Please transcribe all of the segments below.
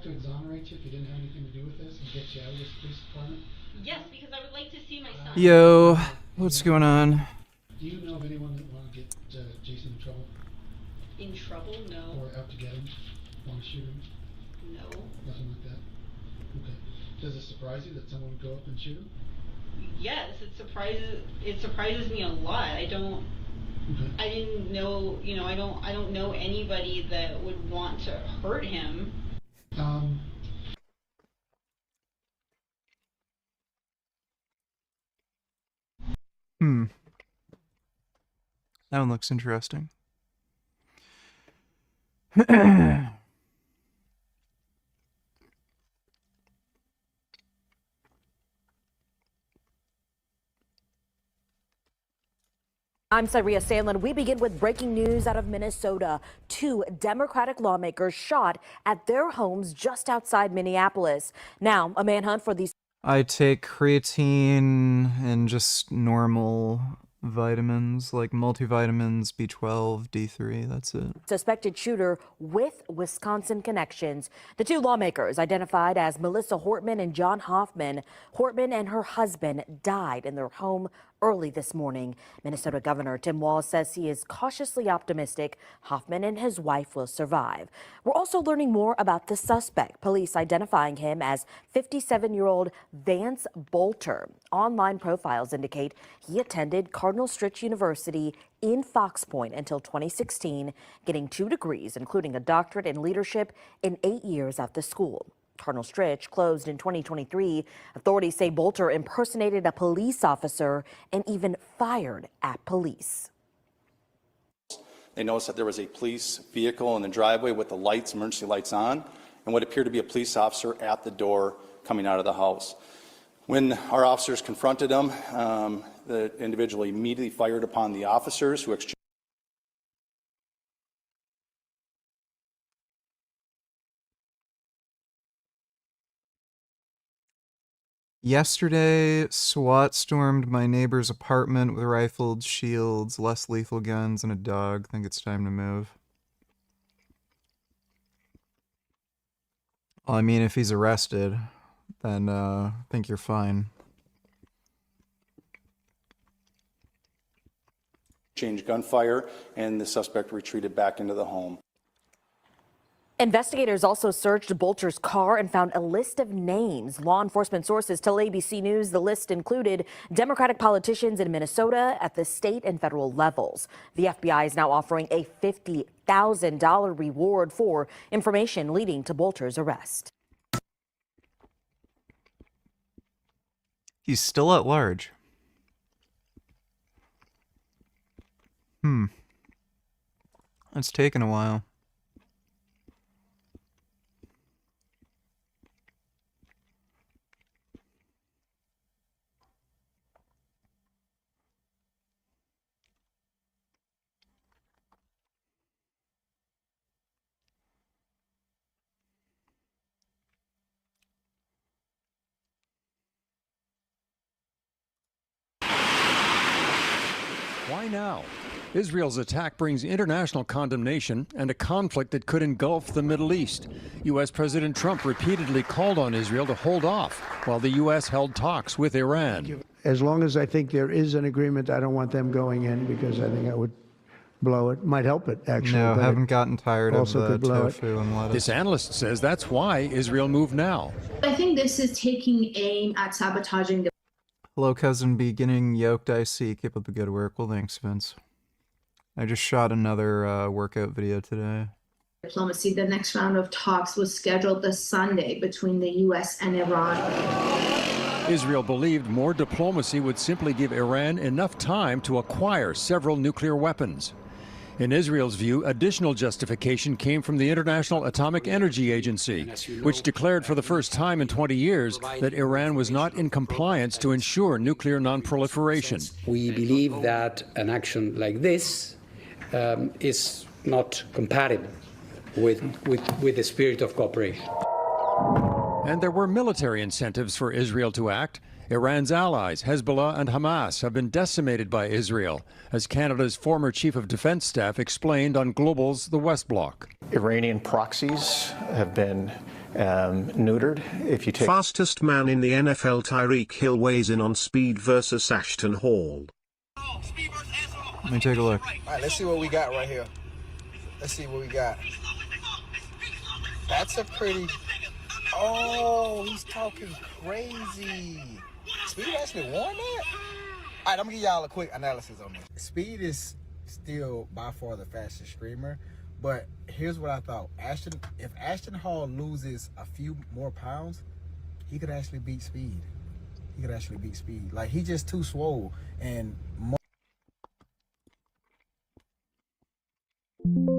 to exonerate you if you didn't have anything to do with this and get you out of this police department? Yes, because I would like to see my son. Yo, what's going on? Do you know of anyone that want to get Jason in trouble? In trouble? No. Or out to get him? Want to shoot him? No. Nothing like that? Okay. Does it surprise you that someone would go up and shoot him? Yes, it surprises me a lot. I don't. Okay. I didn't know. You know, I don't know anybody that would want to hurt him. That one looks interesting. I'm Saria Sandlin. We begin with breaking news out of Minnesota. 2 Democratic lawmakers shot at their homes just outside Minneapolis. Now, a manhunt for these. I take creatine and just normal vitamins, like multivitamins, B12, D3, that's it. Suspected shooter with Wisconsin connections. The 2 lawmakers, identified as Melissa Hortman and John Hoffman. Hortman and her husband died in their home early this morning. Minnesota Governor Tim Walz says he is cautiously optimistic Hoffman and his wife will survive. We're also learning more about the suspect, police identifying him as 57-year-old Vance Bolter. Online profiles indicate he attended Cardinal Stritch University in Fox Point until 2016, getting 2 degrees, including a doctorate in leadership in 8 years at the school. Cardinal Stritch closed in 2023. Authorities say Bolter impersonated a police officer and even fired at police. They noticed that there was a police vehicle in the driveway with the lights, emergency lights on, and what appeared to be a police officer at the door coming out of the house. When our officers confronted him, the individual immediately fired upon the officers who exchanged. Yesterday, SWAT stormed my neighbor's apartment with rifled shields, less lethal guns, and a dog. Think it's time to move. Well, I mean, if he's arrested, then I think you're fine. Changed gunfire, and the suspect retreated back into the home. Investigators also searched Bolter's car and found a list of names. Law enforcement sources tell ABC News the list included Democratic politicians in Minnesota at the state and federal levels. The FBI is now offering a $50,000 reward for information leading to Bolter's arrest. He's still at large. It's taken a while. Why now? Israel's attack brings international condemnation and a conflict that could engulf the Middle East. U.S. President Trump repeatedly called on Israel to hold off while the U.S. held talks with Iran. As long as I think there is an agreement, I don't want them going in because I think I would blow it. Might help it, actually. No, haven't gotten tired of the tofu and lettuce. This analyst says that's why Israel moved now. I think this is taking aim at sabotaging the. Hello, cousin B, getting yoked, I see. Keep up the good work. Well, thanks, Vince. I just shot another workout video today. Diplomacy. The next round of talks was scheduled this Sunday between the U.S. and Iran. Israel believed more diplomacy would simply give Iran enough time to acquire several nuclear weapons. In Israel's view, additional justification came from the International Atomic Energy Agency, which declared for the first time in 20 years that Iran was not in compliance to ensure nuclear nonproliferation. We believe that an action like this is not compatible with the spirit of cooperation. And there were military incentives for Israel to act. Iran's allies, Hezbollah and Hamas, have been decimated by Israel, as Canada's former Chief of Defense Staff explained on Global's The West Block. Iranian proxies have been neutered. If you take Fastest man in the NFL, Tyreek Hill weighs in on speed versus Ashton Hall. Let me take a look. All right, let's see what we got right here. Let's see what we got. That's a pretty... Oh, he's talking crazy. Speed actually won that? All right, I'm gonna give y'all a quick analysis on this. Speed is still by far the fastest streamer, but here's what I thought. If Ashton Hall loses a few more pounds, he could actually beat Speed. He could actually beat Speed. Like, he's just too swole, and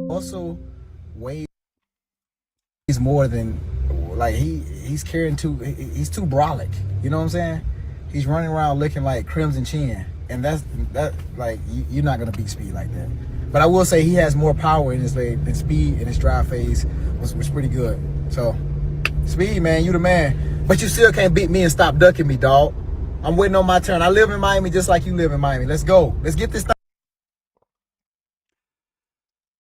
also weighs more than, like, he's carrying he's too brolic. You know what I'm saying? He's running around looking like Crimson Chin, and that like, you're not gonna beat Speed like that. But I will say he has more power in his leg than Speed, and his drive phase was pretty good. So, Speed, man, you the man. But you still can't beat me and stop ducking me, dog. I'm waiting on my turn. I live in Miami just like you live in Miami. Let's go. Let's get this thing.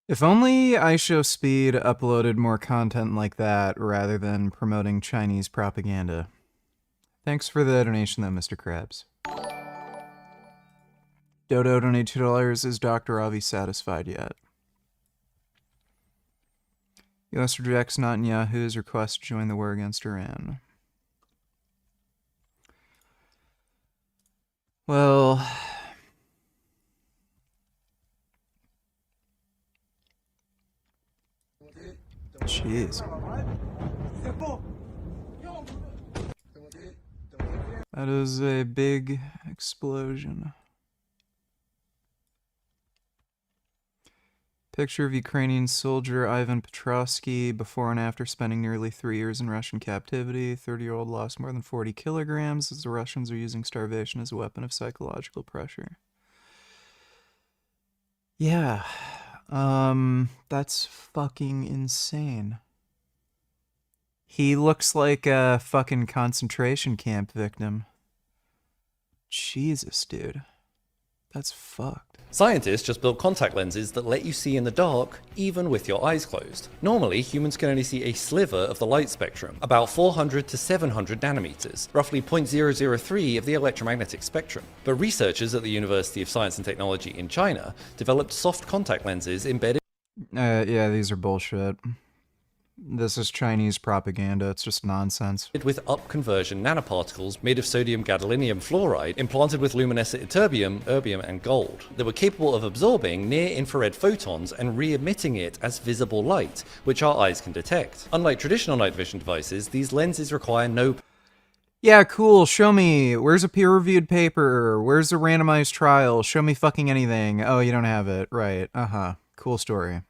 If only IShowSpeed uploaded more content like that rather than promoting Chinese propaganda. Thanks for the donation though, Mr. Krabs. Dodo donated $2. Is Dr. Avi satisfied yet? US rejects Netanyahu's request to join the war against Iran. Well... Jeez. That is a big explosion. Picture of Ukrainian soldier Ivan Petrovsky before and after spending nearly 3 years in Russian captivity. 30-year-old lost more than 40 kilograms as the Russians are using starvation as a weapon of psychological pressure. Yeah. That's fucking insane. He looks like a fucking concentration camp victim. Jesus, dude. That's fucked. Scientists just built contact lenses that let you see in the dark, even with your eyes closed. Normally, humans can only see a sliver of the light spectrum, about 400 to 700 nanometers, roughly 0.003 of the electromagnetic spectrum. But researchers at the University of Science and Technology in China developed soft contact lenses embedded... Yeah, these are bullshit. This is Chinese propaganda, it's just nonsense. ...with upconversion nanoparticles made of sodium gadolinium fluoride implanted with luminescent terbium, erbium, and gold that were capable of absorbing near-infrared photons and re-emitting it as visible light, which our eyes can detect. Unlike traditional night vision devices, these lenses require no... Yeah, cool, show me. Where's a peer-reviewed paper? Where's a randomized trial? Show me fucking anything. Oh, you don't have it. Right, Cool story.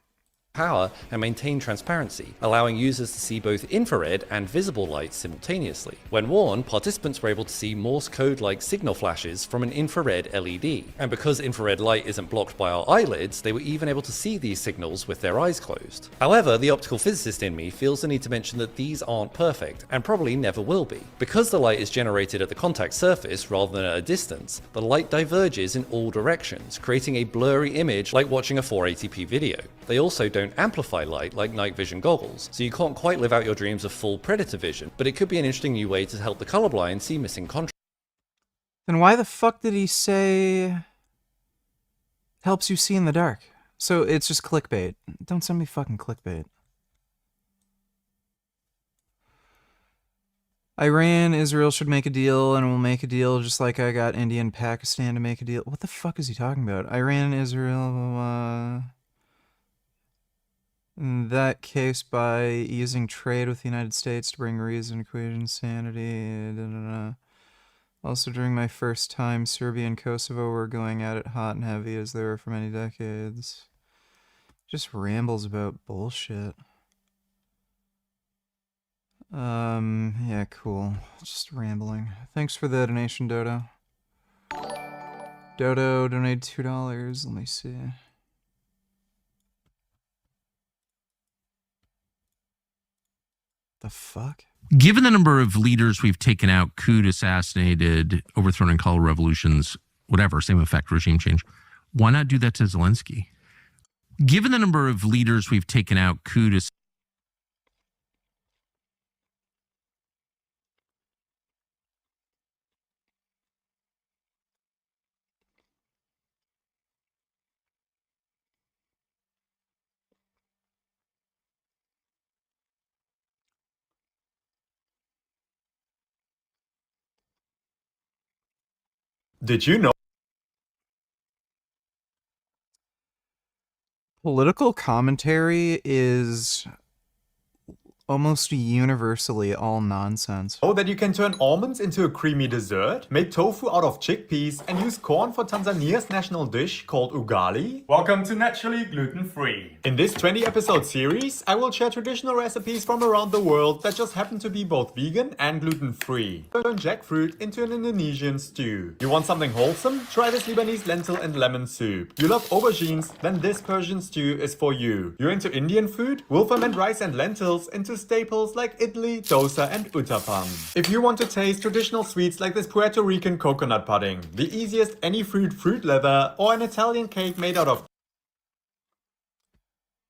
...power and maintain transparency, allowing users to see both infrared and visible light simultaneously. When worn, participants were able to see Morse code-like signal flashes from an infrared LED. And because infrared light isn't blocked by our eyelids, they were even able to see these signals with their eyes closed. However, the optical physicist in me feels the need to mention that these aren't perfect, and probably never will be. Because the light is generated at the contact surface rather than at a distance, the light diverges in all directions, creating a blurry image like watching a 480p video. They also don't amplify light like night vision goggles, so you can't quite live out your dreams of full predator vision, but it could be an interesting new way to help the colorblind see missing contrast. Then why the fuck did he say helps you see in the dark? So it's just clickbait. Don't send me fucking clickbait. Iran, Israel should make a deal, and we'll make a deal just like I got India and Pakistan to make a deal. What the fuck is he talking about? Iran, Israel, in that case, by using trade with the United States to bring reason, equation, sanity, Also, during my first time, Serbia and Kosovo were going at it hot and heavy as they were for many decades. Just rambles about bullshit. Yeah, cool. Just rambling. Thanks for the donation, Dodo. Dodo donated $2. Let me see. The fuck? Given the number of leaders we've taken out, couped, assassinated, overthrown in color revolutions, whatever, same effect, regime change, why not do that to Zelensky? Given the number of leaders we've taken out, couped, Did you know? Political commentary is almost universally all nonsense. Oh, that you can turn almonds into a creamy dessert, make tofu out of chickpeas, and use corn for Tanzania's national dish called ugali? Welcome to Naturally Gluten-Free. In this 20-episode series, I will share traditional recipes from around the world that just happen to be both vegan and gluten-free. Turn jackfruit into an Indonesian stew. You want something wholesome? Try this Lebanese lentil and lemon soup. You love aubergines? Then this Persian stew is for you. You're into Indian food? We'll ferment rice and lentils into staples like idli, dosa, and uttapam. If you want to taste traditional sweets like this Puerto Rican coconut pudding, the easiest any fruit leather, or an Italian cake made out of...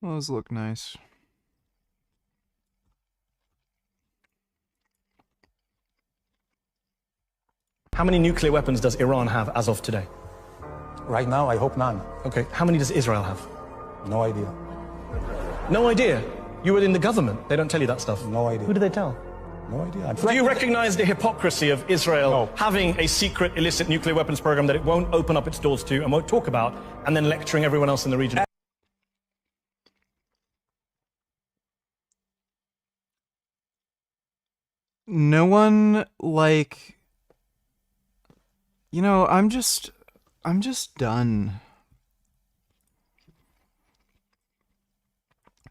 Those look nice. How many nuclear weapons does Iran have as of today? Right now, I hope none. Okay, how many does Israel have? No idea. No idea? You were in the government. They don't tell you that stuff. No idea. Who do they tell? No idea. Do you recognize the hypocrisy of Israel having a secret illicit nuclear weapons program that it won't open up its doors to and won't talk about, and then lecturing everyone else in the region? No one, like, you know, I'm just done.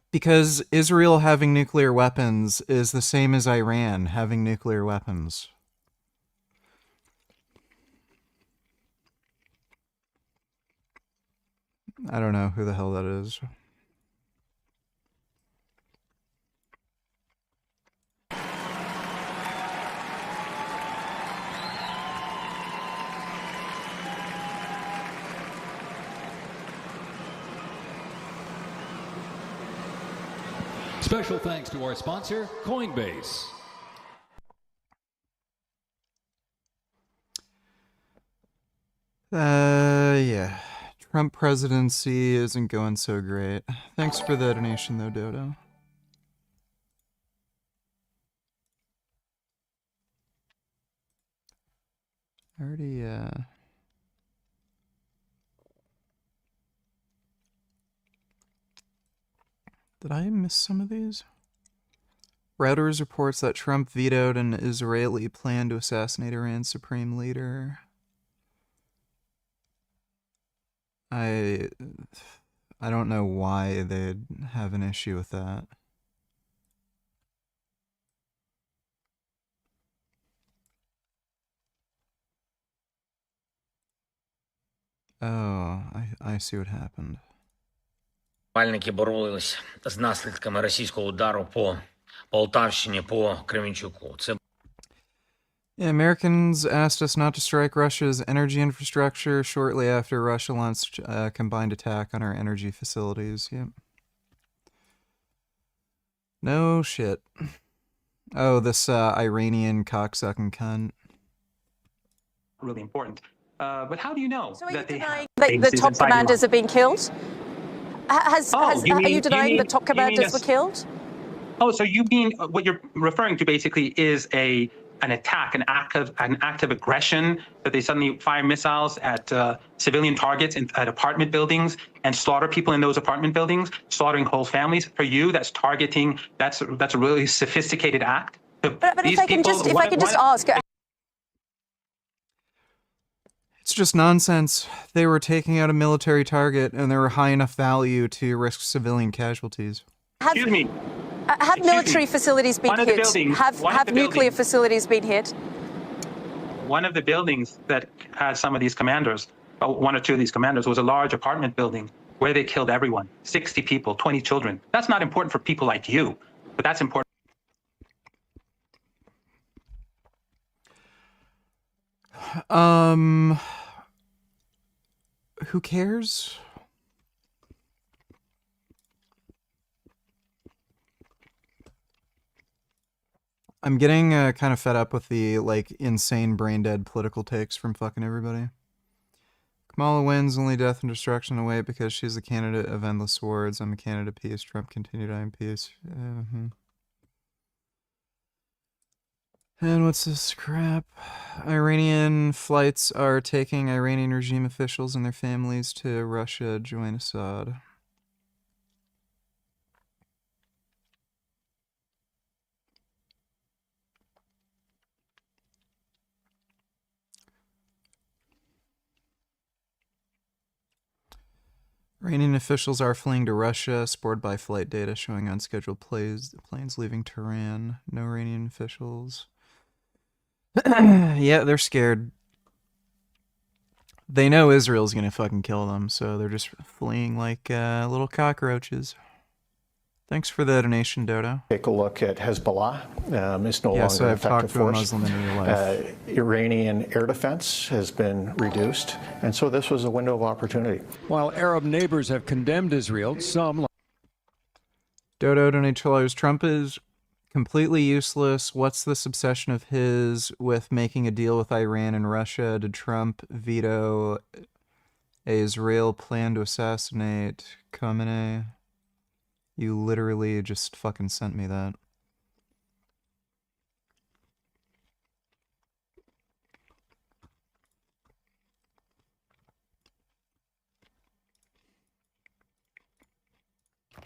Because Israel having nuclear weapons is the same as Iran having nuclear weapons. I don't know who the hell that is. Special thanks to our sponsor, Coinbase. Yeah. Trump presidency isn't going so great. Thanks for the donation, though, Dodo. I already, Did I miss some of these? Reuters reports that Trump vetoed an Israeli plan to assassinate Iran's supreme leader. I don't know why they'd have an issue with that. Oh, I see what happened. Рятувальники боролись з наслідками російського удару по Полтавщині, по Кременчуку. Yeah, Americans asked us not to strike Russia's energy infrastructure shortly after Russia launched a combined attack on our energy facilities. Yep. No shit. Oh, this Iranian cocksucking cunt. Really important. But how do you know that they have the top commanders have been killed? Are you denying the top commanders were killed? Oh, so you mean what you're referring to basically is an attack, an act of aggression, that they suddenly fire missiles at civilian targets at apartment buildings and slaughter people in those apartment buildings, slaughtering whole families. For you, that's targeting. That's a really sophisticated act. But if I can just ask. It's just nonsense. They were taking out a military target and they were high enough value to risk civilian casualties. Excuse me. Have military facilities been hit? Have nuclear facilities been hit? One of the buildings that had some of these commanders, one or two of these commanders, was a large apartment building where they killed everyone, 60 people, 20 children. That's not important for people like you, but that's important. Who cares? I'm getting kind of fed up with the, like, insane brain-dead political takes from fucking everybody. Kamala wins, only death and destruction away because she's a candidate of endless swords. I'm a candidate of peace. Trump continued, I am peace. And what's this crap? Iranian flights are taking Iranian regime officials and their families to Russia, join Assad. Iranian officials are fleeing to Russia, spored by flight data showing unscheduled planes leaving Tehran. No Iranian officials. Yeah, they're scared. They know Israel's gonna fucking kill them, so they're just fleeing like little cockroaches. Thanks for the donation, Dodo. Take a look at Hezbollah. It's no Yes, longer an I've talked effective to a force. Muslim in real life. Iranian air defense has been reduced, and so this was a window of opportunity. While Arab neighbors have condemned Israel, some... Dodo donates. Trump is completely useless. What's this obsession of his with making a deal with Iran and Russia? Did Trump veto a Israel plan to assassinate Khamenei? You literally just fucking sent me that.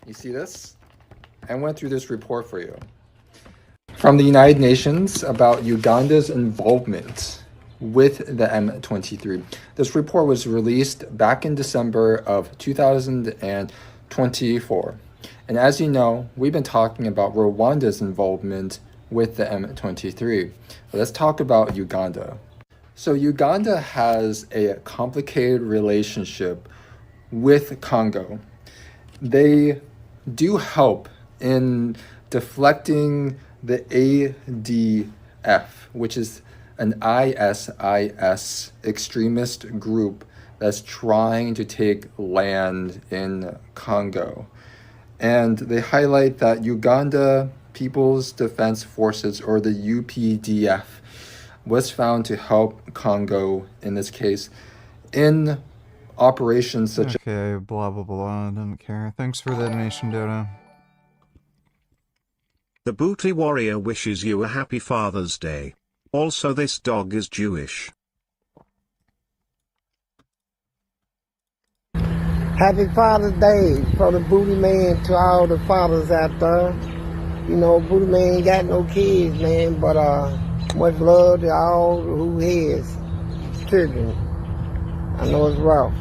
You see this? I went through this report for you. From the United Nations about Uganda's involvement with the M23. This report was released back in December of 2024. And as you know, we've been talking about Rwanda's involvement with the M23. Let's talk about Uganda. So Uganda has a complicated relationship with Congo. They do help in deflecting the ADF, which is an ISIS extremist group that's trying to take land in Congo. And they highlight that Uganda People's Defense Forces, or the UPDF, was found to help Congo, in this case, in operations such as... Okay, blah, blah, blah. I don't care. Thanks for the donation, Dodo. The Booty Warrior wishes you a happy Father's Day. Also, this dog is Jewish. Happy Father's Day from the Booty Man to all the fathers out there. You know, Booty Man ain't got no kids, man, but much love to all who has children. I know it's rough.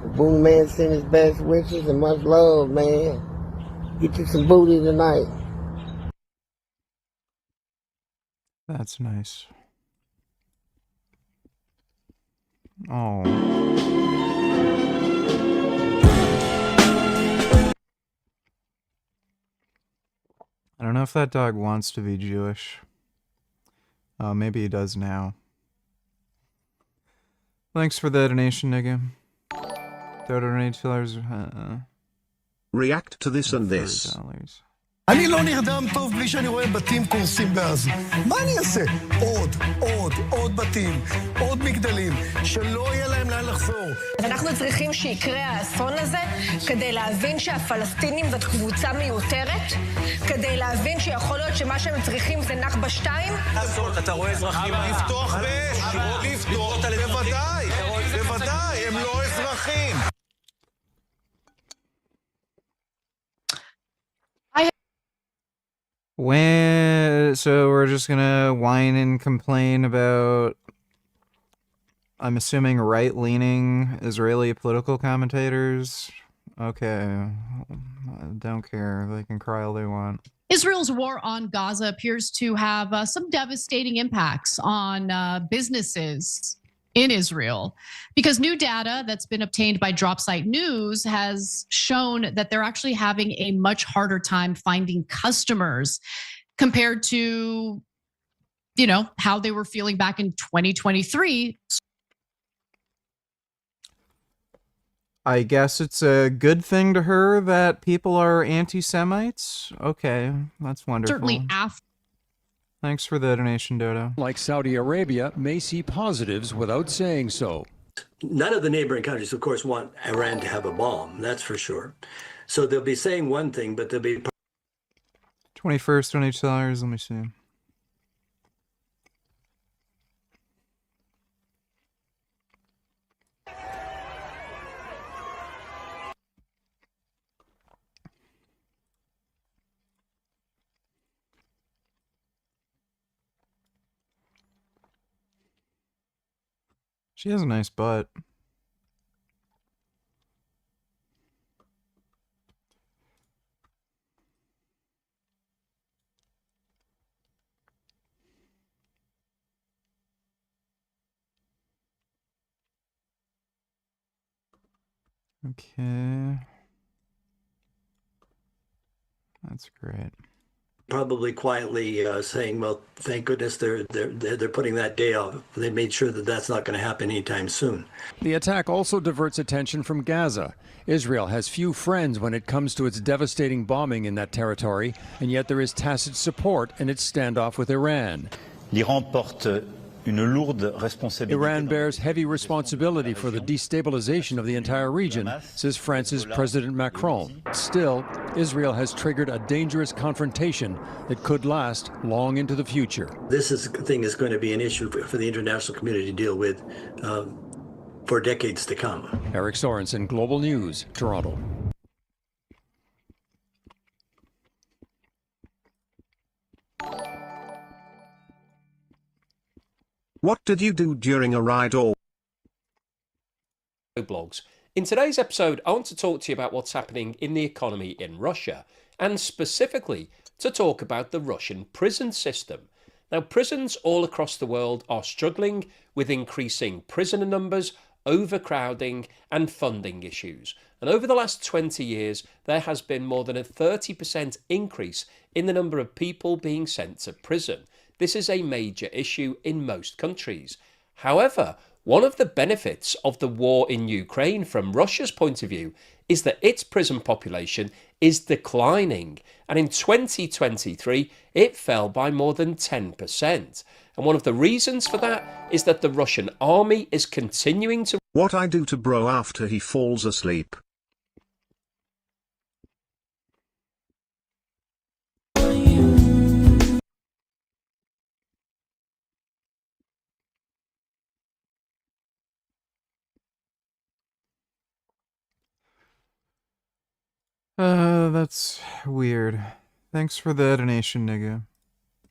The Booty Man send his best wishes and much love, man. Get you some booty tonight. That's nice. Oh. I don't know if that dog wants to be Jewish. Maybe he does now. Thanks for the donation, nigga. Dodo donated $2. React to this and this. $30. אני לא נרדם טוב בלי שאני רואה בתים קורסים בעזה. מה אני אעשה? עוד בתים, עוד מגדלים, שלא יהיה להם לאן לחזור. אז אנחנו צריכים שיקרה האסון הזה כדי להבין שהפלסטינים זאת קבוצה מיותרת, כדי להבין שיכול להיות שמה שהם צריכים זה נכבה 2. אתה רואה אזרחים לפתוח באש, לפתוח, בוודאי, הם לא אזרחים. So we're just gonna whine and complain about, I'm assuming, right-leaning Israeli political commentators. Okay, I don't care. They can cry all they want. Israel's war on Gaza appears to have some devastating impacts on businesses in Israel, because new data that's been obtained by Dropsite News has shown that they're actually having a much harder time finding customers compared to, you know, how they were feeling back in 2023. I guess it's a good thing to her that people are anti-Semites. Okay, that's wonderful. Certainly after. Thanks for the donation, Dodo. Like Saudi Arabia may see positives without saying so. None of the neighboring countries, of course, want Iran to have a bomb. That's for sure. So they'll be saying one thing, but they'll be... 21st, $22. Let me see. She has a nice butt. Okay. That's great. Probably quietly saying, well, thank goodness they're putting that day off. They made sure that that's not going to happen anytime soon. The attack also diverts attention from Gaza. Israel has few friends when it comes to its devastating bombing in that territory, and yet there is tacit support in its standoff with Iran. Iran bears heavy responsibility for the destabilization of the entire region, says France's President Macron. Still, Israel has triggered a dangerous confrontation that could last long into the future. This thing is going to be an issue for the international community to deal with for decades to come. Eric Sorensen, Global News, Toronto. What did you do during a ride or blogs? In today's episode, I want to talk to you about what's happening in the economy in Russia, and specifically to talk about the Russian prison system. Now, prisons all across the world are struggling with increasing prisoner numbers, overcrowding, and funding issues. And over the last 20 years, there has been more than a 30% increase in the number of people being sent to prison. This is a major issue in most countries. However, one of the benefits of the war in Ukraine from Russia's point of view is that its prison population is declining, and in 2023 it fell by more than 10%. And one of the reasons for that is that the Russian army is continuing to... What I do to bro after he falls asleep. That's weird. Thanks for the donation, nigga.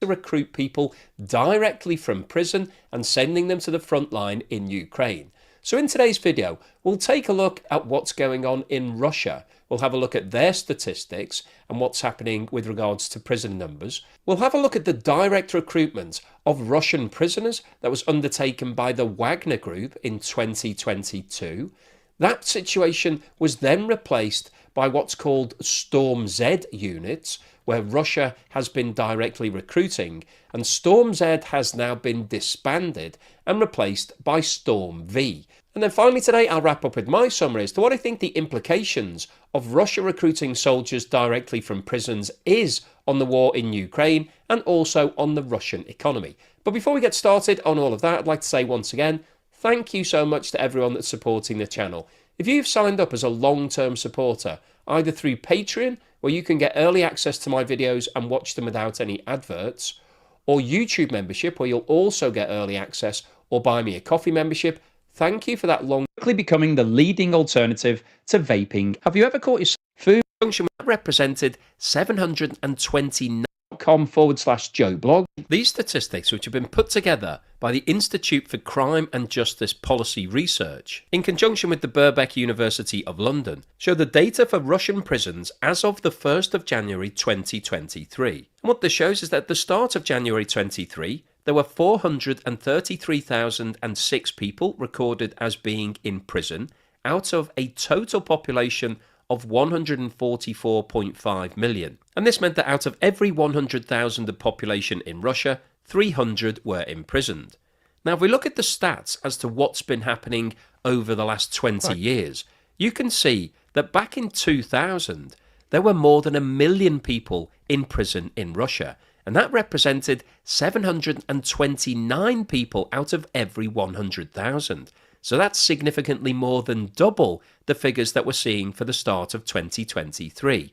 To recruit people directly from prison and sending them to the front line in Ukraine. So in today's video, we'll take a look at what's going on in Russia. We'll have a look at their statistics and what's happening with regards to prison numbers. We'll have a look at the direct recruitment of Russian prisoners that was undertaken by the Wagner Group in 2022. That situation was then replaced by what's called Storm Z units, where Russia has been directly recruiting, and Storm Z has now been disbanded and replaced by Storm V. And then finally today, I'll wrap up with my summary as to what I think the implications of Russia recruiting soldiers directly from prisons is on the war in Ukraine and also on the Russian economy. But before we get started on all of that, I'd like to say once again, thank you so much to everyone that's supporting the channel. If you've signed up as a long-term supporter, either through Patreon, where you can get early access to my videos and watch them without any adverts, or YouTube membership, where you'll also get early access, or buy me a coffee membership, thank you for that long... quickly becoming the leading alternative to vaping. Have you ever caught yourself food function that represented 729.com/Joe blog? These statistics, which have been put together by the Institute for Crime and Justice Policy Research, in conjunction with the Birkbeck University of London, show the data for Russian prisons as of the 1st of January 2023. And what this shows is that at the start of January 23, there were 433,006 people recorded as being in prison, out of a total population of 144.5 million. And this meant that out of every 100,000 of population in Russia, 300 were imprisoned. Now, if we look at the stats as to what's been happening over the last 20 years, you can see that back in 2000, there were more than 1 million people in prison in Russia, and that represented 729 people out of every 100,000. So that's significantly more than double the figures that we're seeing for the start of 2023.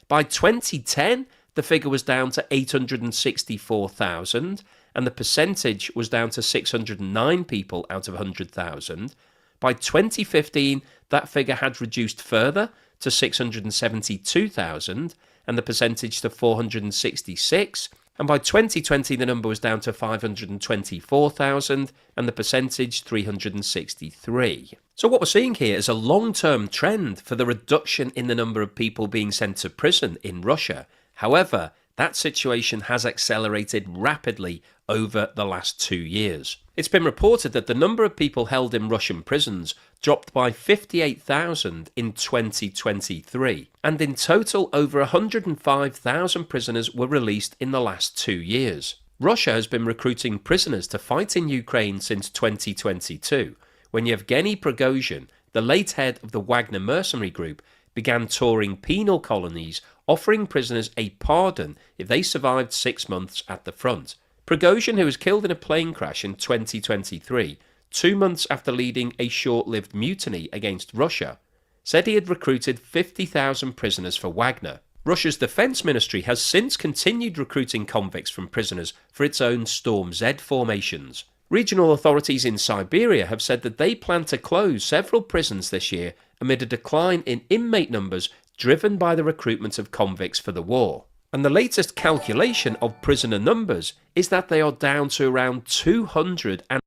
By 2010, the figure was down to 864,000, and the percentage was down to 609 people out of 100,000. By 2015, that figure had reduced further to 672,000, and the percentage to 466. and by 2020 the number was down to 524,000 and the percentage 363. So what we're seeing here is a long-term trend for the reduction in the number of people being sent to prison in Russia. However, that situation has accelerated rapidly over the last 2 years. It's been reported that the number of people held in Russian prisons dropped by 58,000 in 2023, and in total over 105,000 prisoners were released in the last 2 years. Russia has been recruiting prisoners to fight in Ukraine since 2022, when Yevgeny Prigozhin, the late head of the Wagner mercenary group, began touring penal colonies, offering prisoners a pardon if they survived 6 months at the front. Prigozhin, who was killed in a plane crash in 2023, 2 months after leading a short-lived mutiny against Russia, said he had recruited 50,000 prisoners for Wagner. Russia's defense ministry has since continued recruiting convicts from prisoners for its own Storm Z formations. Regional authorities in Siberia have said that they plan to close several prisons this year amid a decline in inmate numbers driven by the recruitment of convicts for the war. And the latest calculation of prisoner numbers is that they are down to around 200 and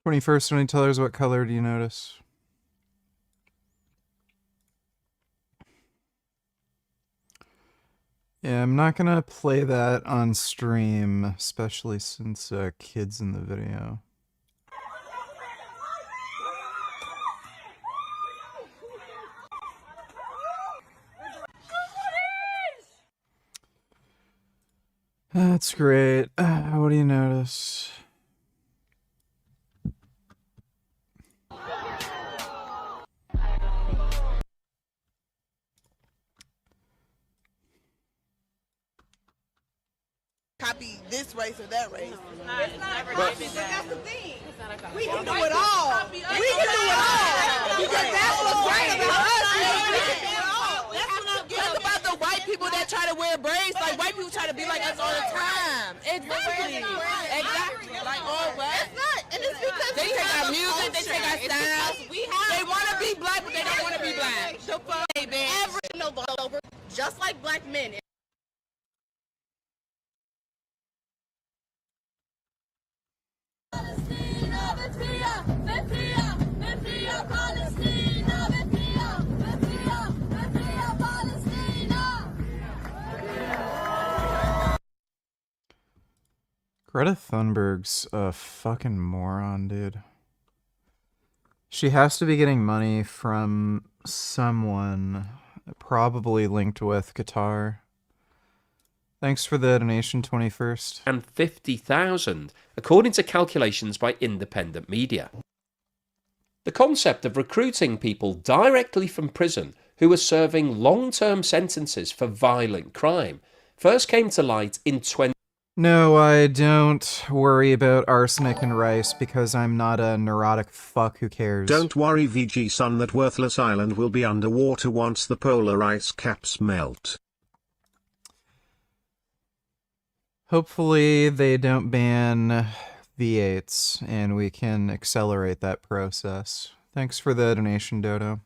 21st, when you tell us what color do you notice? Yeah, I'm not gonna play that on stream, especially since kids in the video. That's great. What do you notice? Copy this race or that race. It's not a copy. That's the thing. We can do it all. We can do it all. Because that's what's great about us. We can do it all. That's about the white people that try to wear braids. Like white people try to be like us all the time. Exactly. Exactly. Like all black. It's not. And it's because they take our music, they take our styles. They want to be black, but they don't want to be black. The fuck, baby. Every over, just like black men. Greta Thunberg's a fucking moron, dude. She has to be getting money from someone, probably linked with Qatar. Thanks for the donation, 21st. And 50,000, according to calculations by independent media. The concept of recruiting people directly from prison who are serving long-term sentences for violent crime first came to light in No, I don't worry about arsenic and rice because I'm not a neurotic fuck who cares. Don't worry, VG son, that worthless island will be underwater once the polar ice caps melt. Hopefully they don't ban V8s and we can accelerate that process. Thanks for the donation, Dodo.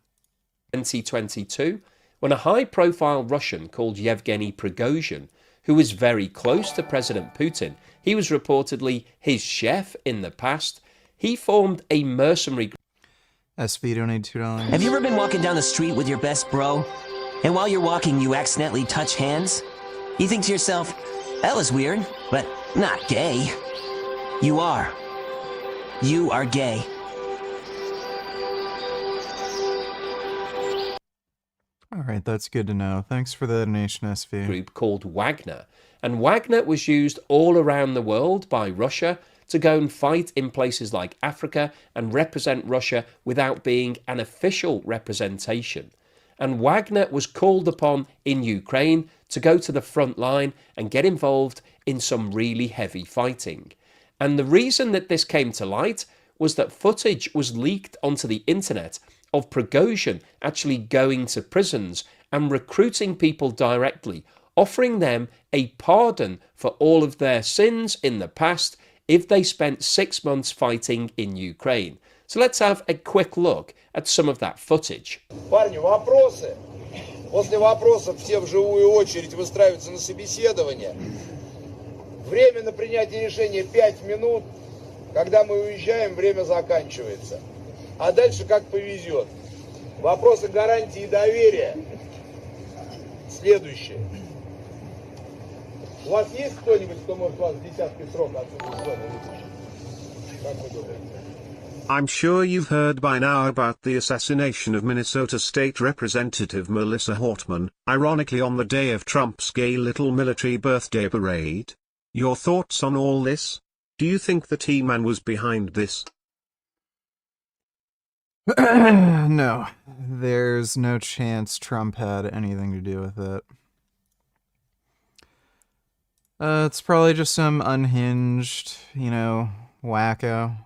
2022, when a high-profile Russian called Yevgeny Prigozhin, who was very close to President Putin, he was reportedly his chef in the past, he formed a mercenary group. SV donated $2. Have you ever been walking down the street with your best bro, and while you're walking you accidentally touch hands? You think to yourself, that was weird, but not gay. You are. You are gay. Alright, that's good to know. Thanks for the donation, SV. Group called Wagner. And Wagner was used all around the world by Russia to go and fight in places like Africa and represent Russia without being an official representation. And Wagner was called upon in Ukraine to go to the front line and get involved in some really heavy fighting. And the reason that this came to light was that footage was leaked onto the internet of Prigozhin actually going to prisons and recruiting people directly, offering them a pardon for all of their sins in the past if they spent 6 months fighting in Ukraine. So let's have a quick look at some of that footage. Парни, вопросы? После вопросов все в живую очередь выстраиваются на собеседование. Время на принятие решения 5 минут. Когда мы уезжаем, время заканчивается. А дальше как повезет. Вопросы гарантии доверия. Следующее. У вас есть кто-нибудь, кто может вас в десятки срока отсюда из зоны вытащить? Как вы думаете? I'm sure you've heard by now about the assassination of Minnesota State Representative Melissa Hortman, ironically on the day of Trump's gay little military birthday parade. Your thoughts on all this? Do you think the T-Man was behind this? No, there's no chance Trump had anything to do with it. It's probably just some unhinged, wacko.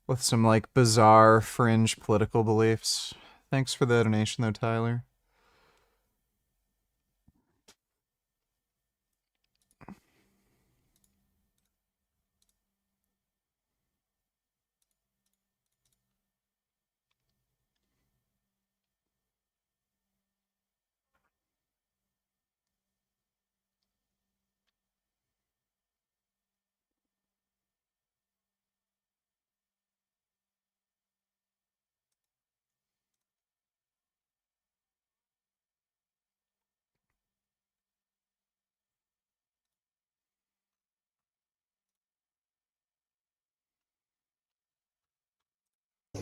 With some, bizarre fringe political beliefs. Thanks for the donation, though, Tyler.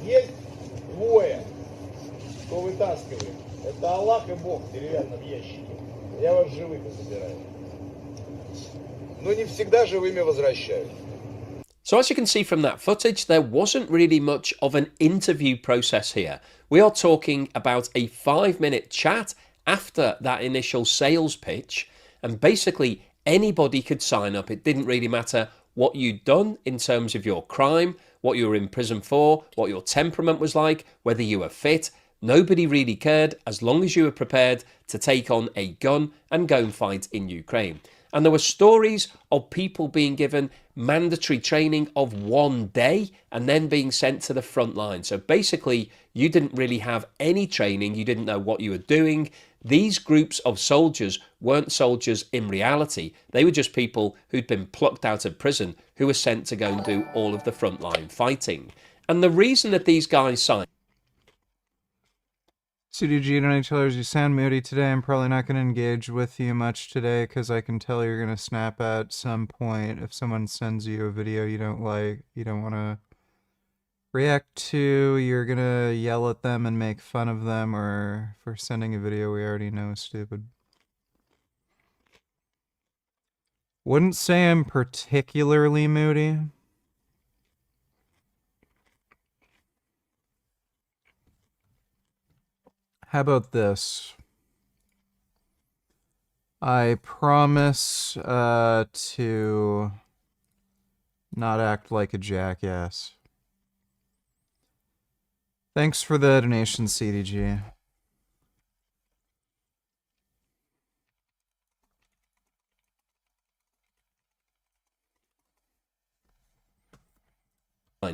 Есть двое, кто вытаскивает. Это Аллах и Бог в деревянном ящике. Я вас живыми забираю. Но не всегда живыми возвращаю. So as you can see from that footage, there wasn't really much of an interview process here. We are talking about a 5-minute chat after that initial sales pitch, and basically anybody could sign up. It didn't really matter what you'd done in terms of your crime, what you were in prison for, what your temperament was like, whether you were fit. Nobody really cared as long as you were prepared to take on a gun and go and fight in Ukraine. And there were stories of people being given mandatory training of 1 day and then being sent to the front line. So basically, you didn't really have any training. You didn't know what you were doing. These groups of soldiers weren't soldiers in reality. They were just people who'd been plucked out of prison who were sent to go and do all of the frontline fighting. And the reason that these guys signed... CDG donator, you sound moody today. I'm probably not going to engage with you much today because I can tell you're going to snap at some point if someone sends you a video you don't like, you don't want to react to, you're going to yell at them and make fun of them, or for sending a video we already know is stupid. Wouldn't say I'm particularly moody. How about this? I promise to not act like a jackass. Thanks for the donation, CDG.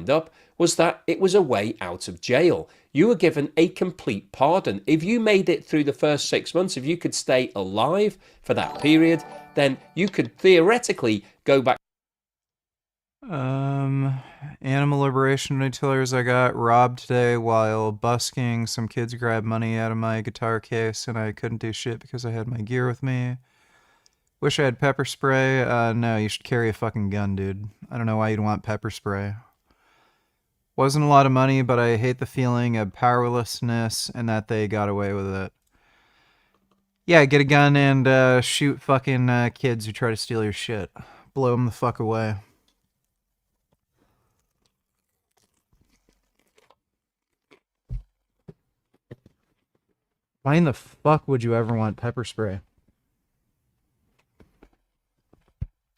Up was that it was a way out of jail. You were given a complete pardon. If you made it through the first 6 months, if you could stay alive for that period, then you could theoretically go back. Animal liberation retailers, I got robbed today while busking. Some kids grabbed money out of my guitar case and I couldn't do shit because I had my gear with me. Wish I had pepper spray. No, you should carry a fucking gun, dude. I don't know why you'd want pepper spray. Wasn't a lot of money, but I hate the feeling of powerlessness and that they got away with it. Yeah, get a gun and shoot fucking kids who try to steal your shit. Blow them the fuck away. Why in the fuck would you ever want pepper spray?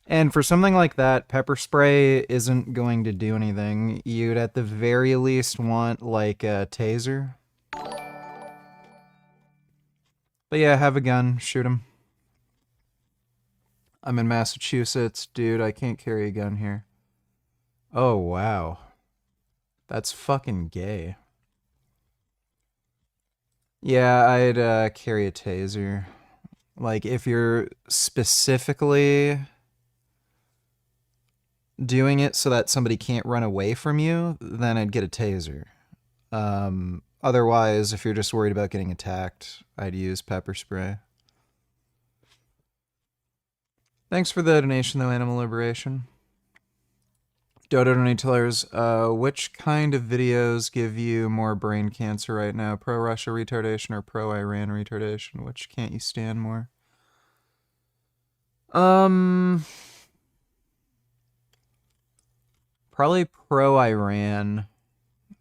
And for something like that, pepper spray isn't going to do anything. You'd at the very least want, like, a taser. But yeah, have a gun. Shoot him. I'm in Massachusetts. Dude, I can't carry a gun here. Oh, wow. That's fucking gay. Yeah, I'd carry a taser. Like, if you're specifically doing it so that somebody can't run away from you, then I'd get a taser. Otherwise, if you're just worried about getting attacked, I'd use pepper spray. Thanks for the donation, though, Animal Liberation. Dodo Donatellers, which kind of videos give you more brain cancer right now? Pro-Russia retardation or pro-Iran retardation? Which can't you stand more? Probably pro-Iran.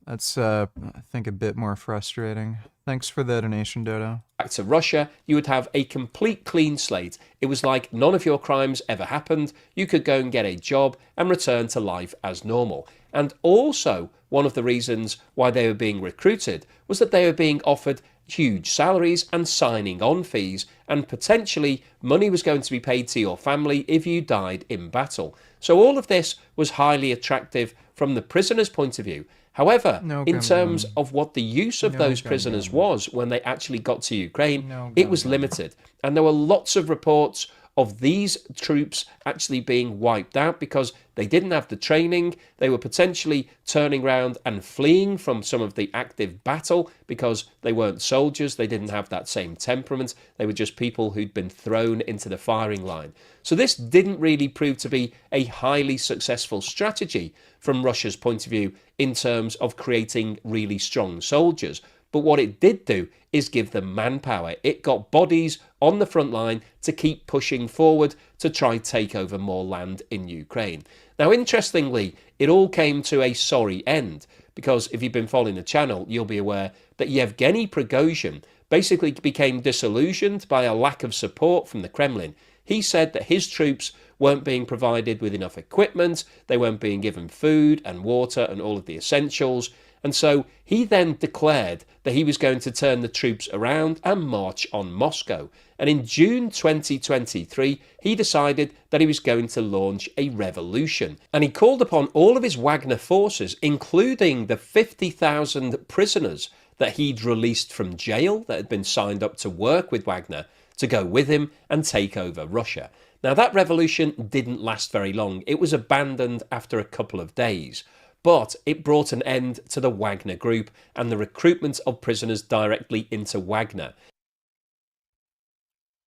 That's, I think, a bit more frustrating. Thanks for the donation, Dodo. Back to Russia, you would have a complete clean slate. It was like none of your crimes ever happened. You could go and get a job and return to life as normal. And also, one of the reasons why they were being recruited was that they were being offered huge salaries and signing on fees, and potentially money was going to be paid to your family if you died in battle. So all of this was highly attractive from the prisoner's point of view. However, in terms of what the use of those prisoners was when they actually got to Ukraine, it was limited. And there were lots of reports of these troops actually being wiped out because they didn't have the training. They were potentially turning around and fleeing from some of the active battle because they weren't soldiers. They didn't have that same temperament. They were just people who'd been thrown into the firing line. So this didn't really prove to be a highly successful strategy from Russia's point of view in terms of creating really strong soldiers. But what it did do is give them manpower. It got bodies on the front line to keep pushing forward to try and take over more land in Ukraine. Now, interestingly, it all came to a sorry end, because if you've been following the channel, you'll be aware that Yevgeny Prigozhin basically became disillusioned by a lack of support from the Kremlin. He said that his troops weren't being provided with enough equipment, they weren't being given food and water and all of the essentials, and so he then declared that he was going to turn the troops around and march on Moscow. And in June 2023, he decided that he was going to launch a revolution. And he called upon all of his Wagner forces, including the 50,000 prisoners that he'd released from jail that had been signed up to work with Wagner, to go with him and take over Russia. Now, that revolution didn't last very long. It was abandoned after a couple of days. But it brought an end to the Wagner group and the recruitment of prisoners directly into Wagner.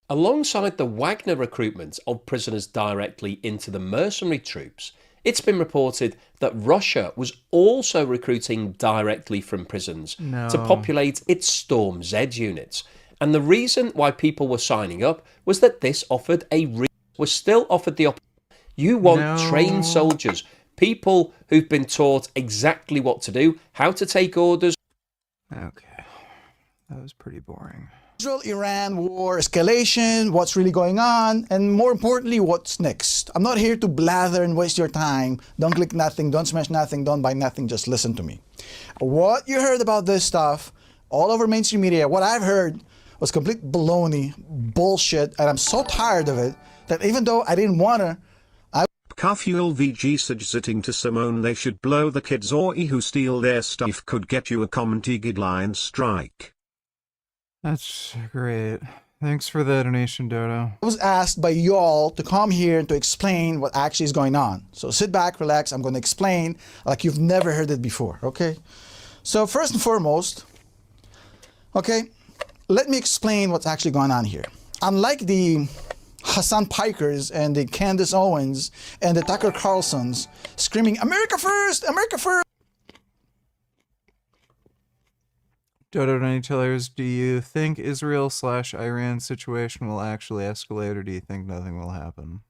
Alongside the Wagner recruitment of prisoners directly into the mercenary troops, it's been reported that Russia was also recruiting directly from prisons to populate its Storm Z units. And the reason why people were signing up was that this offered was still offered the option. You want trained soldiers, people who've been taught exactly what to do, how to take orders. Okay, that was pretty boring. Israel-Iran war escalation, what's really going on, and more importantly, what's next. I'm not here to blather and waste your time. Don't click nothing, don't smash nothing, don't buy nothing, just listen to me. What you heard about this stuff all over mainstream media, what I've heard was complete baloney, bullshit, and I'm so tired of it that even though I didn't want to, Carfuel VG suggesting to Simone they should blow the kids or who steal their stuff could get you a community guideline strike. That's great. Thanks for the donation, Dodo. I was asked by y'all to come here and to explain what actually is going on. So sit back, relax, I'm going to explain like you've never heard it before, okay? So first and foremost, okay, let me explain what's actually going on here. Unlike the Hassan Pikers and the Candace Owens and the Tucker Carlsons screaming, America first, America first. Dodo Donatellers, do you think Israel/Iran situation will actually escalate, or do you think nothing will happen?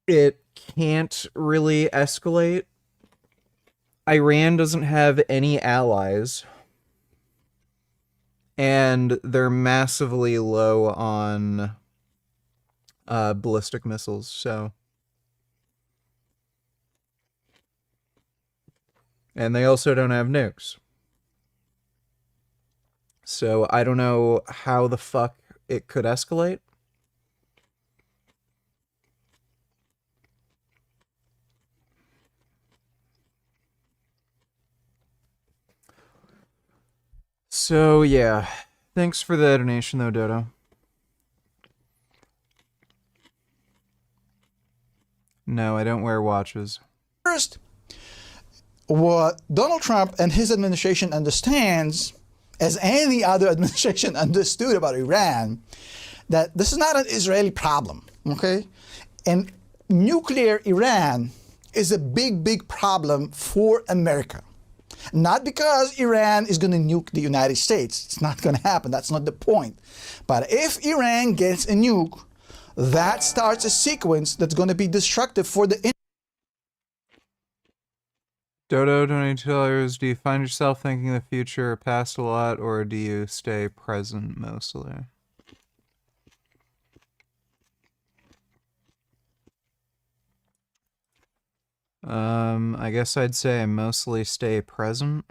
It can't really escalate. Iran doesn't have any allies, and they're massively low on ballistic missiles, so... And they also don't have nukes. So I don't know how the fuck it could escalate. So, yeah. Thanks for the donation, though, Dodo. No, I don't wear watches. First, what Donald Trump and his administration understands, as any other administration understood about Iran, that this is not an Israeli problem, okay? And nuclear Iran is a big, big problem for America. Not because Iran is going to nuke the United States. It's not going to happen. That's not the point. But if Iran gets a nuke, that starts a sequence that's going to be destructive for the... Dodo, donators, do you find yourself thinking the future or past a lot, or do you stay present mostly? I guess I'd say I mostly stay present.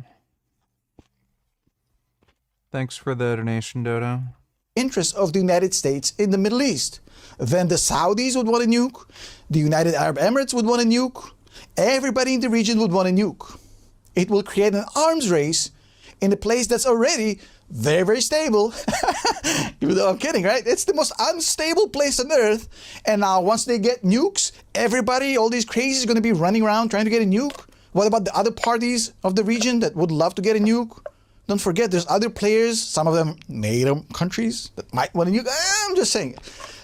Thanks for the donation, Dodo. Interests of the United States in the Middle East. Then the Saudis would want a nuke, the United Arab Emirates would want a nuke, everybody in the region would want a nuke. It will create an arms race in a place that's already very, very stable. Even though I'm kidding, right? It's the most unstable place on earth. And now once they get nukes, everybody, all these crazies are going to be running around trying to get a nuke. What about the other parties of the region that would love to get a nuke? Don't forget, there's other players, some of them NATO countries, that might want a nuke. I'm just saying.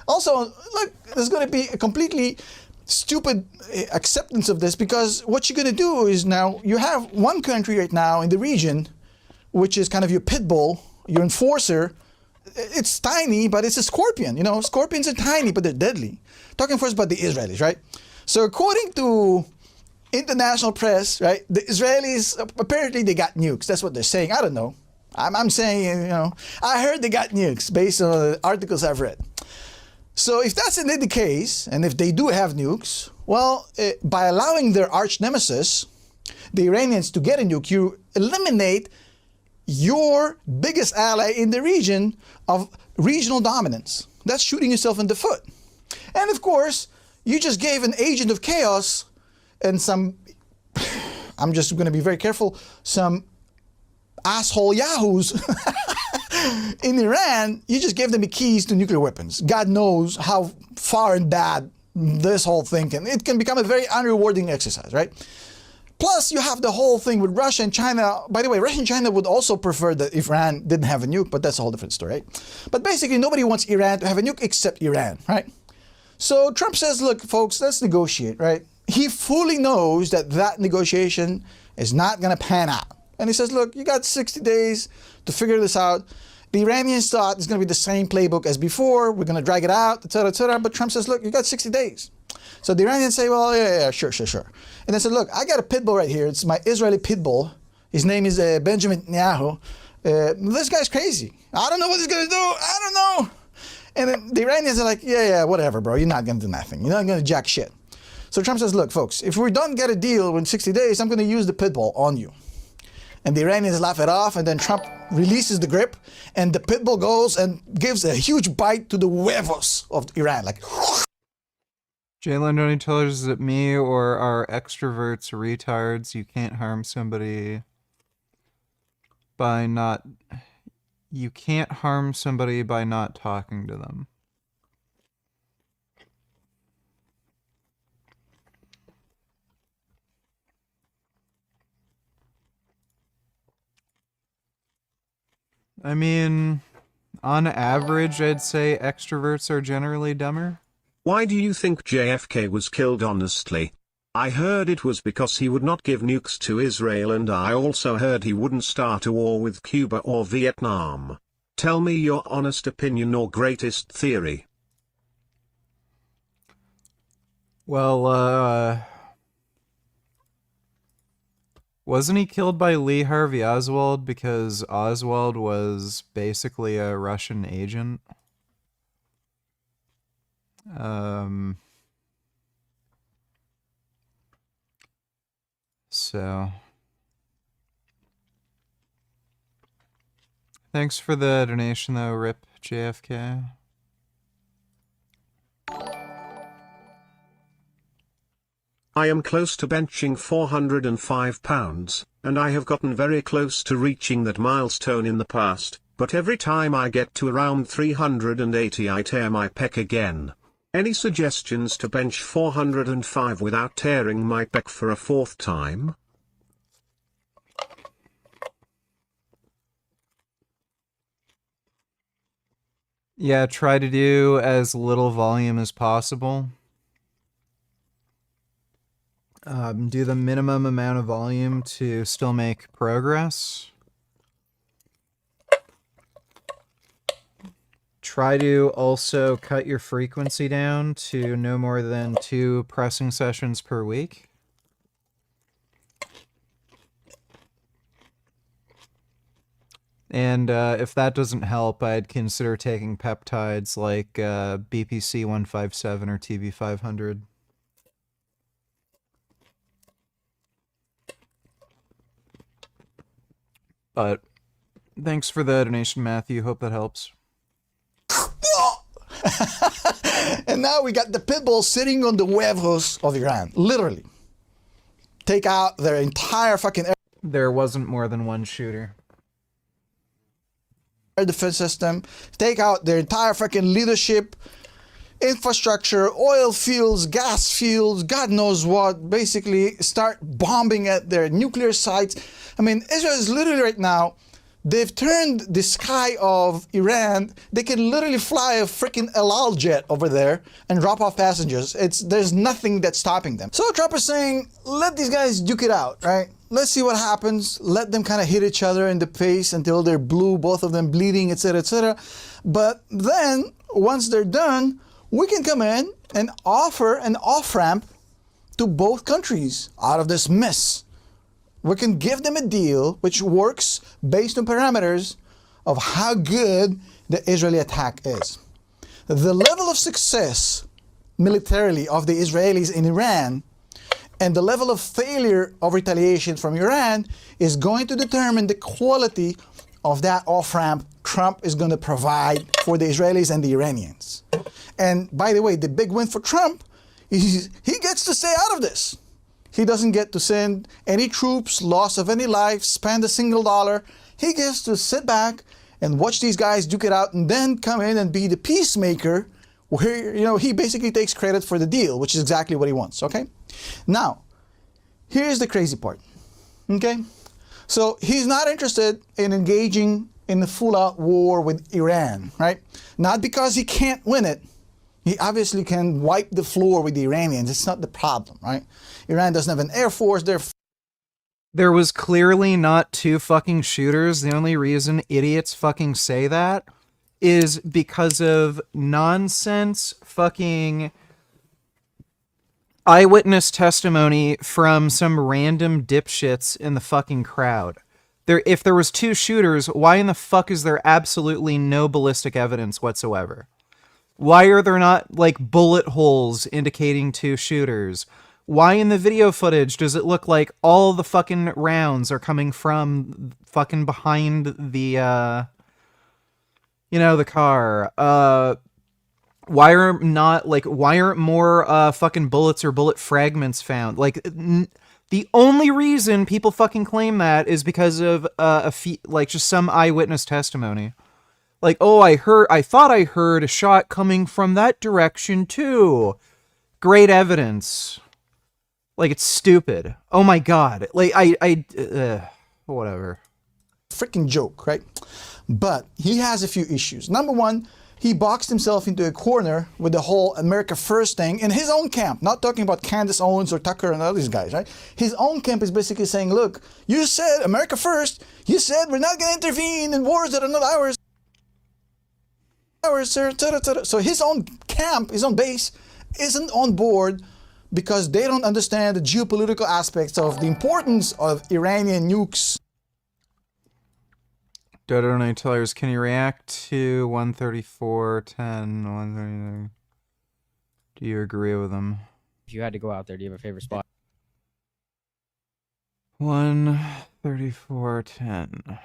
Also, look, there's going to be a completely stupid acceptance of this, because what you're going to do is now you have one country right now in the region which is kind of your pit bull, your enforcer. It's tiny, but it's a scorpion. You know, scorpions are tiny, but they're deadly. Talking first about the Israelis, right? So according to international press, right, the Israelis, apparently they got nukes. That's what they're saying. I don't know. I'm saying, you know, I heard they got nukes based on the articles I've read. So if that's indeed the case, and if they do have nukes, well, by allowing their arch nemesis, the Iranians, to get a nuke, you eliminate your biggest ally in the region of regional dominance. That's shooting yourself in the foot. And of course, you just gave an agent of chaos and some, I'm just going to be very careful, some asshole yahoos in Iran, you just gave them the keys to nuclear weapons. God knows how far and bad this whole thing can. It can become a very unrewarding exercise, right? Plus, you have the whole thing with Russia and China. By the way, Russia and China would also prefer that if Iran didn't have a nuke, but that's a whole different story, right? But basically, nobody wants Iran to have a nuke except Iran, right? So Trump says, look, folks, let's negotiate, right? He fully knows that that negotiation is not going to pan out. And he says, look, you got 60 days to figure this out. The Iranians thought it's going to be the same playbook as before. We're going to drag it out, et cetera, et cetera. But Trump says, look, you got 60 days. So the Iranians say, well, yeah, sure. And they said, look, I got a pit bull right here. It's my Israeli pit bull. His name is Benjamin Netanyahu. This guy's crazy. I don't know what he's going to do. I don't know. And then the Iranians are like, yeah, whatever, bro. You're not going to do nothing. You're not going to jack shit. So Trump says, look, folks, if we don't get a deal in 60 days, I'm going to use the pit bull on you. And the Iranians laugh it off, and then Trump releases the grip, and the pit bull goes and gives a huge bite to the huevos of Iran, like. Jalen, don't you tell us, is it me or are extroverts retards? You can't harm somebody by not. You can't harm somebody by not talking to them. I mean, on average, I'd say extroverts are generally dumber. Why do you think JFK was killed honestly? I heard it was because he would not give nukes to Israel, and I also heard he wouldn't start a war with Cuba or Vietnam. Tell me your honest opinion or greatest theory. Well, wasn't he killed by Lee Harvey Oswald because Oswald was basically a Russian agent? So thanks for the donation though, RIP JFK. I am close to benching 405 pounds, and I have gotten very close to reaching that milestone in the past, but every time I get to around 380 I tear my pec again. Any suggestions to bench 405 without tearing my pec for a fourth time? Yeah, try to do as little volume as possible. Do the minimum amount of volume to still make progress. Try to also cut your frequency down to no more than 2 pressing sessions per week. And if that doesn't help, I'd consider taking peptides like BPC 157 or TB 500. But thanks for the donation, Matthew. Hope that helps. And now we got the pit bull sitting on the huevos of Iran. Literally. Take out their entire fucking air. There wasn't more than one shooter. Air defense system. Take out their entire fucking leadership, infrastructure, oil fields, gas fields, God knows what. Basically start bombing at their nuclear sites. I mean, Israel is literally right now, they've turned the sky of Iran. They can literally fly a freaking El Al jet over there and drop off passengers. There's nothing that's stopping them. So Trump is saying, let these guys duke it out, right? Let's see what happens. Let them kind of hit each other in the face until they're blue, both of them bleeding, etc., etc. But then, once they're done, we can come in and offer an off-ramp to both countries out of this mess. We can give them a deal which works based on parameters of how good the Israeli attack is. The level of success militarily of the Israelis in Iran and the level of failure of retaliation from Iran is going to determine the quality of that off-ramp Trump is going to provide for the Israelis and the Iranians. And by the way, the big win for Trump is he gets to stay out of this. He doesn't get to send any troops, loss of any life, spend a single dollar. He gets to sit back and watch these guys duke it out and then come in and be the peacemaker where, you know, he basically takes credit for the deal, which is exactly what he wants, okay? Now, here's the crazy part, okay? So he's not interested in engaging in a full-out war with Iran, right? Not because he can't win it. He obviously can wipe the floor with the Iranians. It's not the problem, right? Iran doesn't have an air force. There was clearly not 2 fucking shooters. The only reason idiots fucking say that is because of nonsense fucking eyewitness testimony from some random dipshits in the fucking crowd. If there was 2 shooters, why in the fuck is there absolutely no ballistic evidence whatsoever? Why are there not, like, bullet holes indicating 2 shooters? Why in the video footage does it look like all the fucking rounds are coming from fucking behind the, the car? Why aren't more fucking bullets or bullet fragments found? Like, the only reason people fucking claim that is because of just some eyewitness testimony. Like, oh, I thought I heard a shot coming from that direction too. Great evidence. Like, it's stupid. Oh my god. Like, whatever. Freaking joke, right? But he has a few issues. Number one, he boxed himself into a corner with the whole America First thing in his own camp. Not talking about Candace Owens or Tucker and all these guys, right? His own camp is basically saying, look, you said America First. You said we're not going to intervene in wars that are not ours. So his own camp, his own base, isn't on board because they don't understand the geopolitical aspects of the importance of Iranian nukes. Dodo Night Tellers, can you react to 134.10, 139? Do you agree with them? If you had to go out there, do you have a favorite spot? 134.10.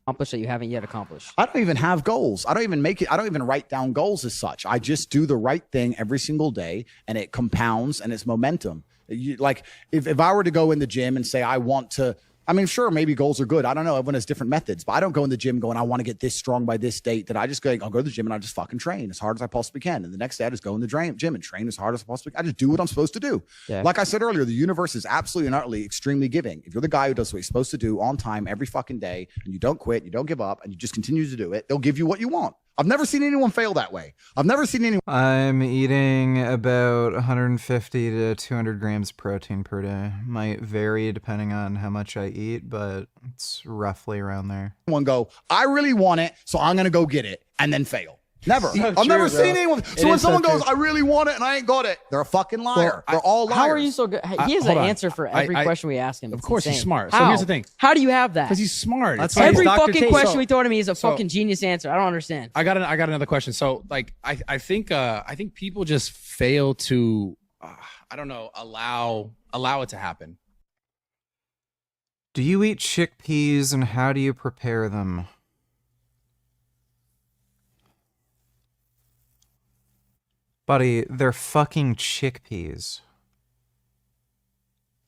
Accomplish that you haven't yet accomplished? I don't even have goals. I don't even make it. I don't even write down goals as such. I just do the right thing every single day, and it compounds and it's momentum. Like if I were to go in the gym and say, I want to, I mean, sure, maybe goals are good. I don't know. Everyone has different methods, but I don't go in the gym going, I want to get this strong by this date. That I just go, I'll go to the gym and I just fucking train as hard as I possibly can. And the next day I just go in the gym and train as hard as I possibly can. I just do what I'm supposed to do. Yeah. Like I said earlier, the universe is absolutely and utterly extremely giving. If you're the guy who does what you're supposed to do on time every fucking day, and you don't quit, you don't give up, and you just continue to do it, they'll give you what you want. I've never seen anyone fail that way. I've never seen anyone. I'm eating about 150 to 200 grams of protein per day. Might vary depending on how much I eat, but it's roughly around there. One go, I really want it, so I'm going to go get it, and then fail. Never. I've never seen anyone. So when someone goes, I really want it and I ain't got it, they're a fucking liar. They're all liars. How are you so good? He has an answer for every question we ask him. Of course he's smart. How? So here's the thing. How do you have that? Because he's smart. That's every fucking question we throw to me is a fucking genius answer. I don't understand. I got another question. So like I think people just fail to I don't know, allow it to happen. Do you eat chickpeas and how do you prepare them? Buddy, they're fucking chickpeas.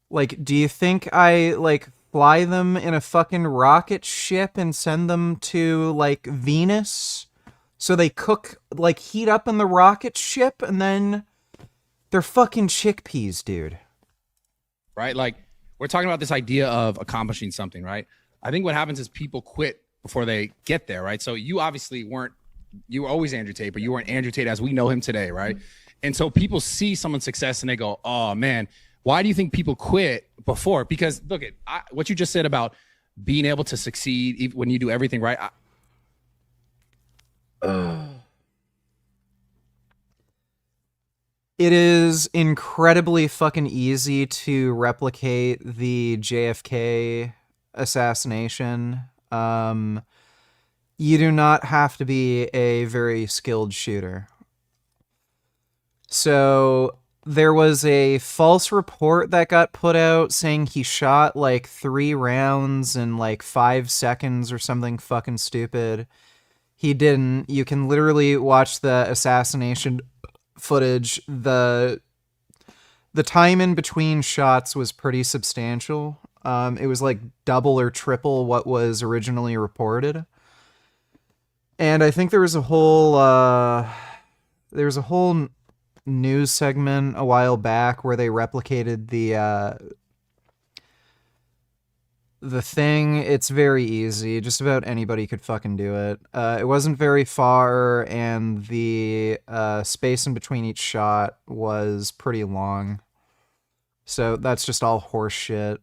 Like, do you think I, like, fly them in a fucking rocket ship and send them to, like, Venus? So they cook, like, heat up in the rocket ship and then they're fucking chickpeas, dude. Right? Like, we're talking about this idea of accomplishing something, right? I think what happens is people quit before they get there, right? So you obviously weren't, you were always Andrew Tate, but you weren't Andrew Tate as we know him today, right? And so people see someone's success and they go, oh man, why do you think people quit before? Because look at what you just said about being able to succeed when you do everything right. It is incredibly fucking easy to replicate the JFK assassination. You do not have to be a very skilled shooter. So there was a false report that got put out saying he shot like 3 rounds in like 5 seconds or something fucking stupid. He didn't. You can literally watch the assassination footage. The time in between shots was pretty substantial. It was like double or triple what was originally reported. And I think there was a whole news segment a while back where they replicated the thing. It's very easy. Just about anybody could fucking do it. It wasn't very far, and the space in between each shot was pretty long. So that's just all horse shit.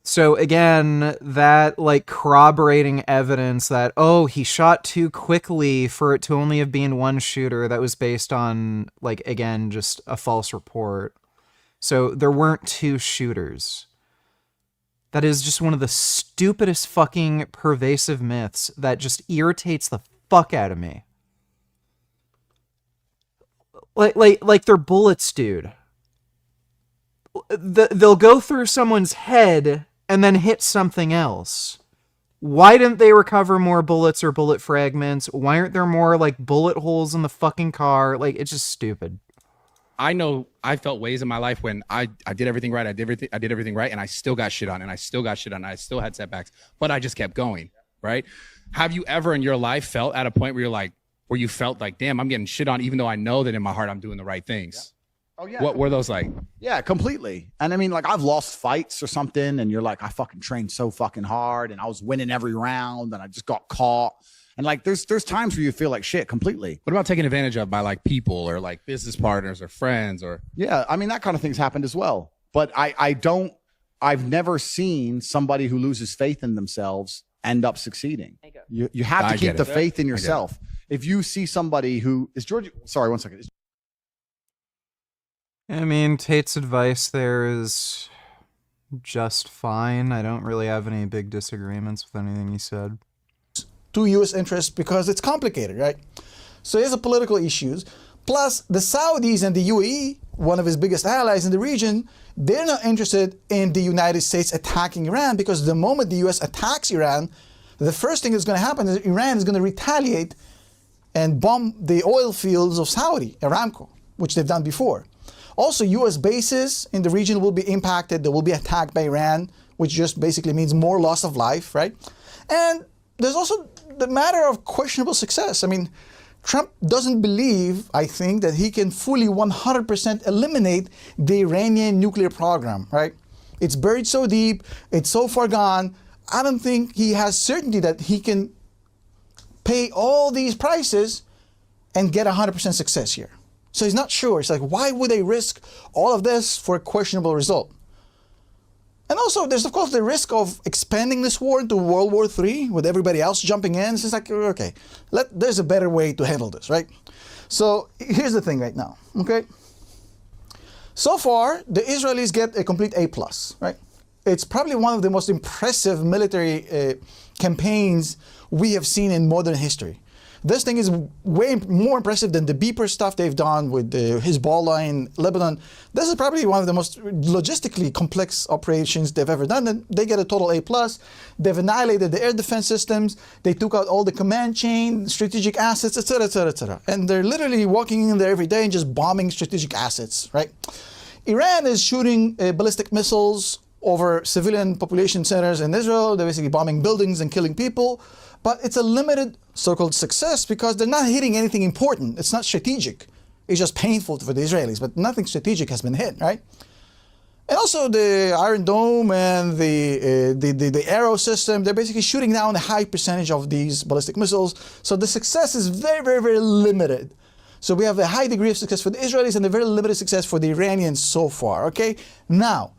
So again, that like corroborating evidence that, oh, he shot too quickly for it to only have been one shooter, that was based on, like, again, just a false report. So there weren't 2 shooters. That is just one of the stupidest fucking pervasive myths that just irritates the fuck out of me. Like they're bullets, dude. They'll go through someone's head and then hit something else. Why didn't they recover more bullets or bullet fragments? Why aren't there more, like, bullet holes in the fucking car? Like, it's just stupid. I know I felt ways in my life when I did everything right. I did everything right, and I still got shit on, and I still got shit on, and I still had setbacks, but I just kept going, right? Have you ever in your life felt at a point where you felt like, damn, I'm getting shit on, even though I know that in my heart I'm doing the right things? Yeah. Oh yeah. What were those like? Yeah, completely. And I mean, like, I've lost fights or something, and you're like, I fucking trained so fucking hard, and I was winning every round, and I just got caught. And like, there's times where you feel like shit completely. What about taking advantage of by like people or like business partners or friends or? Yeah, I mean, that kind of thing's happened as well. But I've never seen somebody who loses faith in themselves end up succeeding. You have to keep the faith in yourself. If you see somebody who is George, sorry, one second. I mean, Tate's advice there is just fine. I don't really have any big disagreements with anything he said. To U.S. interests, because it's complicated, right? So there's a political issues. Plus, the Saudis and the UAE, one of his biggest allies in the region, they're not interested in the United States attacking Iran, because the moment the U.S. attacks Iran, the first thing that's going to happen is Iran is going to retaliate and bomb the oil fields of Saudi Aramco, which they've done before. Also, U.S. bases in the region will be impacted. They will be attacked by Iran, which just basically means more loss of life, right? And there's also the matter of questionable success. I mean, Trump doesn't believe, I think, that he can fully 100% eliminate the Iranian nuclear program, right? It's buried so deep, it's so far gone. I don't think he has certainty that he can pay all these prices and get 100% success here. So he's not sure. It's like, why would they risk all of this for a questionable result? And also, there's of course the risk of expanding this war into World War III with everybody else jumping in. So it's like, okay, there's a better way to handle this, right? So here's the thing right now, okay? So far, the Israelis get a complete A+, right? It's probably one of the most impressive military campaigns we have seen in modern history. This thing is way more impressive than the beeper stuff they've done with the Hezbollah in Lebanon. This is probably one of the most logistically complex operations they've ever done, and they get a total A+. They've annihilated the air defense systems. They took out all the command chain, strategic assets, etc., etc., etc. And they're literally walking in there every day and just bombing strategic assets, right? Iran is shooting ballistic missiles over civilian population centers in Israel. They're basically bombing buildings and killing people. But it's a limited so-called success because they're not hitting anything important. It's not strategic. It's just painful for the Israelis, but nothing strategic has been hit, right? And also the Iron Dome and the Arrow system, they're basically shooting down a high percentage of these ballistic missiles. So the success is very, very, very limited. So we have a high degree of success for the Israelis and a very limited success for the Iranians so far, okay? Now,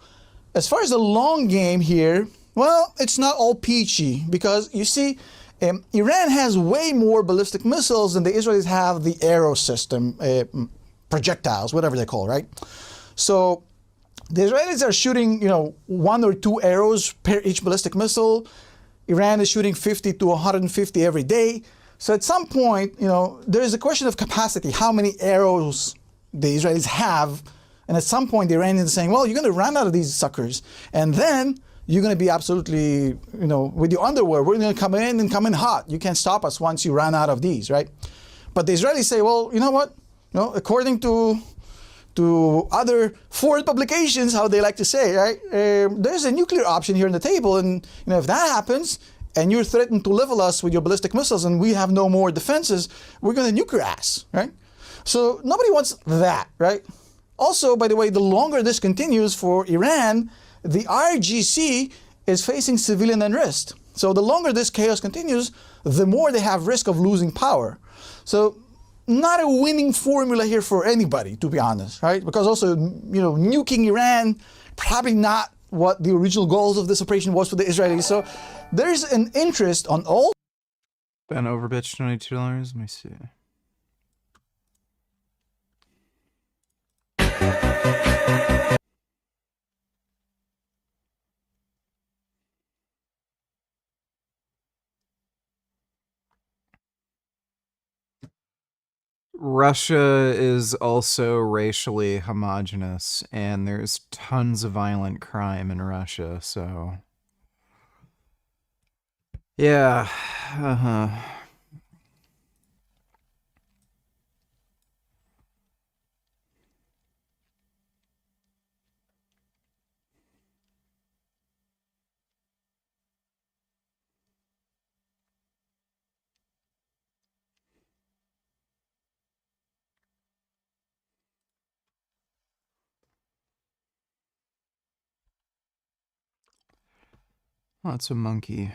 as far as the long game here, well, it's not all peachy because you see, Iran has way more ballistic missiles than the Israelis have the Arrow system, projectiles, whatever they call, right? So the Israelis are shooting, 1 or 2 arrows per each ballistic missile. Iran is shooting 50 to 150 every day. So at some point, there is a question of capacity, how many arrows the Israelis have. And at some point, the Iranians are saying, well, you're going to run out of these suckers. And then you're going to be absolutely, with your underwear, we're going to come in hot. You can't stop us once you run out of these, right? But the Israelis say, well, you know what? According to other foreign publications, how they like to say, right? There's a nuclear option here on the table. And, if that happens, and you're threatened to level us with your ballistic missiles and we have no more defenses, we're going to nuke your ass, right? So nobody wants that, right? Also, by the way, the longer this continues for Iran, the IRGC is facing civilian unrest. So the longer this chaos continues, the more they have risk of losing power. So not a winning formula here for anybody, to be honest, right? Because also, nuking Iran, probably not what the original goals of this operation was for the Israelis. So there's an interest on all. Ben Overbitch, $22. Let me see. Russia is also racially homogenous, and there's tons of violent crime in Russia, so... Yeah, Oh, it's a monkey.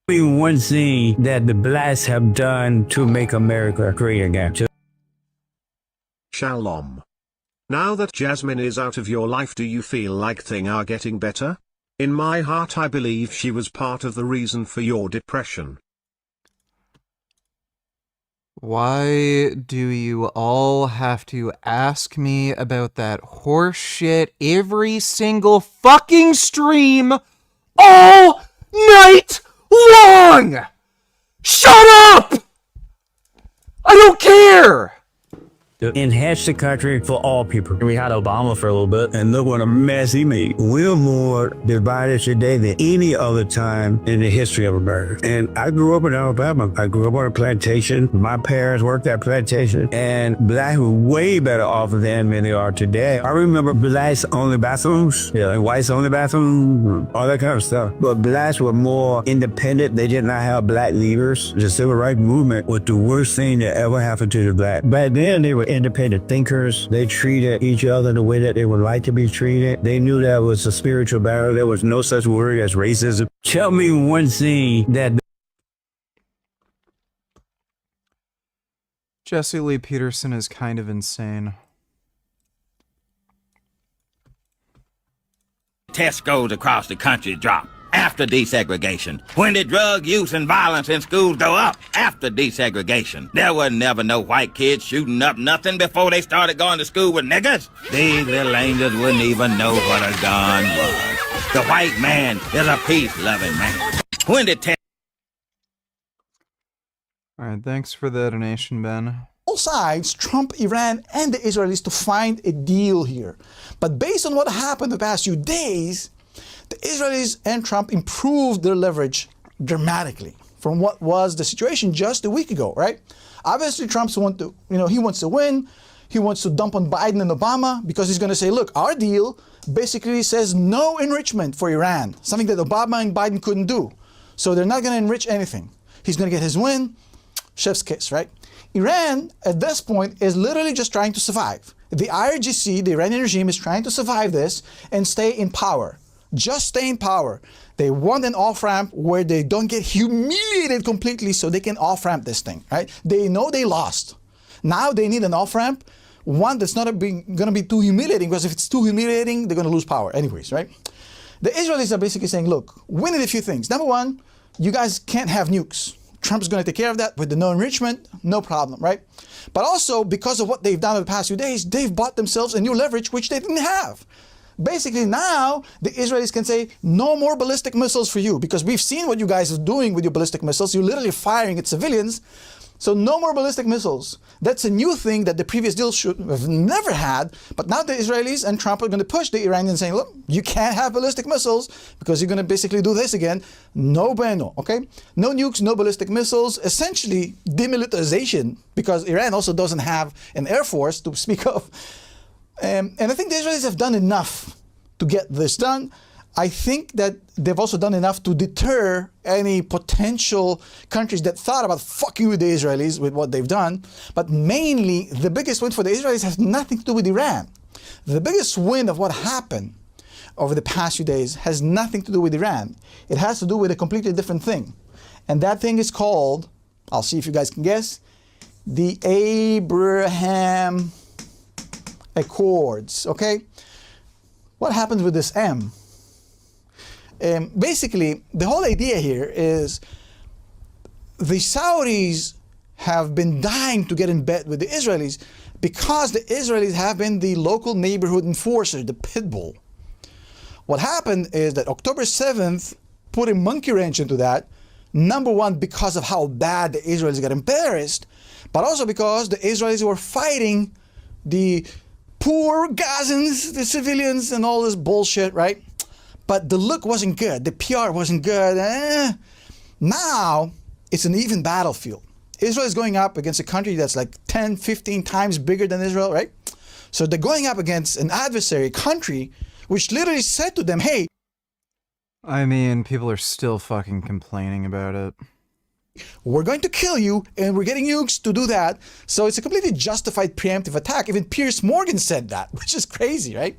One thing that the blacks have done to make America great again. Shalom. Now that Jasmine is out of your life, do you feel like things are getting better? In my heart, I believe she was part of the reason for your depression. Why do you all have to ask me about that horse shit every single fucking stream all night long? Shut up! I don't care! to enhance the country for all people. We had Obama for a little bit, and look what a mess he made. We're more divided today than any other time in the history of America. And I grew up in Alabama. I grew up on a plantation. My parents worked that plantation, and blacks were way better off then than they are today. I remember blacks only bathrooms, and whites only bathrooms, all that kind of stuff. But blacks were more independent. They did not have black leaders. The civil rights movement was the worst thing that ever happened to the black. Back then, they were independent thinkers. They treated each other the way that they would like to be treated. They knew that was a spiritual battle. There was no such word as racism. Tell me one thing that Jesse Lee Peterson is kind of insane. Test scores across the country drop after desegregation. When did drug use and violence in schools go up? After desegregation. There was never no white kids shooting up nothing before they started going to school with niggas. These little angels wouldn't even know what a gun was. The white man is a peace-loving man. When did Alright, thanks for the donation, Ben. All sides, Trump, Iran, and the Israelis to find a deal here. But based on what happened the past few days, the Israelis and Trump improved their leverage dramatically from what was the situation just a week ago, right? Obviously, Trump's he wants to win. He wants to dump on Biden and Obama because he's going to say, look, our deal basically says no enrichment for Iran, something that Obama and Biden couldn't do. So they're not going to enrich anything. He's going to get his win. Chef's kiss, right? Iran, at this point, is literally just trying to survive. The IRGC, the Iranian regime, is trying to survive this and stay in power. Just stay in power. They want an off-ramp where they don't get humiliated completely so they can off-ramp this thing, right? They know they lost. Now they need an off-ramp, one that's not going to be too humiliating, because if it's too humiliating, they're going to lose power anyways, right? The Israelis are basically saying, look, we need a few things. Number one, you guys can't have nukes. Trump's going to take care of that with the no enrichment, no problem, right? But also, because of what they've done over the past few days, they've bought themselves a new leverage, which they didn't have. Basically, now the Israelis can say, no more ballistic missiles for you, because we've seen what you guys are doing with your ballistic missiles. You're literally firing at civilians. So no more ballistic missiles. That's a new thing that the previous deal should have never had. But now the Israelis and Trump are going to push the Iranians saying, look, you can't have ballistic missiles because you're going to basically do this again. No bueno, okay? No nukes, no ballistic missiles. Essentially, demilitarization, because Iran also doesn't have an air force to speak of. And I think the Israelis have done enough to get this done. I think that they've also done enough to deter any potential countries that thought about fucking with the Israelis with what they've done. But mainly, the biggest win for the Israelis has nothing to do with Iran. The biggest win of what happened over the past few days has nothing to do with Iran. It has to do with a completely different thing. And that thing is called, I'll see if you guys can guess, the Abraham Accords, okay? What happens with this M? Basically, the whole idea here is the Saudis have been dying to get in bed with the Israelis because the Israelis have been the local neighborhood enforcer, the pit bull. What happened is that October 7th put a monkey wrench into that. Number one, because of how bad the Israelis got embarrassed, but also because the Israelis were fighting the poor Gazans, the civilians, and all this bullshit, right? But the look wasn't good. The PR wasn't good. Now, it's an even battlefield. Israel is going up against a country that's like 10, 15 times bigger than Israel, right? So they're going up against an adversary country which literally said to them, hey. I mean, people are still fucking complaining about it. We're going to kill you, and we're getting nukes to do that. So it's a completely justified preemptive attack. Even Piers Morgan said that, which is crazy, right?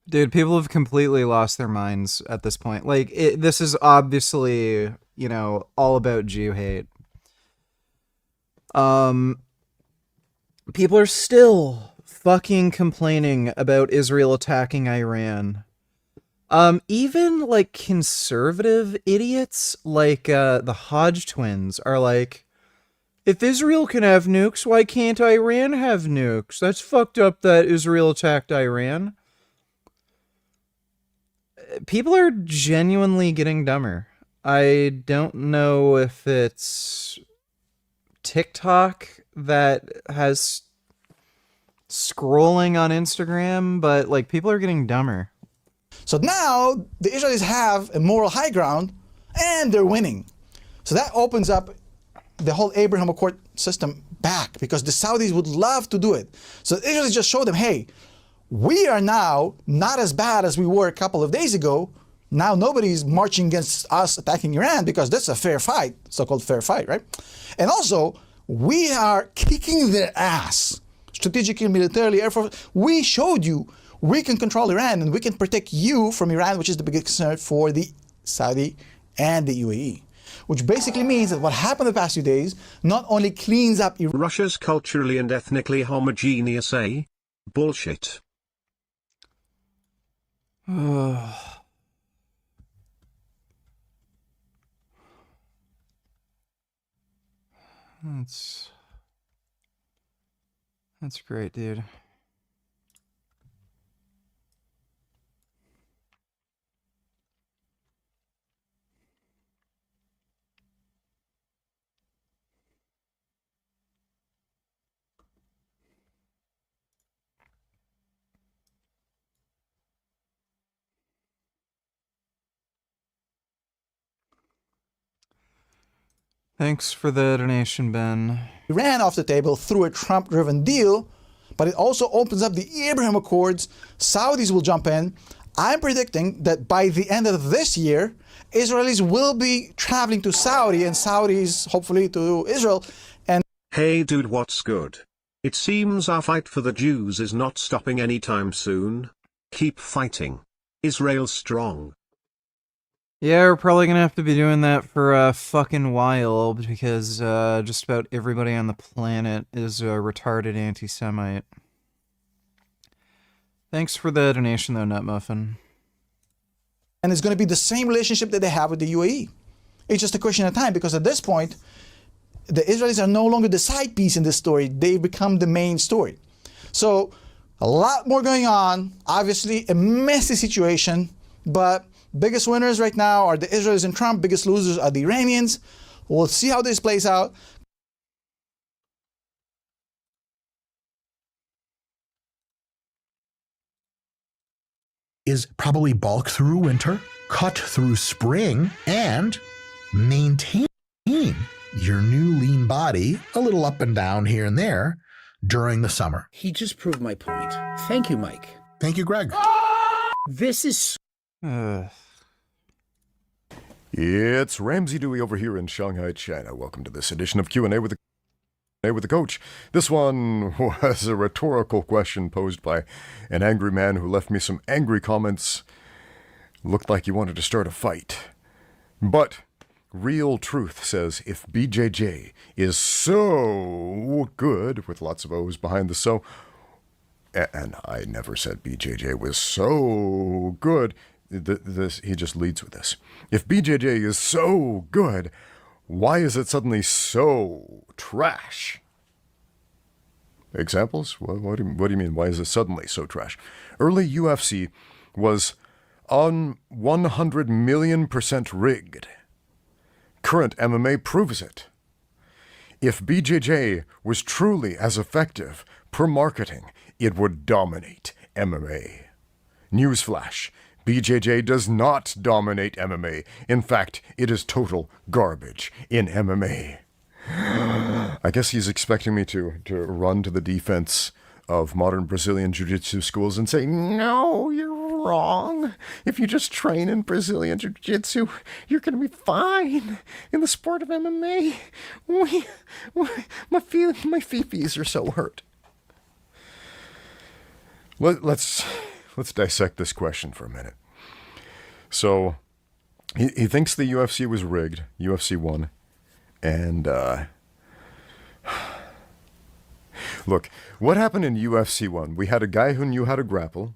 Dude, people have completely lost their minds at this point. Like, this is obviously, you know, all about Jew hate. People are still fucking complaining about Israel attacking Iran. Even, like, conservative idiots like the Hodge twins are like, if Israel can have nukes, why can't Iran have nukes? That's fucked up that Israel attacked Iran. People are genuinely getting dumber. I don't know if it's TikTok that has scrolling on Instagram, but like people are getting dumber. So now the Israelis have a moral high ground and they're winning. So that opens up the whole Abraham Accord system back because the Saudis would love to do it. So the Israelis just show them, hey, we are now not as bad as we were a couple of days ago. Now nobody's marching against us attacking Iran because that's a fair fight, so-called fair fight, right? And also, we are kicking their ass, strategically, militarily, Air Force. We showed you we can control Iran and we can protect you from Iran, which is the biggest concern for the Saudi and the UAE. Which basically means that what happened the past few days not only cleans up Iran. Russia's culturally and ethnically homogeneous, eh? Bullshit. That's great, dude. Thanks for the donation, Ben. Iran off the table through a Trump-driven deal, but it also opens up the Abraham Accords. Saudis will jump in. I'm predicting that by the end of this year, Israelis will be traveling to Saudi and Saudis, hopefully, to Israel. And hey dude, what's good? It seems our fight for the Jews is not stopping anytime soon. Keep fighting. Israel's strong. Yeah, we're probably gonna have to be doing that for a fucking while because just about everybody on the planet is a retarded anti-Semite. Thanks for the donation, though, Nutmuffin. And it's going to be the same relationship that they have with the UAE. It's just a question of time because at this point, the Israelis are no longer the side piece in this story. They become the main story. So a lot more going on. Obviously, a messy situation, but biggest winners right now are the Israelis and Trump. Biggest losers are the Iranians. We'll see how this plays out. Is probably bulk through winter, cut through spring, and maintain your new lean body a little up and down here and there during the summer. He just proved my point. Thank you, Mike. Thank you, Greg. This is... It's Ramsey Dewey over here in Shanghai, China. Welcome to this edition of Q&A with the Coach. This one was a rhetorical question posed by an angry man who left me some angry comments. Looked like he wanted to start a fight. But Real Truth says if BJJ is so good, with lots of O's behind the so, and I never said BJJ was so good, he just leads with this. If BJJ is so good, why is it suddenly so trash? Examples? What do you mean? Why is it suddenly so trash? Early UFC was on 100 million% rigged. Current MMA proves it. If BJJ was truly as effective per marketing, it would dominate MMA. Newsflash. BJJ does not dominate MMA. In fact, it is total garbage in MMA. I guess he's expecting me to run to the defense of modern Brazilian jiu-jitsu schools and say, no, you're wrong. If you just train in Brazilian jiu-jitsu, you're going to be fine in the sport of MMA. My fifis are so hurt. Let's dissect this question for a minute. So, he thinks the UFC was rigged. UFC won. And, look, what happened in UFC 1? We had a guy who knew how to grapple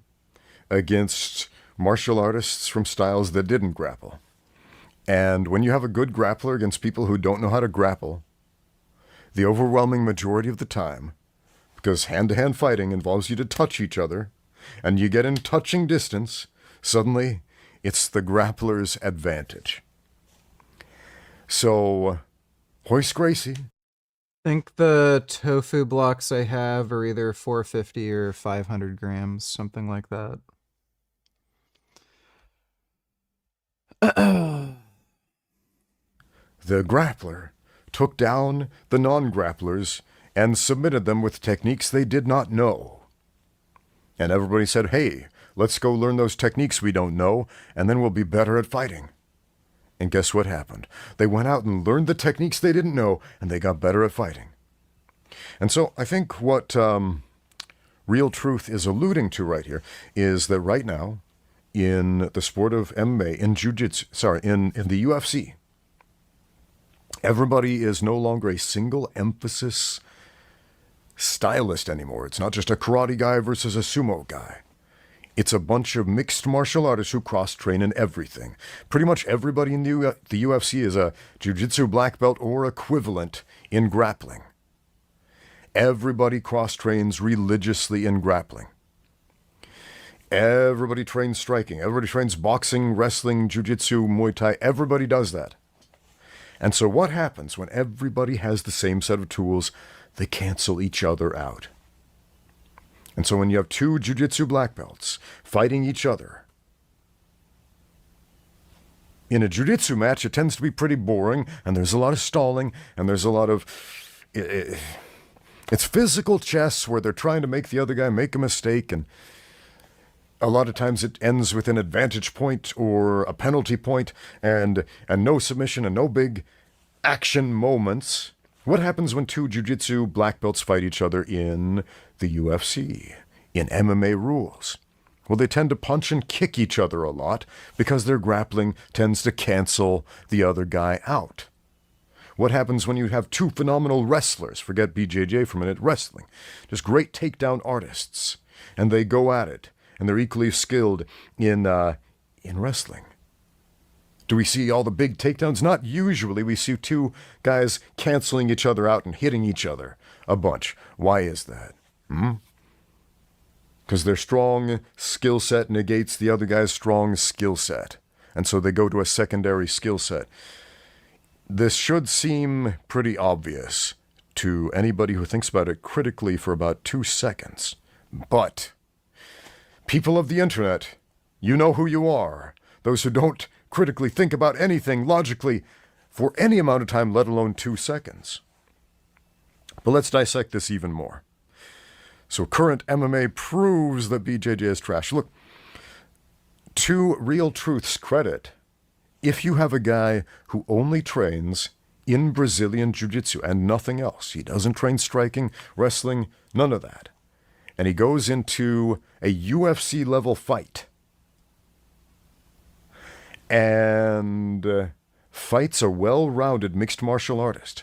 against martial artists from styles that didn't grapple. And when you have a good grappler against people who don't know how to grapple, the overwhelming majority of the time, because hand-to-hand fighting involves you to touch each other, and you get in touching distance, suddenly it's the grappler's advantage. So, Royce Gracie I think the tofu blocks I have are either 450 or 500 grams, something like that. The grappler took down the non-grapplers and submitted them with techniques they did not know. And everybody said, hey, let's go learn those techniques we don't know, and then we'll be better at fighting. And guess what happened? They went out and learned the techniques they didn't know, and they got better at fighting. And so I think what Real Truth is alluding to right here is that right now, in the sport of MMA, in the UFC, everybody is no longer a single emphasis stylist anymore. It's not just a karate guy versus a sumo guy. It's a bunch of mixed martial artists who cross-train in everything. Pretty much everybody in the UFC is a jiu-jitsu black belt or equivalent in grappling. Everybody cross-trains religiously in grappling. Everybody trains striking. Everybody trains boxing, wrestling, jiu-jitsu, Muay Thai. Everybody does that. And so what happens when everybody has the same set of tools? They cancel each other out. And so when you have two jiu-jitsu black belts fighting each other, in a jiu-jitsu match, it tends to be pretty boring, and there's a lot of stalling, and there's a lot of... It's physical chess where they're trying to make the other guy make a mistake, and a lot of times it ends with an advantage point or a penalty point, and no submission and no big action moments. What happens when two jiu-jitsu black belts fight each other in the UFC, in MMA rules? Well, they tend to punch and kick each other a lot because their grappling tends to cancel the other guy out. What happens when you have two phenomenal wrestlers? Forget BJJ for a minute, wrestling. Just great takedown artists. And they go at it, and they're equally skilled in wrestling. Do we see all the big takedowns? Not usually. We see two guys canceling each other out and hitting each other a bunch. Why is that? Because their strong skill set negates the other guy's strong skill set. And so they go to a secondary skill set. This should seem pretty obvious to anybody who thinks about it critically for about 2 seconds. But people of the internet, you know who you are. Those who don't critically think about anything logically for any amount of time, let alone 2 seconds. But let's dissect this even more. So current MMA proves that BJJ is trash. Look, to Real Truth's credit, if you have a guy who only trains in Brazilian Jiu-Jitsu and nothing else, he doesn't train striking, wrestling, none of that, and he goes into a UFC level fight and fights a well-rounded mixed martial artist,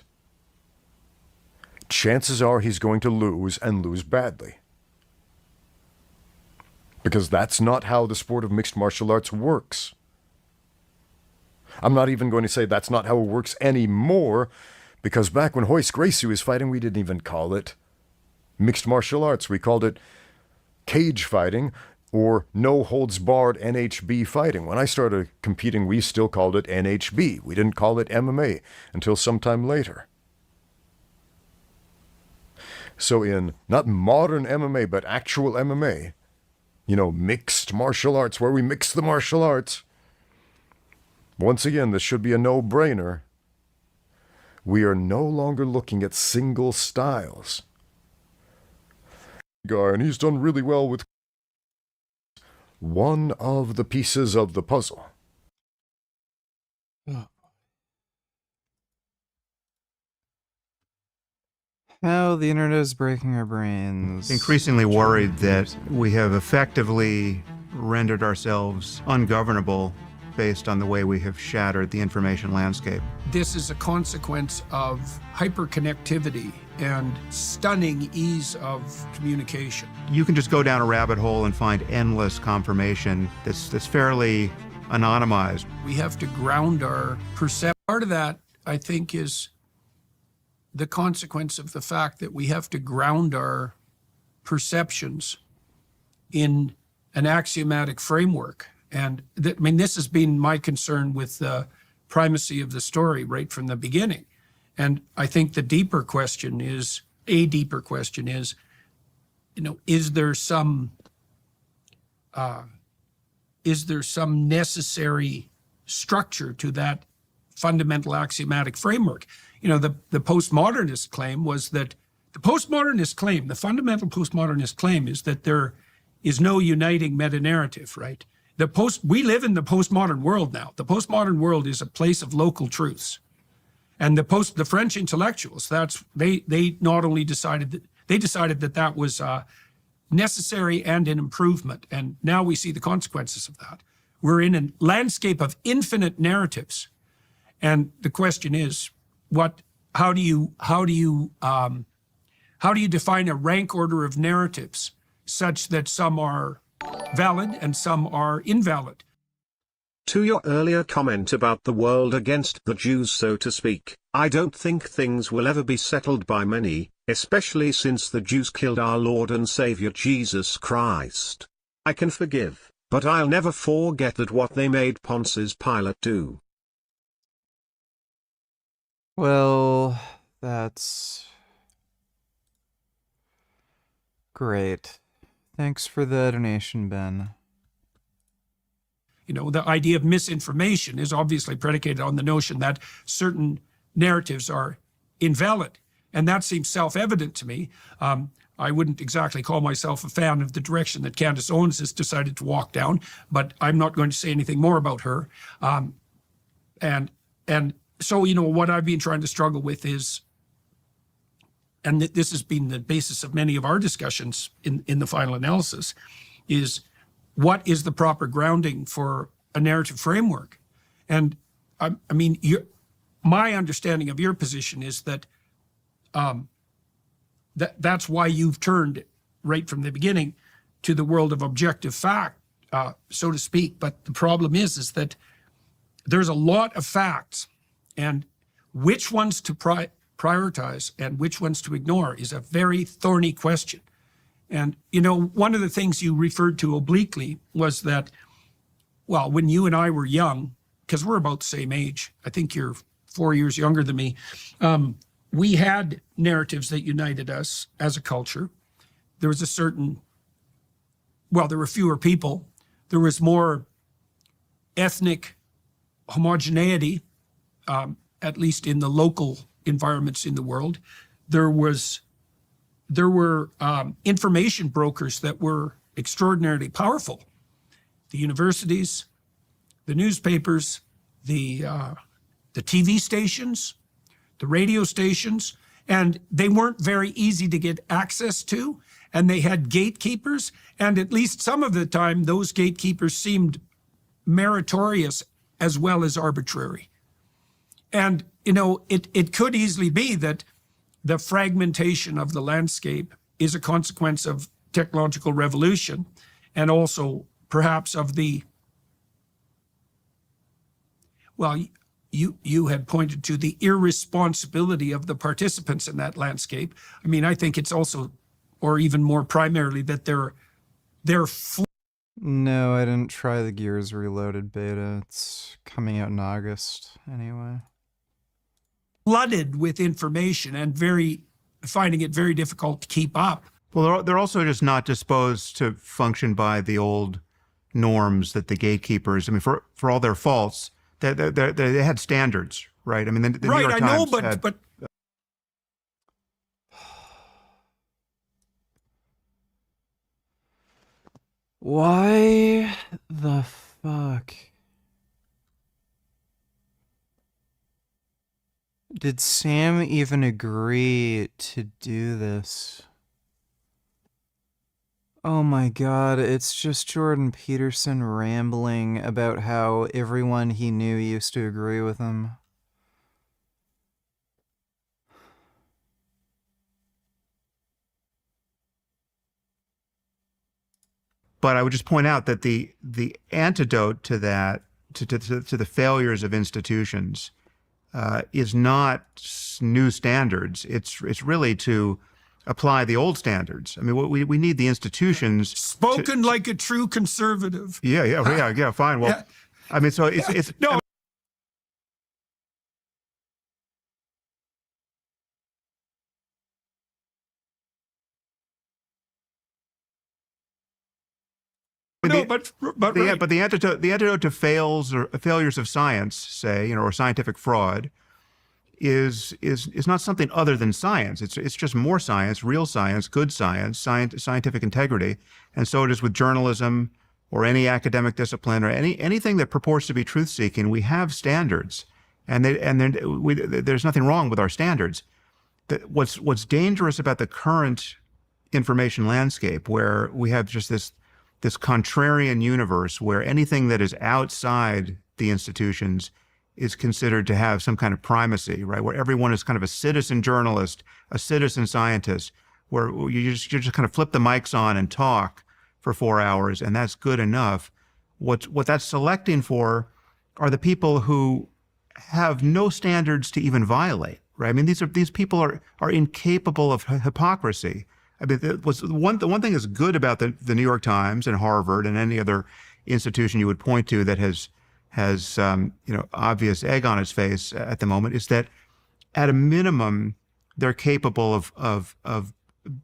chances are he's going to lose and lose badly. Because that's not how the sport of mixed martial arts works. I'm not even going to say that's not how it works anymore, because back when Royce Gracie was fighting, we didn't even call it mixed martial arts. We called it cage fighting or no-holds-barred NHB fighting. When I started competing, we still called it NHB. We didn't call it MMA until sometime later. So in not modern MMA, but actual MMA, mixed martial arts, where we mix the martial arts, once again, this should be a no-brainer. We are no longer looking at single styles. Guy, and he's done really well with one of the pieces of the puzzle. How the internet is breaking our brains. Increasingly worried that we have effectively rendered ourselves ungovernable based on the way we have shattered the information landscape. This is a consequence of hyperconnectivity and stunning ease of communication. You can just go down a rabbit hole and find endless confirmation that's fairly anonymized. We have to ground our perception. Part of that, I think, is the consequence of the fact that we have to ground our perceptions in an axiomatic framework. And this has been my concern with the primacy of the story right from the beginning. And I think the deeper question is, is there some necessary structure to that fundamental axiomatic framework? The postmodernist claim was that the fundamental postmodernist claim is that there is no uniting meta-narrative, right? We live in the postmodern world now. The postmodern world is a place of local truths. And the French intellectuals, they not only decided that was necessary and an improvement. And now we see the consequences of that. We're in a landscape of infinite narratives. And the question is, how do you define a rank order of narratives such that some are valid and some are invalid? To your earlier comment about the world against the Jews, so to speak, I don't think things will ever be settled by many, especially since the Jews killed our Lord and Savior Jesus Christ. I can forgive, but I'll never forget that what they made Pontius Pilate do. Well, that's great. Thanks for the donation, Ben. The idea of misinformation is obviously predicated on the notion that certain narratives are invalid. And that seems self-evident to me. I wouldn't exactly call myself a fan of the direction that Candace Owens has decided to walk down, but I'm not going to say anything more about her. And so, what I've been trying to struggle with is, and this has been the basis of many of our discussions in the final analysis, is what is the proper grounding for a narrative framework? And my understanding of your position is that that's why you've turned right from the beginning to the world of objective fact, so to speak. But the problem is that there's a lot of facts, and which ones to prioritize and which ones to ignore is a very thorny question. And, one of the things you referred to obliquely was that, well, when you and I were young, because we're about the same age, I think you're 4 years younger than me, we had narratives that united us as a culture. There was there were fewer people. There was more ethnic homogeneity, at least in the local environments in the world. There were information brokers that were extraordinarily powerful. The universities, the newspapers, the TV stations, the radio stations, and they weren't very easy to get access to, and they had gatekeepers, and at least some of the time, those gatekeepers seemed meritorious as well as arbitrary. And, it could easily be that the fragmentation of the landscape is a consequence of technological revolution, and also perhaps of you had pointed to the irresponsibility of the participants in that landscape. I think it's also, or even more primarily, that they're No, I didn't try the Gears Reloaded beta. It's coming out in August anyway. Flooded with information and finding it very difficult to keep up. Well, they're also just not disposed to function by the old norms that the gatekeepers, for all their faults, they had standards, right? The New York Times but why the fuck did Sam even agree to do this? Oh my god, it's just Jordan Peterson rambling about how everyone he knew used to agree with him. But I would just point out that the antidote to that, to the failures of institutions, is not new standards. It's really to apply the old standards. We need the institutions. Spoken like a true conservative. Yeah. Fine. Well, yeah. So it's no. No, but right. the antidote to failures of science, say, or scientific fraud, is not something other than science. It's just more science, real science, good science, scientific integrity, and so it is with journalism or any academic discipline or anything that purports to be truth-seeking. We have standards, and there's nothing wrong with our standards. What's dangerous about the current information landscape, where we have just this contrarian universe where anything that is outside the institutions is considered to have some kind of primacy, right? Where everyone is kind of a citizen journalist, a citizen scientist, where you just kind of flip the mics on and talk for 4 hours, and that's good enough. What that's selecting for are the people who have no standards to even violate, right? I mean, these people are incapable of hypocrisy. I mean, the one thing that's good about the New York Times and Harvard and any other institution you would point to that has obvious egg on its face at the moment is that at a minimum they're capable of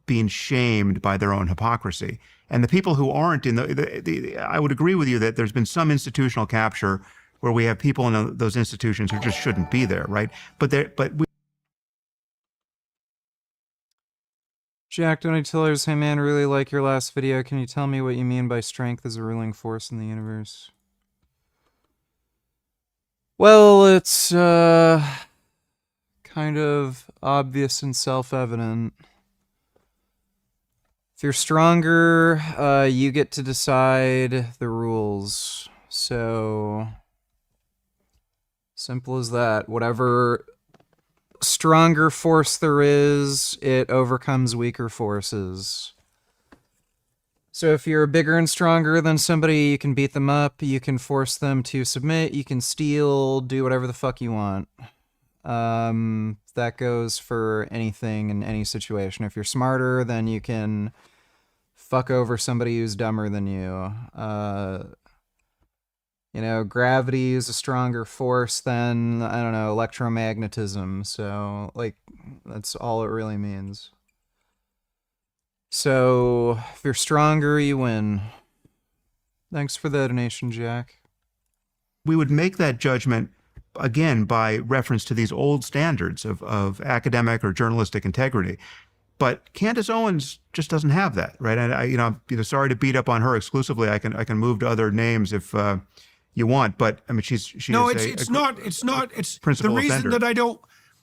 being shamed by their own hypocrisy. And the people who aren't I would agree with you that there's been some institutional capture where we have people in those institutions who just shouldn't be there, right? Jack, Donny Tillers, hey man, really like your last video. Can you tell me what you mean by strength as a ruling force in the universe? Well, it's kind of obvious and self-evident. If you're stronger, you get to decide the rules. So, simple as that. Whatever stronger force there is, it overcomes weaker forces. So if you're bigger and stronger than somebody, you can beat them up, you can force them to submit, you can steal, do whatever the fuck you want. That goes for anything in any situation. If you're smarter, then you can fuck over somebody who's dumber than you. Gravity is a stronger force than, I don't know, electromagnetism. So, that's all it really means. So, if you're stronger, you win. Thanks for the donation, Jack. We would make that judgment, again, by reference to these old standards of academic or journalistic integrity. But Candace Owens just doesn't have that, right? And I'm sorry to beat up on her exclusively. I can move to other names if you want, but I mean, it's not.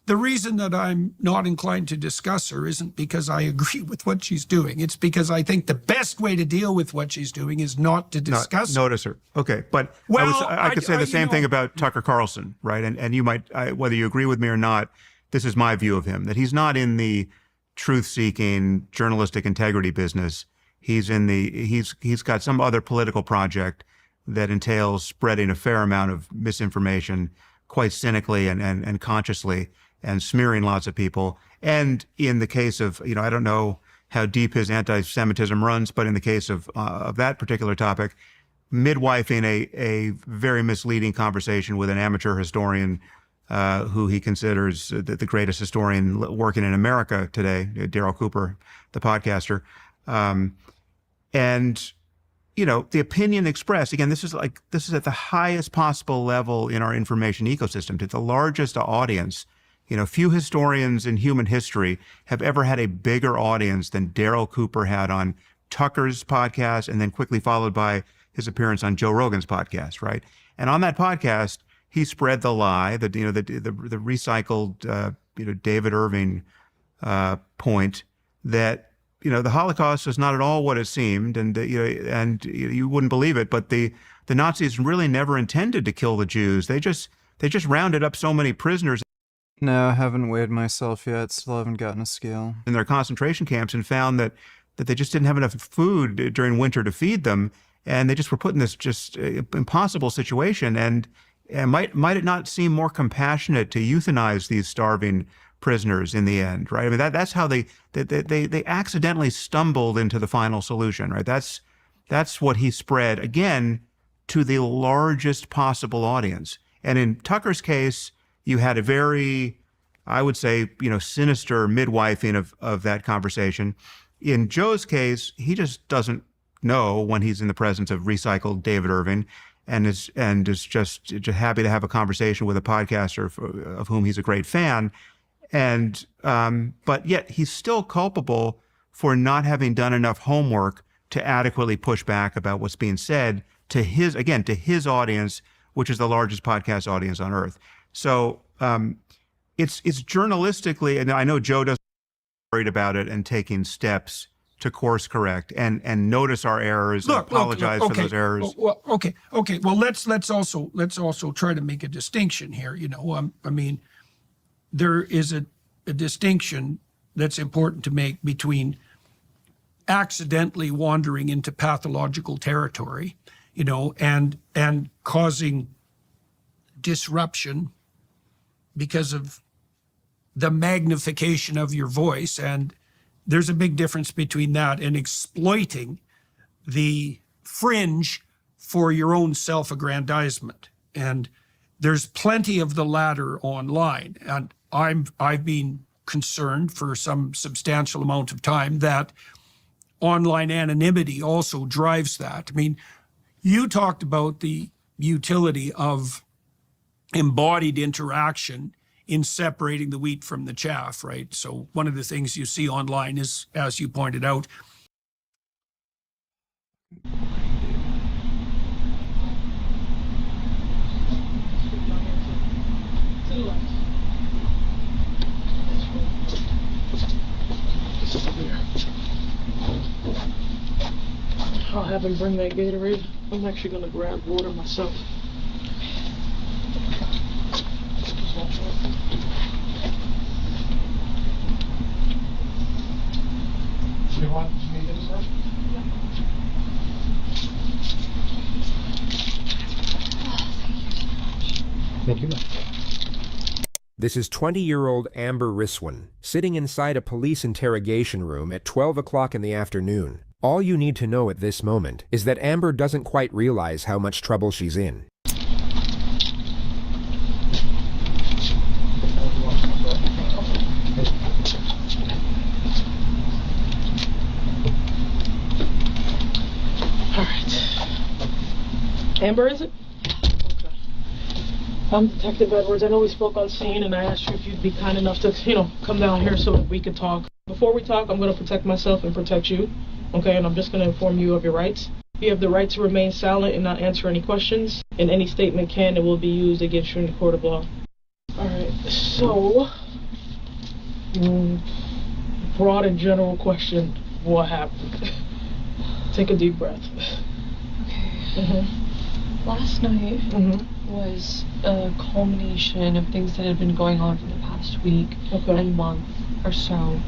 The reason that I'm not inclined to discuss her isn't because I agree with what she's doing. It's because I think the best way to deal with what she's doing is not to discuss. Notice her. Okay, but I could say the same thing about Tucker Carlson, right? And you might, whether you agree with me or not, this is my view of him, that he's not in the truth-seeking journalistic integrity business. He's got some other political project that entails spreading a fair amount of misinformation quite cynically and consciously, and smearing lots of people. And in the case of, I don't know how deep his anti-Semitism runs, but in the case of that particular topic, midwifing a very misleading conversation with an amateur historian who he considers the greatest historian working in America today, Daryl Cooper, the podcaster. And the opinion expressed, again, this is at the highest possible level in our information ecosystem, to the largest audience. Few historians in human history have ever had a bigger audience than Daryl Cooper had on Tucker's podcast, and then quickly followed by his appearance on Joe Rogan's podcast, right? And on that podcast, he spread the lie, the recycled, David Irving point that the Holocaust is not at all what it seemed, and you wouldn't believe it, but the Nazis really never intended to kill the Jews. They just rounded up so many prisoners. No, I haven't weighed myself yet. Still haven't gotten a scale. In their concentration camps, and found that they just didn't have enough food during winter to feed them, and they just were put in this just impossible situation. And might it not seem more compassionate to euthanize these starving prisoners in the end, right? I mean, that's how they accidentally stumbled into the final solution, right? That's what he spread, again, to the largest possible audience. And in Tucker's case, you had a very, I would say, sinister midwifing of that conversation. In Joe's case, he just doesn't know when he's in the presence of recycled David Irving, and is just happy to have a conversation with a podcaster of whom he's a great fan. And but yet he's still culpable for not having done enough homework to adequately push back about what's being said to his audience, which is the largest podcast audience on earth. So it's journalistically, and I know Joe doesn't worried about it and taking steps to course correct and notice our errors and apologize for those errors. Well, okay. Well, let's also try to make a distinction here. You know, I mean, there is a distinction that's important to make between accidentally wandering into pathological territory, you know, and causing disruption because of the magnification of your voice. And there's a big difference between that and exploiting the fringe for your own self-aggrandizement. And there's plenty of the latter online. And I've been concerned for some substantial amount of time that online anonymity also drives that. I mean, you talked about the utility of embodied interaction in separating the wheat from the chaff, right? So one of the things you see online is, as you pointed out, I'll have him bring that Gatorade. I'm actually gonna grab water myself. You want me to start? Thank you. This is 20-year-old Amber Riswin, sitting inside a police interrogation room at 12 o'clock in the afternoon. All you need to know at this moment is that Amber doesn't quite realize how much trouble she's in. Amber, is it? Okay. I'm Detective Edwards. I know we spoke on scene, and I asked you if you'd be kind enough to, come down here so that we could talk. Before we talk, I'm going to protect myself and protect you, okay? And I'm just going to inform you of your rights. You have the right to remain silent and not answer any questions, and any statement can and will be used against you in the court of law. All right, so, broad and general question, what happened? Take a deep breath. Okay. Last night was a culmination of things that had been going on for the past week and month or so.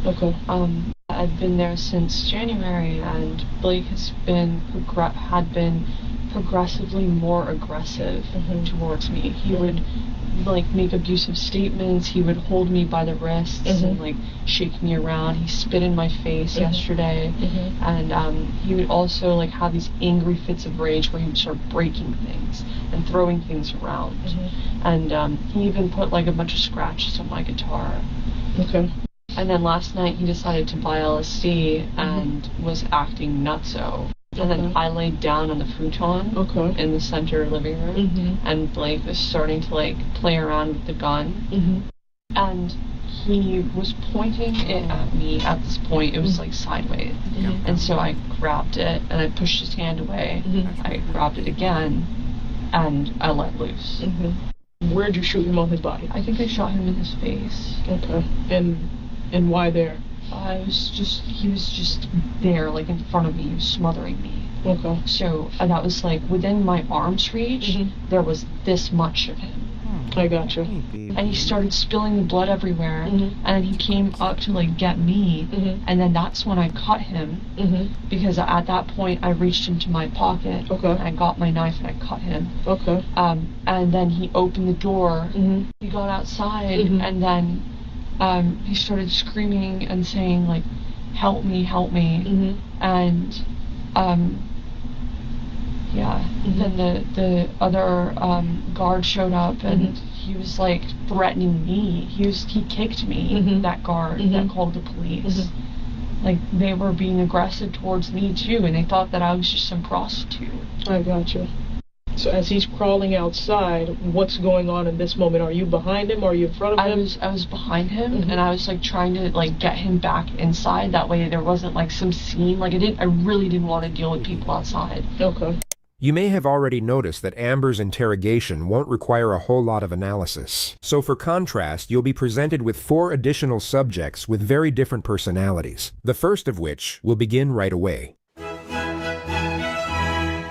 I've been there since January, and Blake had been progressively more aggressive towards me. He would make abusive statements. He would hold me by the wrists and shake me around. He spit in my face yesterday, and he would also have these angry fits of rage where he would start breaking things and throwing things around. And he even put a bunch of scratches on my guitar. And then last night he decided to buy LSD and was acting nutso. And then I laid down on the futon in the center living room, and Blake was starting to play around with the gun. And he was pointing it at me at this point. It was sideways. And so I grabbed it and I pushed his hand away. I grabbed it again and I let loose. Where'd you shoot him on his body? I think I shot him in his face. And why there? He was just there, in front of me. He was smothering me. So that was within my arm's reach, there was this much of him. I gotcha. And he started spilling the blood everywhere, and he came up to get me, and then that's when I cut him, because at that point I reached into my pocket, and I got my knife and I cut him. And then he opened the door, he got outside, and then he started screaming and saying help me, and then the other guard showed up, and he was threatening me. He kicked me, that guard that called the police. like they were being aggressive towards me too, and they thought that I was just some prostitute. I got you. So as he's crawling outside, what's going on in this moment? Are you behind him? Are you in front of him? I was behind him, and I was like trying to like get him back inside. That way there wasn't like some scene. Like I really didn't want to deal with people outside. Okay. You may have already noticed that Amber's interrogation won't require a whole lot of analysis. So for contrast, you'll be presented with 4 additional subjects with very different personalities, the first of which will begin right away.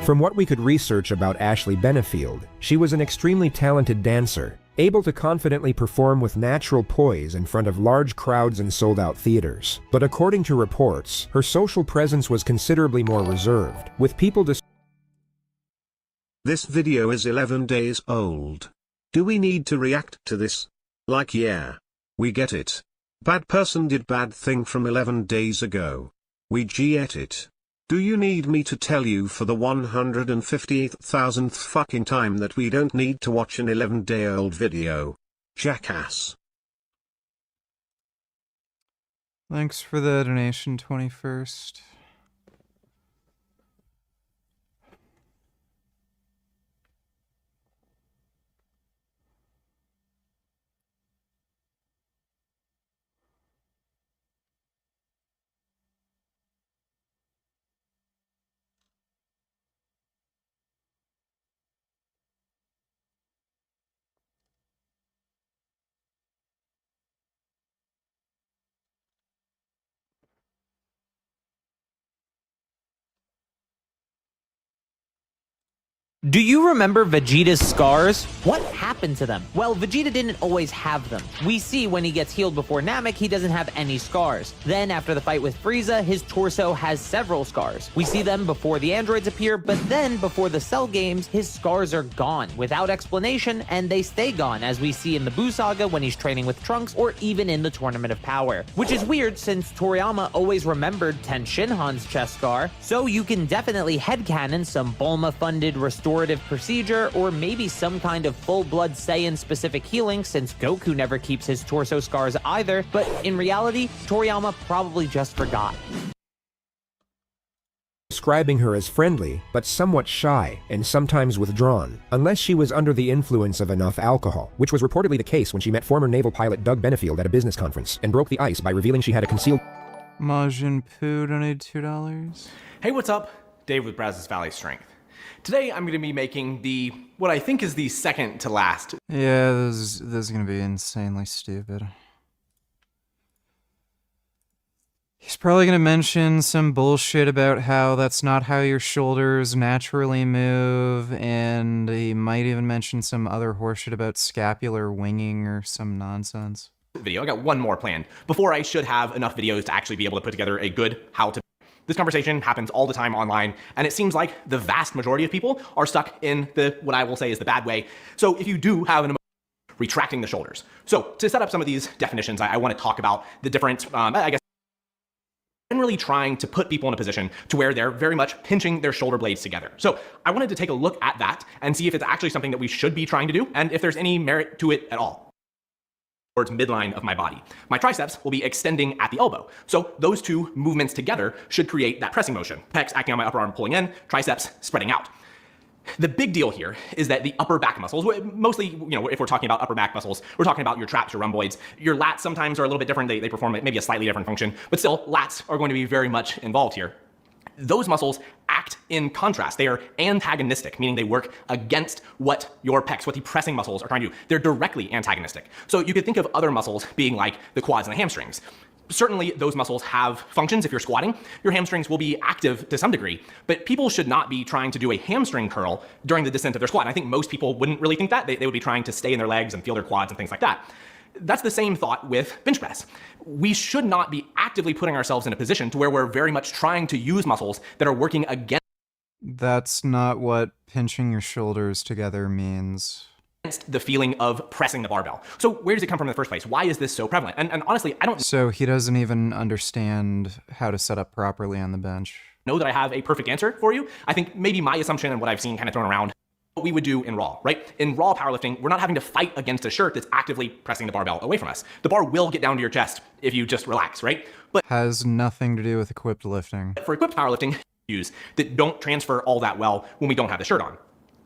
From what we could research about Ashley Benefield, she was an extremely talented dancer, able to confidently perform with natural poise in front of large crowds and sold-out theaters. But according to reports, her social presence was considerably more reserved, with people This video is 11 days old. Do we need to react to this? Like, yeah. We get it. Bad person did bad thing from 11 days ago. We get it. Do you need me to tell you for the 158,000th fucking time that we don't need to watch an 11-day-old video? Jackass. Thanks for the donation, 21st. Do you remember Vegeta's scars? What happened to them? Well, Vegeta didn't always have them. We see when he gets healed before Namek, he doesn't have any scars. Then after the fight with Frieza, his torso has several scars. We see them before the androids appear, but then before the Cell games, his scars are gone without explanation, and they stay gone, as we see in the Buu Saga when he's training with Trunks, or even in the Tournament of Power. Which is weird since Toriyama always remembered Ten Shinhan's chest scar, so you can definitely headcanon some Bulma-funded restorative procedure, or maybe some kind of full-blood Saiyan-specific healing, since Goku never keeps his torso scars either, but in reality, Toriyama probably just forgot. Describing her as friendly, but somewhat shy, and sometimes withdrawn, unless she was under the influence of enough alcohol, which was reportedly the case when she met former naval pilot Doug Benefield at a business conference, and broke the ice by revealing she had a concealed... Majin Poo donated $2. Hey, what's up? Dave with Brazos Valley Strength. Today I'm going to be making what I think is the second to last. Yeah, this is going to be insanely stupid. He's probably going to mention some bullshit about how that's not how your shoulders naturally move, and he might even mention some other horseshit about scapular winging or some nonsense. Video. I got one more planned. Before I should have enough videos to actually be able to put together a good how-to. This conversation happens all the time online, and it seems like the vast majority of people are stuck in what I will say is the bad way. So if you do have an emotion, retracting the shoulders. So to set up some of these definitions, I want to talk about the different, generally trying to put people in a position to where they're very much pinching their shoulder blades together. So I wanted to take a look at that and see if it's actually something that we should be trying to do, and if there's any merit to it at all. Towards midline of my body. My triceps will be extending at the elbow. So those two movements together should create that pressing motion. Pecs acting on my upper arm pulling in, triceps spreading out. The big deal here is that the upper back muscles, mostly, if we're talking about upper back muscles, we're talking about your traps, your rhomboids. Your lats sometimes are a little bit different. They perform maybe a slightly different function, but still, lats are going to be very much involved here. Those muscles act in contrast. They are antagonistic, meaning they work against what your pecs, what the pressing muscles are trying to do. They're directly antagonistic. So you could think of other muscles being like the quads and the hamstrings. Certainly those muscles have functions. If you're squatting, your hamstrings will be active to some degree, but people should not be trying to do a hamstring curl during the descent of their squat. And I think most people wouldn't really think that. They would be trying to stay in their legs and feel their quads and things like that. That's the same thought with bench press. We should not be actively putting ourselves in a position to where we're very much trying to use muscles that are working against. That's not what pinching your shoulders together means. The feeling of pressing the barbell. So where does it come from in the first place? Why is this so prevalent? And honestly, I don't... So he doesn't even understand how to set up properly on the bench. Know that I have a perfect answer for you. I think maybe my assumption and what I've seen kind of thrown around what we would do in raw, right? In raw powerlifting, we're not having to fight against a shirt that's actively pressing the barbell away from us. The bar will get down to your chest if you just relax, right? But has nothing to do with equipped lifting. For equipped powerlifting, that don't transfer all that well when we don't have the shirt on.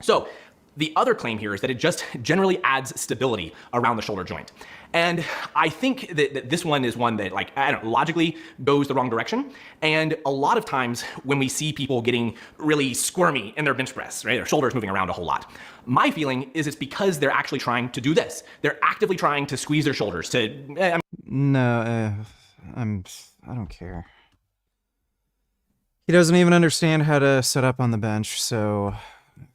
So the other claim here is that it just generally adds stability around the shoulder joint. And I think that this one is one that, like, I don't know, logically goes the wrong direction. And a lot of times when we see people getting really squirmy in their bench press, right, their shoulders moving around a whole lot, my feeling is it's because they're actually trying to do this. They're actively trying to squeeze their shoulders to... I don't care. He doesn't even understand how to set up on the bench, so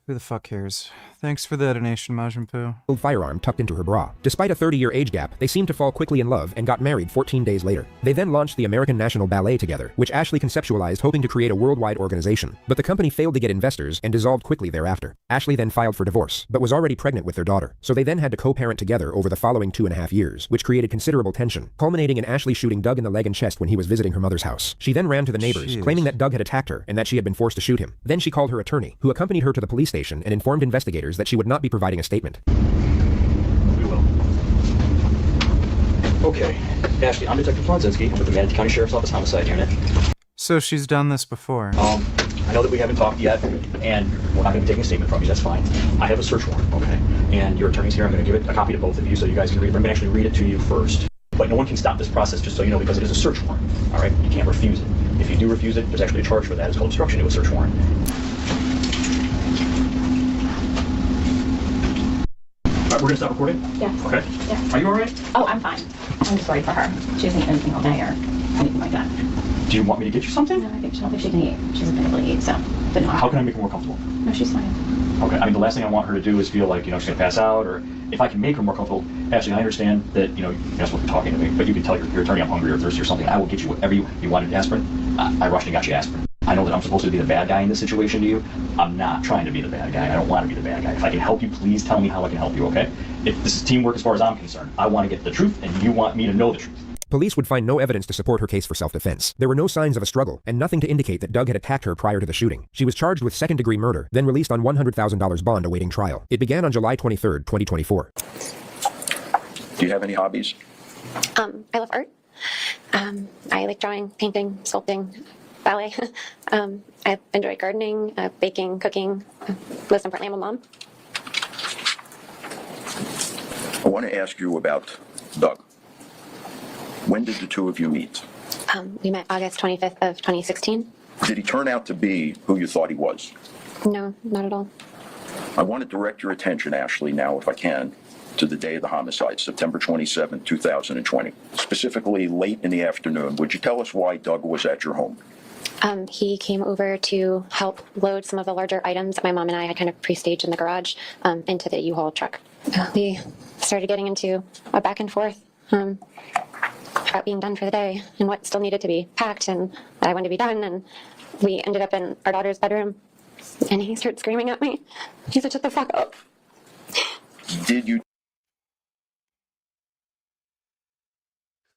who the fuck cares? Thanks for the donation, Majin Poo. Firearm tucked into her bra. Despite a 30-year age gap, they seemed to fall quickly in love and got married 14 days later. They then launched the American National Ballet together, which Ashley conceptualized hoping to create a worldwide organization. But the company failed to get investors and dissolved quickly thereafter. Ashley then filed for divorce, but was already pregnant with their daughter. So they then had to co-parent together over the following 2.5 years, which created considerable tension, culminating in Ashley shooting Doug in the leg and chest when he was visiting her mother's house. She then ran to the neighbors, claiming that Doug had attacked her and that she had been forced to shoot him. Then she called her attorney, who accompanied her to the police station and informed investigators that she would not be providing a statement. We will. Okay, Ashley, I'm Detective Flonzinski with the Manatee County Sheriff's Office Homicide Unit. So she's done this before. I know that we haven't talked yet, and we're not going to be taking a statement from you, that's fine. I have a search warrant, okay? And your attorney's here, I'm going to give it a copy to both of you so you guys can read it. I'm going to actually read it to you first. But no one can stop this process, just so you know, because it is a search warrant, all right? You can't refuse it. If you do refuse it, there's actually a charge for that. It's called obstruction to a search warrant. We're going to stop recording? Yes. Okay. Yes. Are you all right? Oh, I'm fine. I'm sorry for her. She doesn't eat anything all day or anything like that. Do you want me to get you something? No, I don't think she can eat. She hasn't been able to eat, so. But no. How can I make her more comfortable? No, she's fine. Okay. I mean, the last thing I want her to do is feel like, she's going to pass out, or if I can make her more comfortable. Actually, I understand that, you're not supposed to be talking to me, but you can tell your attorney I'm hungry or thirsty or something. I will get you whatever you wanted. Aspirin. I rushed and got you aspirin. I know that I'm supposed to be the bad guy in this situation to you. I'm not trying to be the bad guy. I don't want to be the bad guy. If I can help you, please tell me how I can help you, okay? If this is teamwork as far as I'm concerned, I want to get the truth, and you want me to know the truth. Police would find no evidence to support her case for self-defense. There were no signs of a struggle, and nothing to indicate that Doug had attacked her prior to the shooting. She was charged with second-degree murder, then released on $100,000 bond awaiting trial. It began on July 23, 2024. Do you have any hobbies? I love art. I like drawing, painting, sculpting, ballet. I enjoy gardening, baking, cooking. Most importantly, I'm a mom. I want to ask you about Doug. When did the two of you meet? We met August 25th of 2016. Did he turn out to be who you thought he was? No, not at all. I want to direct your attention, Ashley, now, if I can, to the day of the homicide, September 27, 2020. Specifically, late in the afternoon. Would you tell us why Doug was at your home? He came over to help load some of the larger items that my mom and I had kind of pre-staged in the garage into the U-Haul truck. We started getting into a back and forth about being done for the day and what still needed to be packed and that I wanted to be done. And we ended up in our daughter's bedroom, and he started screaming at me. He said, "Shut the fuck up." Did you?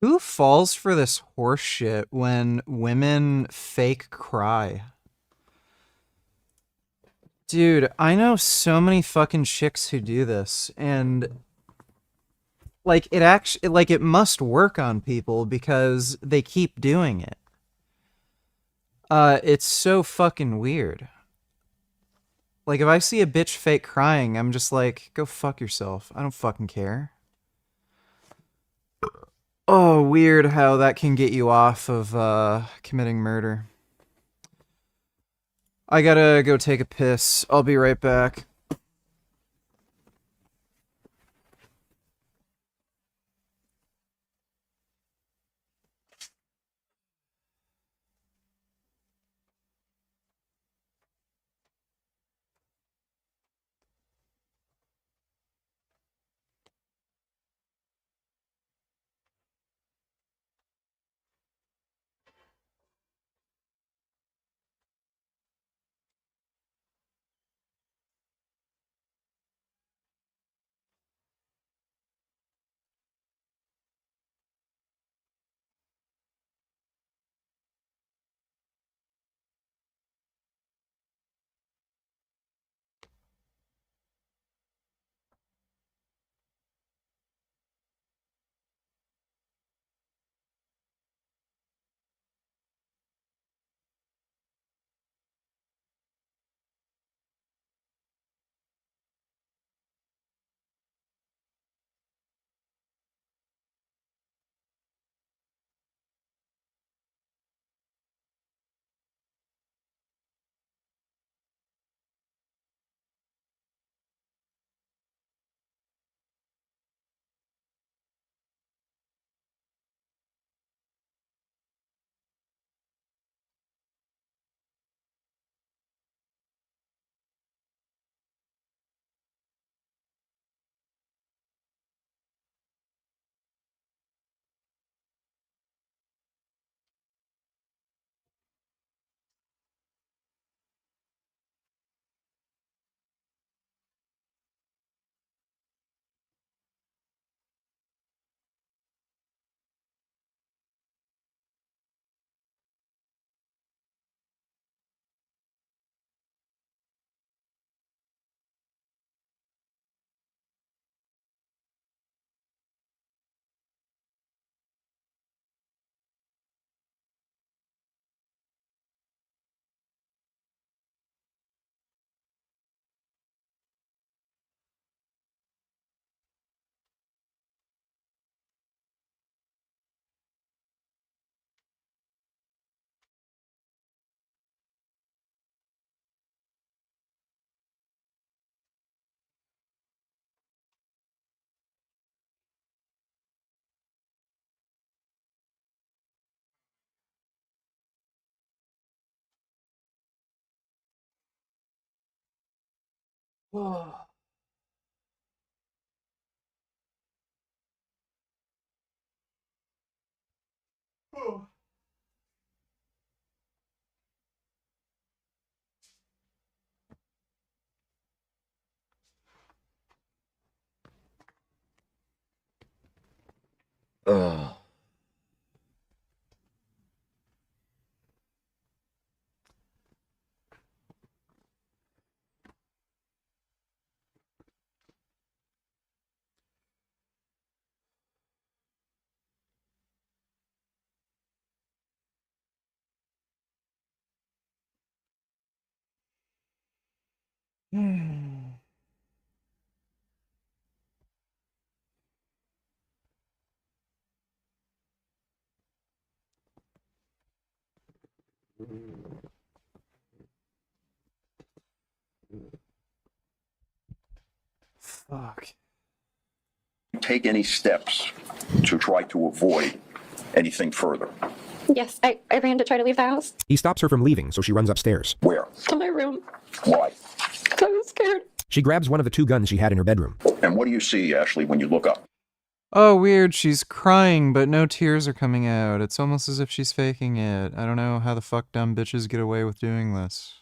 Who falls for this horse shit when women fake cry? Dude, I know so many fucking chicks who do this, and like it must work on people because they keep doing it. It's so fucking weird. Like, if I see a bitch fake crying, I'm just like, go fuck yourself. I don't fucking care. Oh, weird how that can get you off of committing murder. I gotta go take a piss. I'll be right back. Ugh. Fuck. Take any steps to try to avoid anything further? Yes, I ran to try to leave the house. He stops her from leaving, so she runs upstairs. Where? To my room. Why? I was scared. She grabs one of the 2 guns she had in her bedroom. And what do you see, Ashley, when you look up? Oh, weird. She's crying, but no tears are coming out. It's almost as if she's faking it. I don't know how the fuck dumb bitches get away with doing this.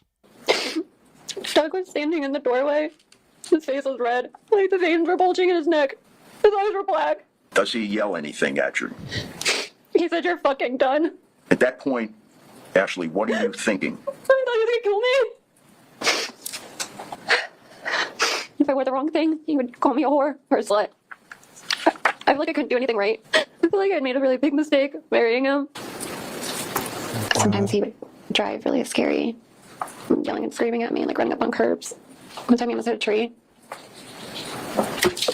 Doug was standing in the doorway. His face was red. Like the veins were bulging in his neck. His eyes were black. Does he yell anything at you? He said, "You're fucking done." At that point, Ashley, what are you thinking? I thought he was gonna kill me. If I wore the wrong thing, he would call me a whore or a slut. I feel like I couldn't do anything right. I feel like I'd made a really big mistake marrying him. Sometimes he would drive really scary, yelling and screaming at me, like running up on curbs. One time he almost hit a tree.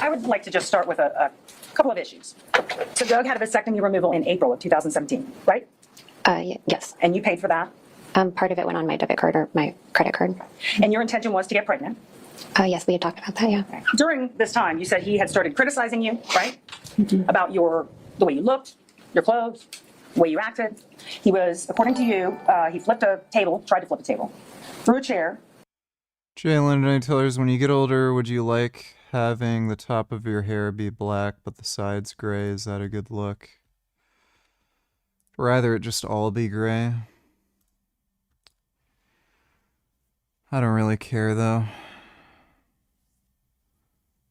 I would like to just start with a couple of issues. So Doug had a vasectomy removal in April of 2017, right? Yes. And you paid for that? Part of it went on my debit card or my credit card. And your intention was to get pregnant? Yes, we had talked about that, yeah. During this time, you said he had started criticizing you, right? About the way you looked, your clothes, the way you acted. He was, according to you, he tried to flip a table, threw a chair. Jalen, I tell her, when you get older, would you like having the top of your hair be black but the sides gray? Is that a good look? Rather it just all be gray. I don't really care though.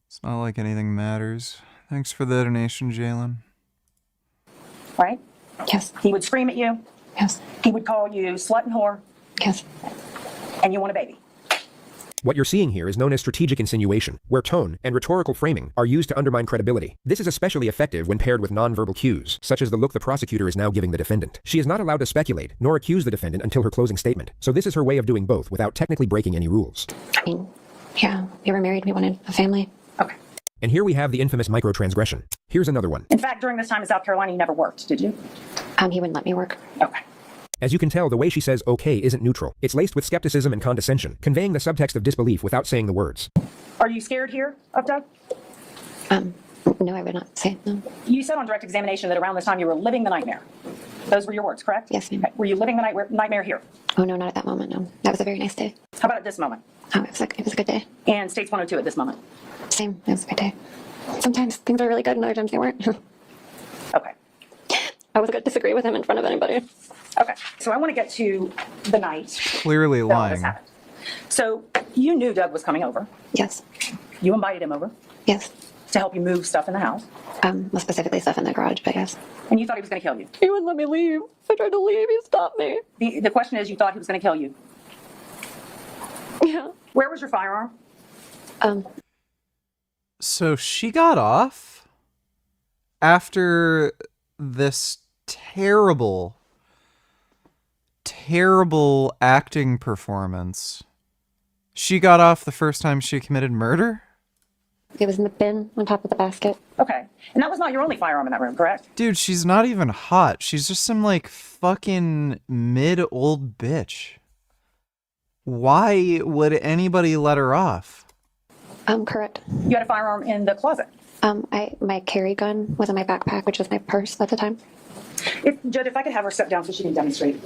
It's not like anything matters. Thanks for the donation, Jalen. Right? Yes. He would scream at you. Yes. He would call you slut and whore. Yes. And you want a baby. What you're seeing here is known as strategic insinuation, where tone and rhetorical framing are used to undermine credibility. This is especially effective when paired with nonverbal cues, such as the look the prosecutor is now giving the defendant. She is not allowed to speculate, nor accuse the defendant until her closing statement, so this is her way of doing both without technically breaking any rules. I mean, yeah, we were married, we wanted a family. Okay. And here we have the infamous microtransgression. Here's another one. In fact, during this time in South Carolina, you never worked, did you? He wouldn't let me work. Okay. As you can tell, the way she says okay isn't neutral. It's laced with skepticism and condescension, conveying the subtext of disbelief without saying the words. Are you scared here of Doug? No, I would not say no. You said on direct examination that around this time you were living the nightmare. Those were your words, correct? Yes, ma'am. Okay. Were you living the nightmare here? Oh, no, not at that moment, no. That was a very nice day. How about at this moment? Oh, it was a good day. And States 102 at this moment? Same, it was a good day. Sometimes things are really good and other times they weren't. Okay. I wasn't going to disagree with him in front of anybody. Okay, so I want to get to the night. Clearly that all this lying. happened. So you knew Doug was coming over. Yes. You invited him over. Yes. To help you move stuff in the house. Well, specifically stuff in the garage, but yes. And you thought he was going to kill you. He wouldn't let me leave. I tried to leave. He stopped me. The question is, you thought he was going to kill you. Yeah. Where was your firearm? So she got off after this terrible acting performance. She got off the first time she committed murder? It was in the bin on top of the basket. Okay. And that was not your only firearm in that room, correct? Dude, she's not even hot. She's just some, like, fucking mid-old bitch. Why would anybody let her off? Correct. You had a firearm in the closet. My carry gun was in my backpack, which was my purse at the time. Judge, if I could have her step down so she can demonstrate.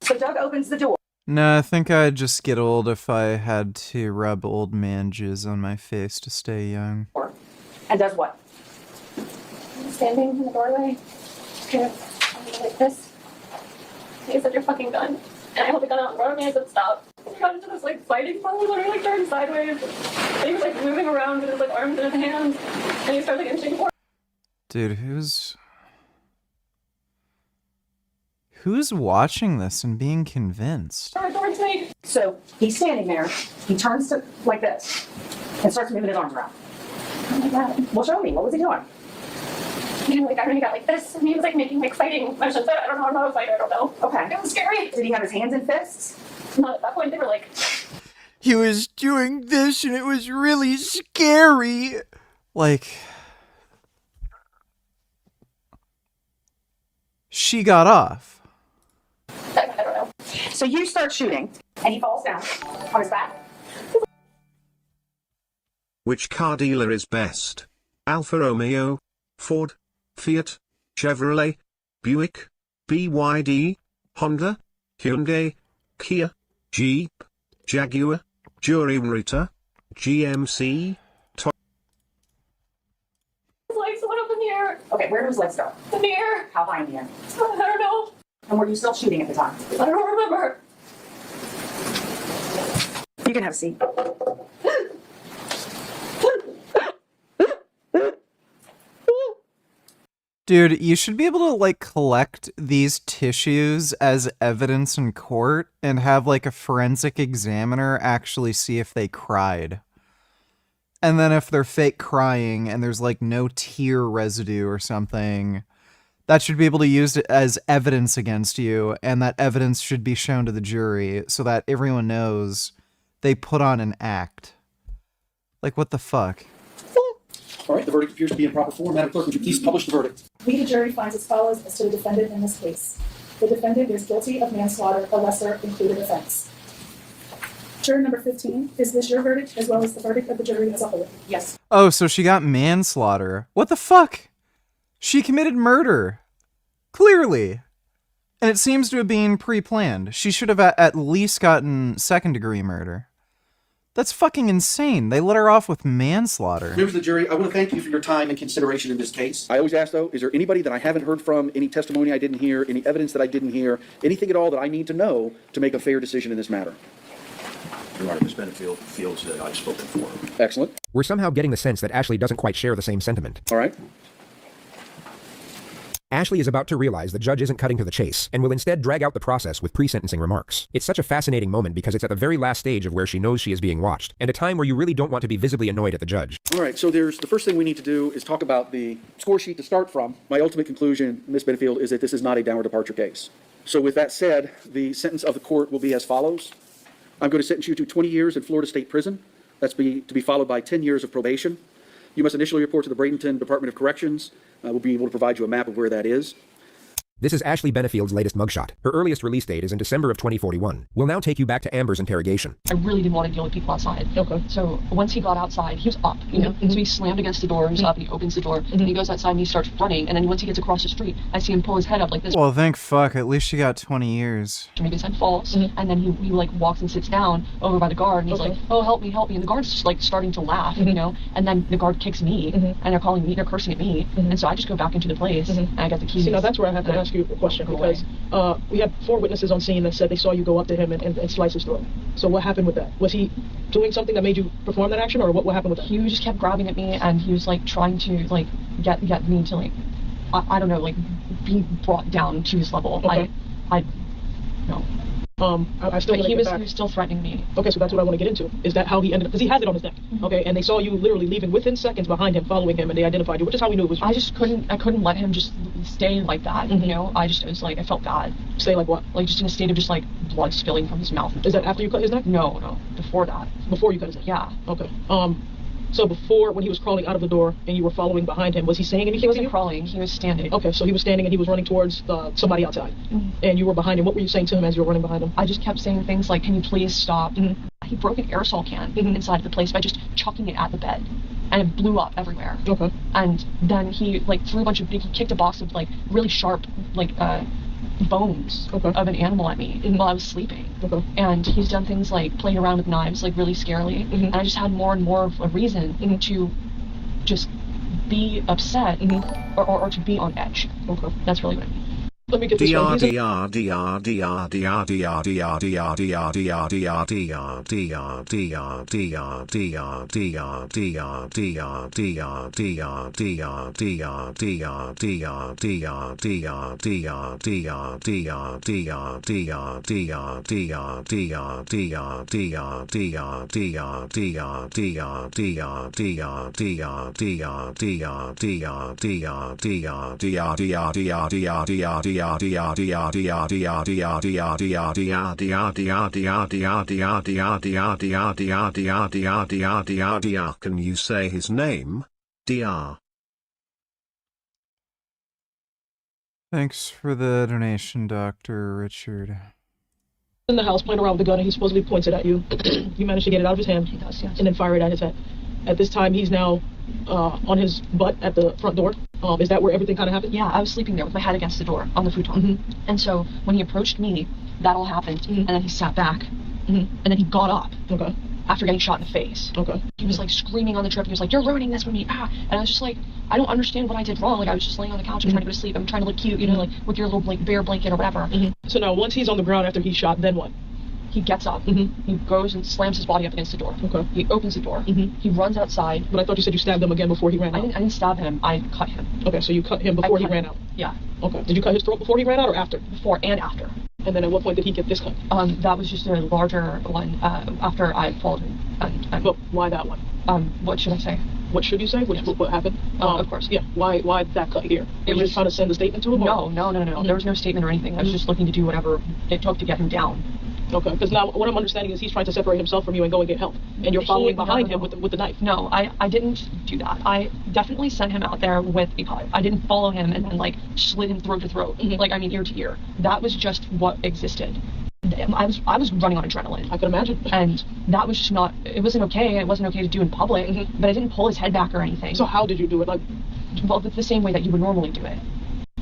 So Doug opens the door. No, I think I'd just get old if I had to rub old man jizz on my face to stay young. And does what? Standing in the doorway, kind of like this. He said, "You're fucking done." And I held the gun out in front of me. I said, "Stop." He got into this like fighting pose where he like turned sideways. And he was like moving around with his like arms in his hands. And he started like inching forward. Dude, who's watching this and being convinced? Towards me. So he's standing there. He turns to like this and starts moving his arms around. Oh my God. Well, show me. What was he doing? You know, like I really got like this, and he was like making like fighting motions. I don't know. I'm not a fighter. I don't know. Okay. It was scary. Did he have his hands in fists? Not at that point. They were like. He was doing this and it was really scary. Like, she got off. I don't know. So you start shooting, and he falls down on his back. Which car dealer is best? Alfa Romeo, Ford, Fiat, Chevrolet, Buick, BYD, Honda, Hyundai, Kia, Jeep, Jaguar, Jurita, GMC, His legs went up in the air. Okay, where did his legs go? In the air. How high in the air? I don't know. And were you still shooting at the time? I don't remember. You can have a seat. Dude, you should be able to, like, collect these tissues as evidence in court and have, like, a forensic examiner actually see if they cried. And then if they're fake crying and there's, like, no tear residue or something, that should be able to use it as evidence against you, and that evidence should be shown to the jury so that everyone knows they put on an act. Like, what the fuck? All right, the verdict appears to be in proper form. Madam Clerk, would you please publish the verdict? We, the jury, finds as follows as to the defendant in this case. The defendant is guilty of manslaughter, a lesser included offense. Juror number 15, is this your verdict as well as the verdict of the jury as a whole? Yes. Oh, so she got manslaughter. What the fuck? She committed murder. Clearly. And it seems to have been pre-planned. She should have at least gotten second-degree murder. That's fucking insane. They let her off with manslaughter. Members of the jury, I want to thank you for your time and consideration in this case. I always ask, though, is there anybody that I haven't heard from, any testimony I didn't hear, any evidence that I didn't hear, anything at all that I need to know to make a fair decision in this matter? Your Honor, Ms. Benefield feels that I've spoken for her. Excellent. We're somehow getting the sense that Ashley doesn't quite share the same sentiment. All right. Ashley is about to realize the judge isn't cutting to the chase, and will instead drag out the process with pre-sentencing remarks. It's such a fascinating moment because it's at the very last stage of where she knows she is being watched, and a time where you really don't want to be visibly annoyed at the judge. All right, so the first thing we need to do is talk about the score sheet to start from. My ultimate conclusion, Ms. Benefield, is that this is not a downward departure case. So with that said, the sentence of the court will be as follows. I'm going to sentence you to 20 years in Florida State Prison. That's to be followed by 10 years of probation. You must initially report to the Bradenton Department of Corrections. We'll be able to provide you a map of where that is. This is Ashley Benefield's latest mugshot. Her earliest release date is in December of 2041. We'll now take you back to Amber's interrogation. I really didn't want to deal with people outside. Okay. So once he got outside, he was up, you know? So he slammed against the door, he's up, and he opens the door, and he goes outside and he starts running, and then once he gets across the street, I see him pull his head up like this. Well, thank fuck. At least she got 20 years. Maybe his head falls, and then he like walks and sits down over by the guard, and he's like, "Oh, help me, and the guard's just like starting to laugh, you know, and then the guard kicks me, and they're cursing at me, and so I just go back into the place, and I got the keys. See, now that's where I have to ask you a question, because we had 4 witnesses on scene that said they saw you go up to him and slice his throat. So what happened with that? Was he doing something that made you perform that action, or what happened with that? He just kept grabbing at me, and he was like trying to like get me to like, I don't know, like be brought down to his level. Okay. No. I still he was still threatening me. Okay, so that's what I want to get into. Is that how he ended up? Because he has it on his neck. Okay, and they saw you literally leaving within seconds behind him, following him, and they identified you, which is how we knew it was you. I couldn't let him just stay like that. You know, it was like I felt bad. Stay like what? Like just in a state of just like blood spilling from his mouth. Is that after you cut his neck? No, before that. Before you cut his neck? Yeah. Okay. So before, when he was crawling out of the door and you were following behind him, was he saying anything? He wasn't crawling. He was standing. Okay, so he was standing and he was running towards somebody outside, and you were behind him. What were you saying to him as you were running behind him? I just kept saying things like, "Can you please stop?" He broke an aerosol can inside of the place by just chucking it at the bed, and it blew up everywhere. Okay. And then he like threw he kicked a box of like really sharp like bones of an animal at me while I was sleeping. And he's done things like playing around with knives, like really scarily. And I just had more and more of a reason to just be upset or to be on edge. That's really what I mean. Let me get this one. Can you say his name? DR. Thanks for the donation, Dr. Richard. In the house playing around with the gun, and he supposedly points it at you. You managed to get it out of his hand. He does, yes. And then fire it at his head. At this time, he's now on his butt at the front door. Is that where everything kind of happened? Yeah, I was sleeping there with my head against the door on the futon. And so when he approached me, that all happened. And then he sat back. And then he got up. After getting shot in the face. He was like screaming on the trip. He was like, "You're ruining this for me." And I was just like, I don't understand what I did wrong. Like, I was just laying on the couch and trying to go to sleep. I'm trying to look cute, you know, like with your little bear blanket or whatever. So now once he's on the ground after he's shot, then what? He gets up. He goes and slams his body up against the door. He opens the door. He runs outside. But I thought you said you stabbed him again before he ran out. I didn't stab him. I cut him. Okay, so you cut him before he ran out. Yeah. Okay. Did you cut his throat before he ran out or after? Before and after. And then at what point did he get this cut? That was just a larger one after I followed him. But why that one? What should I say? What should you say? What happened? Of course. Yeah. Why that cut here? It was just trying to send a statement to him? No. There was no statement or anything. I was just looking to do whatever it took to get him down. Okay, because now what I'm understanding is he's trying to separate himself from you and go and get help. And you're following behind him with the knife. No, I didn't do that. I definitely sent him out there with a pipe. I didn't follow him and then like slit him throat to throat, like I mean ear to ear. That was just what existed. I was running on adrenaline. I could imagine. And that was just not, it wasn't okay. It wasn't okay to do in public, but I didn't pull his head back or anything. So how did you do it? Like, well, the same way that you would normally do it.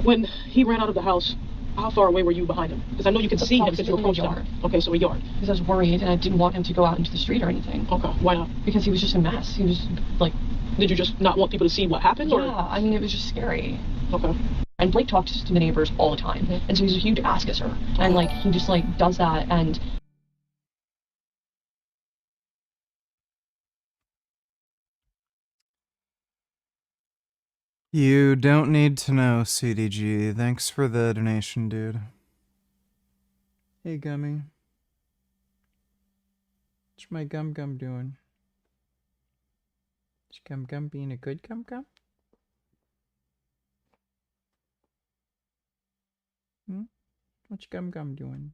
When he ran out of the house, how far away were you behind him? Because I know you could see him because you approached him. Okay, so a yard. Because I was worried and I didn't want him to go out into the street or anything. Okay, why not? Because he was just a mess. He was like... Did you just not want people to see what happened? Yeah, or? I mean, it was just scary. Okay. And Blake talks to the neighbors all the time. And so he's a huge ass-kisser. And like, he just like does that and... You don't need to know, CDG. Thanks for the donation, dude. Hey, Gummy. What's my gum doing? Is gum being a good gum? What's gum doing?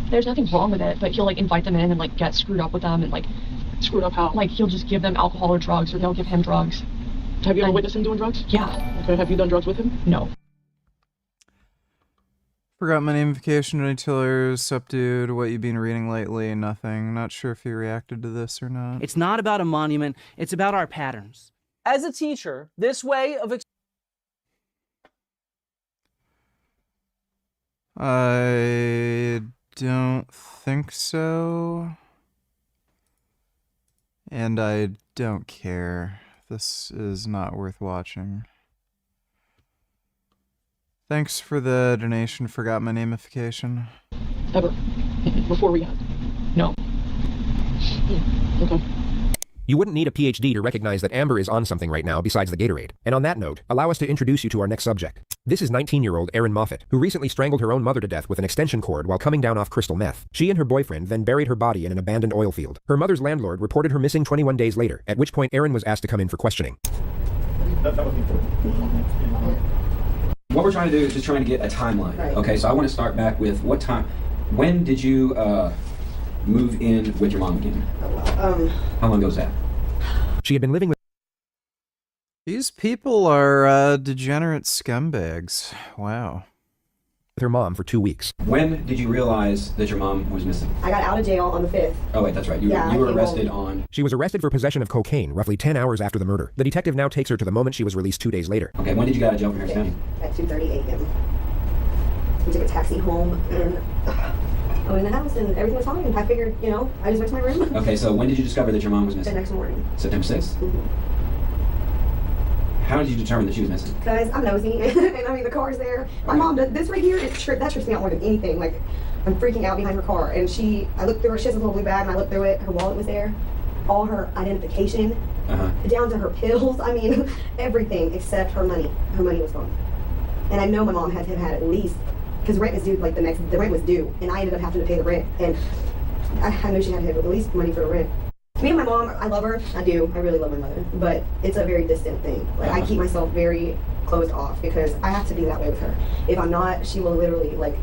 There's nothing wrong with it, but he'll like invite them in and like get screwed up with them and like... Screwed up how? Like, he'll just give them alcohol or drugs, or they'll give him drugs. Have you ever witnessed him doing drugs? Yeah. Okay, have you done drugs with him? No. Forgot my name, vacation, any tillers, sup dude, what you been reading lately, nothing. Not sure if you reacted to this or not. It's not about a monument, it's about our patterns. As a teacher, this way of... I don't think so. And I don't care. This is not worth watching. Thanks for the donation. Forgot my namification. Ever? Before rehab? No. Okay. You wouldn't need a PhD to recognize that Amber is on something right now besides the Gatorade. And on that note, allow us to introduce you to our next subject. This is 19-year-old Erin Moffat, who recently strangled her own mother to death with an extension cord while coming down off crystal meth. She and her boyfriend then buried her body in an abandoned oil field. Her mother's landlord reported her missing 21 days later, at which point Erin was asked to come in for questioning. What we're trying to do is just trying to get a timeline. Right. Okay, so I want to start back with when did you move in with your mom again? How long ago was that? She had been living with... These people are degenerate scumbags. Wow. with her mom for 2 weeks. When did you realize that your mom was missing? I got out of jail on the 5th. Oh wait, that's right. You were arrested on... She was arrested for possession of cocaine roughly 10 hours after the murder. The detective now takes her to the moment she was released 2 days later. Okay, when did you get out of jail from Harris County? At 2:30 a.m. We took a taxi home, and I went in the house, and everything was fine. I figured, I just went to my room. Okay, so when did you discover that your mom was missing? The next morning. September 6th? Mm-hmm. How did you determine that she was missing? Because I'm nosy, and I mean, the car's there. My mom, this right here, that trips me out more than anything. Like, I'm freaking out behind her car, and I looked through her, she has a little blue bag, and I looked through it, her wallet was there, all her identification, down to her pills, I mean, everything except her money. Her money was gone. And I know my mom had to have had at least, because rent is due, like the rent was due, and I ended up having to pay the rent, and I knew she had to have at least money for the rent. Me and my mom, I love her, I do, I really love my mother, but it's a very distant thing. Like, I keep myself very closed off because I have to be that way with her. If I'm not, she will literally, like,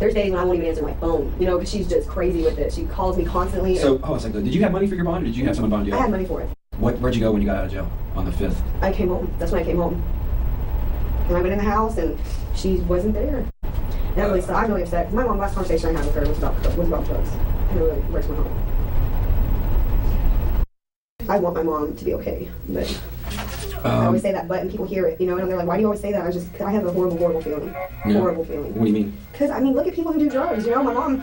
there's days when I won't even answer my phone, because she's just crazy with it. She calls me constantly. So, hold on a second, did you have money for your bond, or did you have someone bond you? I had money for it. Where'd you go when you got out of jail on the 5th? I came home, that's when I came home. And I went in the house, and she wasn't there. And I'm really upset, because my mom, last conversation I had with her was about drugs. And it really breaks my heart. I want my mom to be okay, but I always say that, but and people hear it, and they're like, why do you always say that? I have a horrible feeling. Yeah. Horrible feeling. What do you mean? Because, look at people who do drugs, my mom,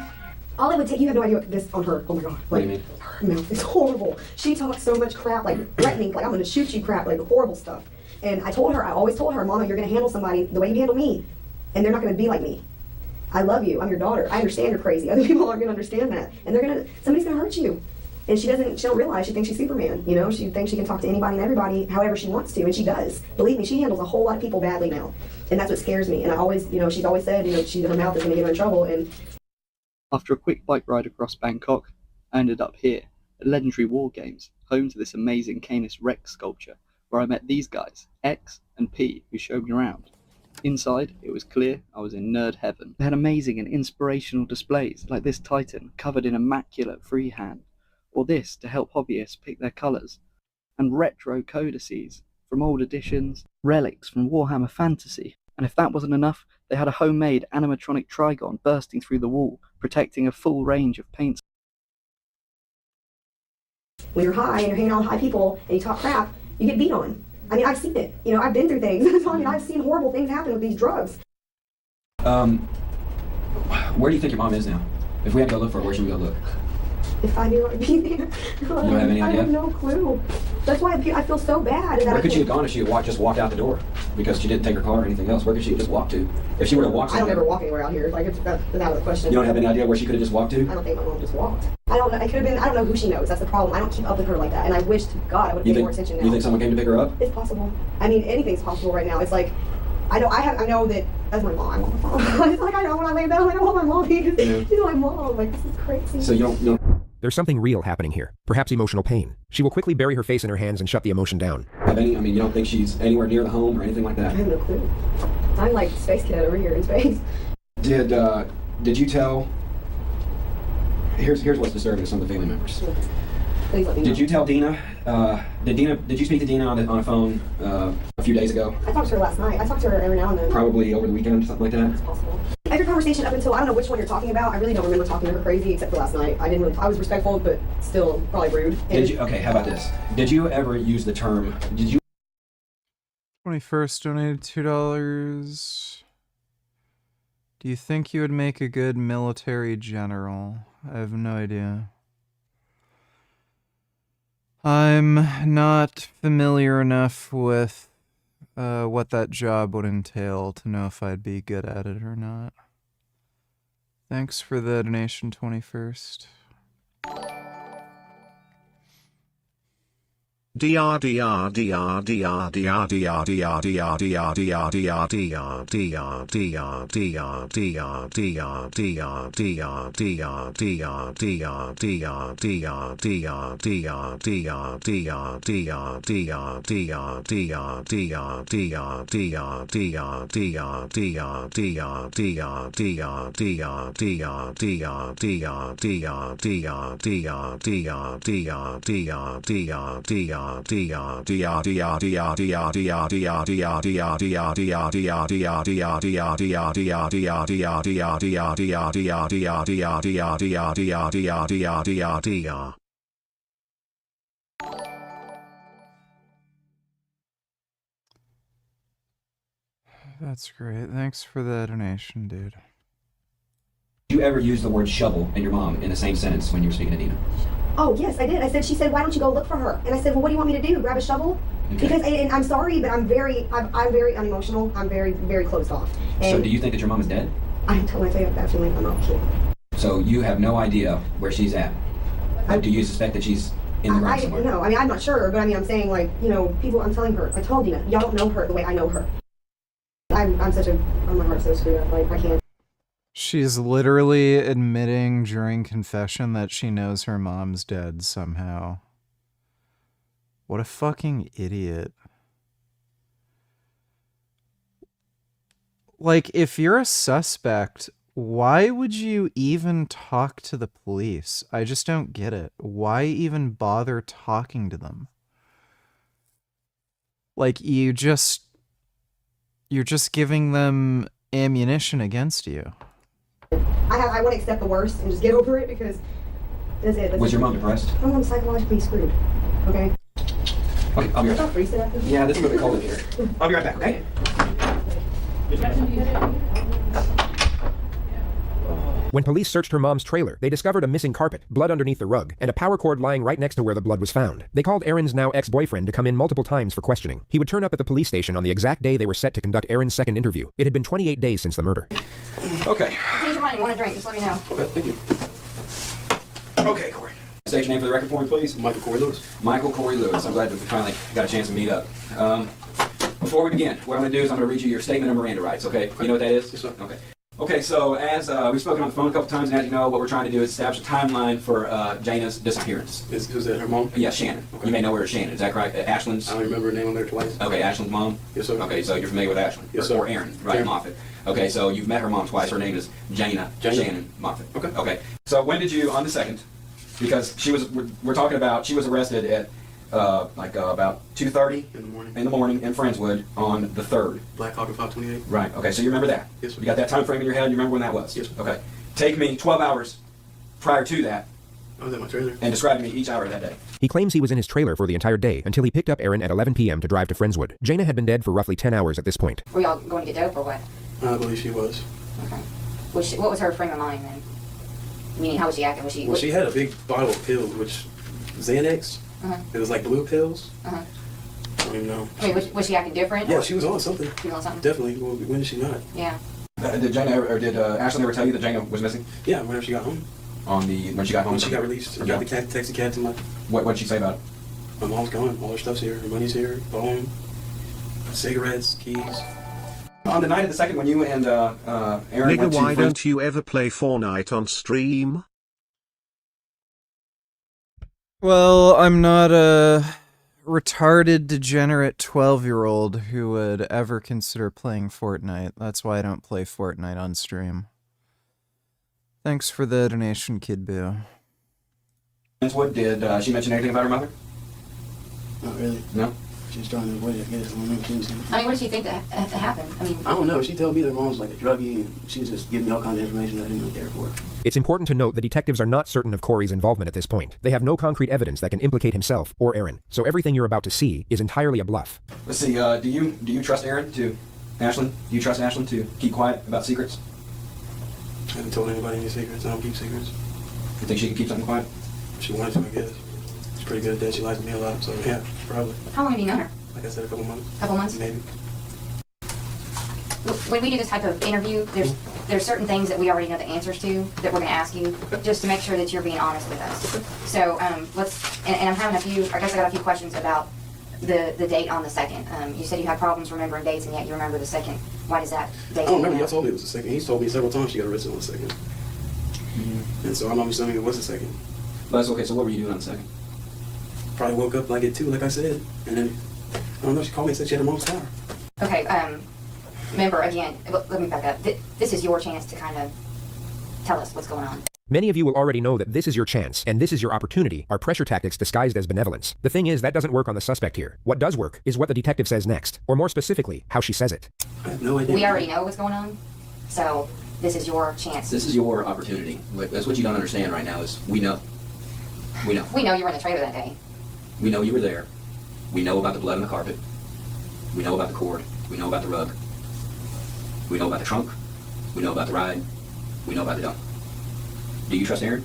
all it would take, you have no idea what this on her, oh my God. What do you mean? Her mouth is horrible. She talks so much crap, like threatening, like I'm going to shoot you crap, like horrible stuff. And I always told her, Mama, you're going to handle somebody the way you handle me, and they're not going to be like me. I love you, I'm your daughter. I understand you're crazy. Other people aren't going to understand that. And somebody's going to hurt you. And she don't realize, she thinks she's Superman, she thinks she can talk to anybody and everybody however she wants to, and she does. Believe me, she handles a whole lot of people badly now, and that's what scares me. And I always, she's always said, her mouth is going to get her in trouble. And after a quick bike ride across Bangkok, I ended up here at Legendary War Games, home to this amazing Canis Rex sculpture, where I met these guys, X and P, who showed me around. Inside, it was clear I was in nerd heaven. They had amazing and inspirational displays, like this Titan covered in immaculate freehand, or this to help hobbyists pick their colours, and retro codices from old editions, relics from Warhammer Fantasy. And if that wasn't enough, they had a homemade animatronic Trigon bursting through the wall, protecting a full range of paints. When you're high and you're hanging out with high people and you talk crap, you get beat on. I've seen it. I've been through things. I've seen horrible things happen with these drugs. Where do you think your mom is now? If we had to go look for her, where should we go look? If I knew I'd be there. You don't have any idea? I have no clue. That's why I feel so bad. Where could she have gone if she had just walked out the door? Because she didn't take her car or anything else. Where could she have just walked to? If she were to walk somewhere. I don't ever walk anywhere out here. That's out of the question. You don't have any idea where she could have just walked to? I don't think my mom just walked. I don't know. It could have been. I don't know who she knows. That's the problem. I don't keep up with her like that. And I wish to God I would have paid more attention now. You think someone came to pick her up? It's possible. Anything's possible right now. It's like, I know that that's my mom. I want my mom. It's like I know when I lay down, I want my mom because she's my mom. Like, this is crazy. So you don't. There's something real happening here, perhaps emotional pain. She will quickly bury her face in her hands and shut the emotion down. You don't think she's anywhere near the home or anything like that? I have no clue. I'm like space kid over here in space. Did you tell? Here's what's disturbing to some of the family members. Please let me know. Did you tell Dina? Did you speak to Dina on a phone a few days ago? I talked to her last night. I talk to her every now and then. Probably over the weekend, something like that. It's possible. Every conversation up until, I don't know which one you're talking about. I really don't remember talking to her crazy except for last night. I was respectful, but still probably rude. Okay, how about this? Did you ever use the term, 21st donated $2. Do you think you would make a good military general? I have no idea. I'm not familiar enough with what that job would entail to know if I'd be good at it or not. Thanks for the donation, 21st. That's great. Thanks for the donation, dude. Did you ever use the word shovel and your mom in the same sentence when you were speaking to Dina? Oh, yes, I did. I said, she said, why don't you go look for her? And I said, well, what do you want me to do? Grab a shovel? Okay. Because, and I'm sorry, but I'm very unemotional. I'm very, very closed off. And So do you think that your mom is dead? I totally tell you absolutely, I'm not kidding. So you have no idea where she's at? Do you suspect that she's in the ground somewhere? No, I mean, I'm not sure, but I mean, I'm saying, like, you know, people, I'm telling her, I told you, y'all don't know her the way I know her. I'm my heart's so screwed up, like, I can't. She's literally admitting during confession that she knows her mom's dead somehow. What a fucking idiot. Like, if you're a suspect, why would you even talk to the police? I just don't get it. Why even bother talking to them? Like, you're just giving them ammunition against you. I want to accept the worst and just get over it because that's it. Was your mom depressed? Oh, I'm psychologically screwed. Okay? Okay, I'll be right back. Freeze it after. Yeah, this is what they call it here. I'll be right back, okay? When police searched her mom's trailer, they discovered a missing carpet, blood underneath the rug, and a power cord lying right next to where the blood was found. They called Aaron's now ex-boyfriend to come in multiple times for questioning. He would turn up at the police station on the exact day they were set to conduct Aaron's second interview. It had been 28 days since the murder. Okay. Please, Ryan, you want a drink? Just let me know. Okay, thank you. Okay, Corey. Station name for the record for me, please. Michael Corey Lewis. Michael Corey Lewis. I'm glad that we finally got a chance to meet up. Before we begin, what I'm going to do is I'm going to read you your statement of Miranda rights, okay? You know what that is? Yes, sir. Okay. Okay, so as we've spoken on the phone a couple times, and as you know, what we're trying to do is establish a timeline for Jana's disappearance. Is that her mom? Yeah, Shannon. Okay. You may know her as Shannon, is that correct? Ashland's? I don't remember her name on there twice. Okay, Ashland's mom? Yes, sir. Okay, so you're familiar with Ashland? Yes, sir. Or Aaron, right? Aaron. Moffett. Okay, so you've met her mom twice. Her name is Jana Shannon Moffett. Okay. Okay. So when did you, on the 2nd, because we're talking about, she was arrested at about 2:30 in the morning in Friendswood on the 3rd. Black Hawk at 528. Right, okay, so you remember that? Yes, sir. You got that time frame in your head? You remember when that was? Yes, sir. Okay. Take me 12 hours prior to that. I was at my trailer. And describe to me each hour of that day. He claims he was in his trailer for the entire day until he picked up Aaron at 11 p.m. to drive to Friendswood. Jana had been dead for roughly 10 hours at this point. Were y'all going to get dope or what? I believe she was. Okay. What was her frame of mind then? Meaning, how was she acting? Well, she had a big bottle of pills, which Xanax. Uh-huh. It was like blue pills. Uh-huh. I don't even know. I mean, was she acting different? Yeah, or? she was on something. She was on something? Definitely. Well, when did she not? Yeah. Did Jana or did Ashley ever tell you that Jana was missing? Yeah, whenever she got home. When she got home? When she got released. She got the taxi cab to my... What did she say about it? My mom's gone. All her stuff's here. Her money's here. Phone, cigarettes, keys. On the night of the 2nd, when you and Aaron Nigga, went to why don't you ever play Fortnite on stream? Well, I'm not a retarded, degenerate 12-year-old who would ever consider playing Fortnite. That's why I don't play Fortnite on stream. Thanks for the donation, Kid Boo. What did she mention anything about her mother? Not really. No? She's trying to avoid it, I guess. I mean, what did she think that happened? I mean, I don't know. She told me their mom's like a druggie, and she was just giving me all kinds of information that I didn't really care for. It's important to note the detectives are not certain of Corey's involvement at this point. They have no concrete evidence that can implicate himself or Aaron, so everything you're about to see is entirely a bluff. Let's see, do you trust Aaron to... Ashlyn? Do you trust Ashlyn to keep quiet about secrets? I haven't told anybody any secrets. I don't keep secrets. You think she can keep something quiet? If she wanted to, I guess. She's pretty good at that. She likes me a lot, so yeah, probably. how long have you known her? Like I said, a couple months. Couple months? Maybe. When we do this type of interview, there's certain things that we already know the answers to that we're going to ask you, just to make sure that you're being honest with us. So let's, and I'm having I guess I got a few questions about the date on the 2nd. You said you had problems remembering dates, and yet you remember the 2nd. Why does that date? I don't remember. Y'all told me it was the 2nd. He's told me several times she got arrested on the 2nd. Mm-hmm. And so I'm assuming it was the 2nd. But that's okay. So what were you doing on the 2nd? Probably woke up like at 2, like I said, and then I don't know. She called me and said she had her mom's car. Okay. Remember again. Let me back up. This is your chance to kind of tell us what's going on. Many of you will already know that this is your chance, and this is your opportunity, are pressure tactics disguised as benevolence. The thing is, that doesn't work on the suspect here. What does work is what the detective says next, or more specifically, how she says it. I have no idea. We already know what's going on, so this is your chance. This is your opportunity. That's what you don't understand right now is we know. We know. We know you were in the trailer that day. We know you were there. We know about the blood on the carpet. We know about the cord. We know about the rug. We know about the trunk. We know about the ride. We know about the dump. Do you trust Erin?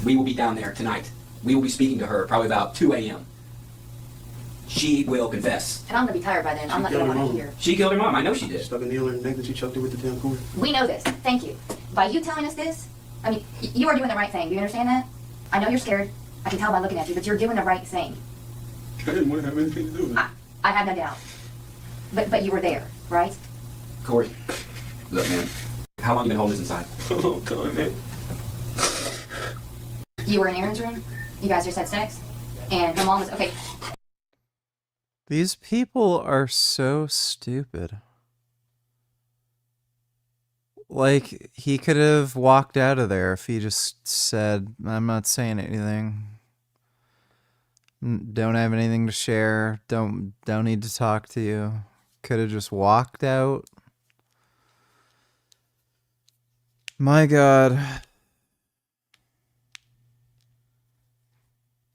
We will be down there tonight. We will be speaking to her probably about 2 a.m. She will confess. And I'm gonna be tired by then. I'm not gonna want to hear. She killed her mom. I know she did. Stuck a needle in her neck that you choked her with the damn cord. We know this. Thank you. By you telling us this, I mean, you are doing the right thing. Do you understand that? I know you're scared. I can tell by looking at you, but you're doing the right thing. I didn't want to have anything to do with it. I have no doubt. But you were there, right? Corey, look, man. How long you been holding this inside? A long time, man. You were in Aaron's room. You guys just had sex, and her mom was okay. These people are so stupid. Like, he could have walked out of there if he just said, I'm not saying anything. Don't have anything to share. Don't need to talk to you. Could have just walked out. My God.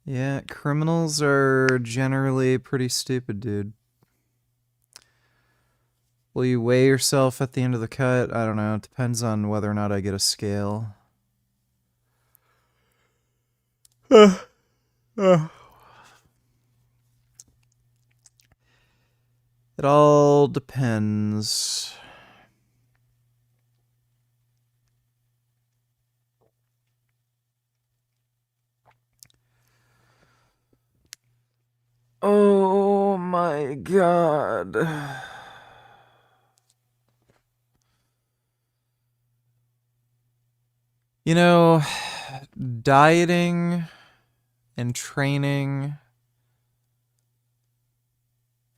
Yeah, criminals are generally pretty stupid, dude. Will you weigh yourself at the end of the cut? I don't know. It depends on whether or not I get a scale. It all depends. Oh my God. You know, dieting and training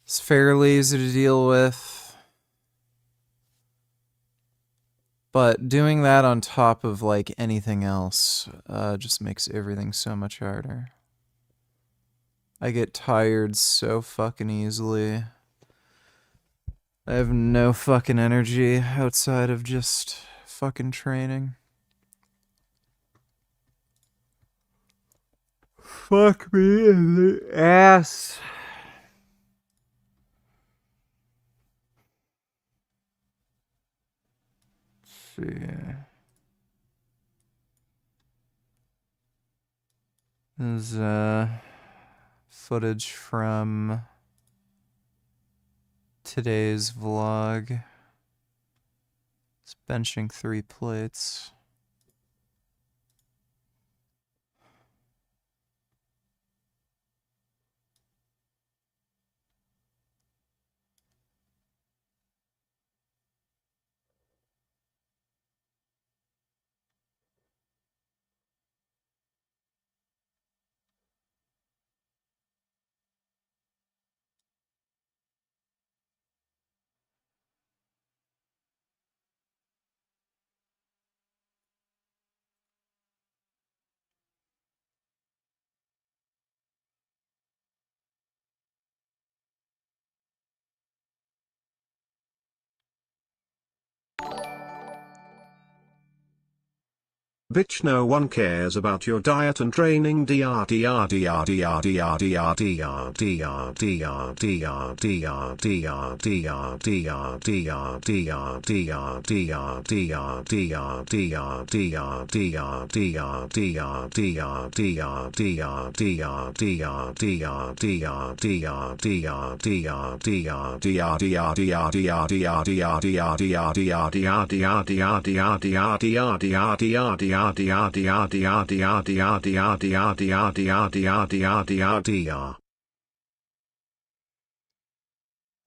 is fairly easy to deal with. But doing that on top of like anything else just makes everything so much harder. I get tired so fucking easily. I have no fucking energy outside of just fucking training. Fuck me in the ass. Let's see. This is footage from today's vlog. It's benching 3 plates. Bitch, no one cares about your diet and training.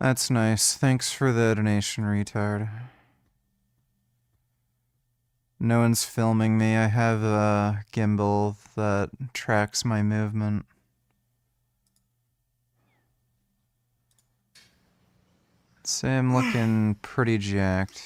That's nice. Thanks for the donation, retard. No one's filming me. I have a gimbal that tracks my movement. I'd say I'm looking pretty jacked.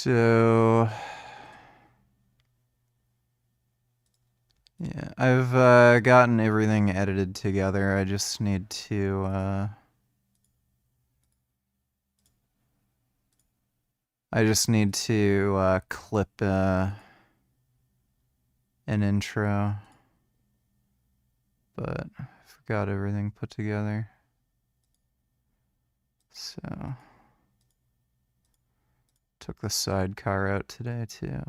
So, yeah, I've gotten everything edited together. I just need to clip an intro, but I forgot everything put together. So, took the sidecar out today too.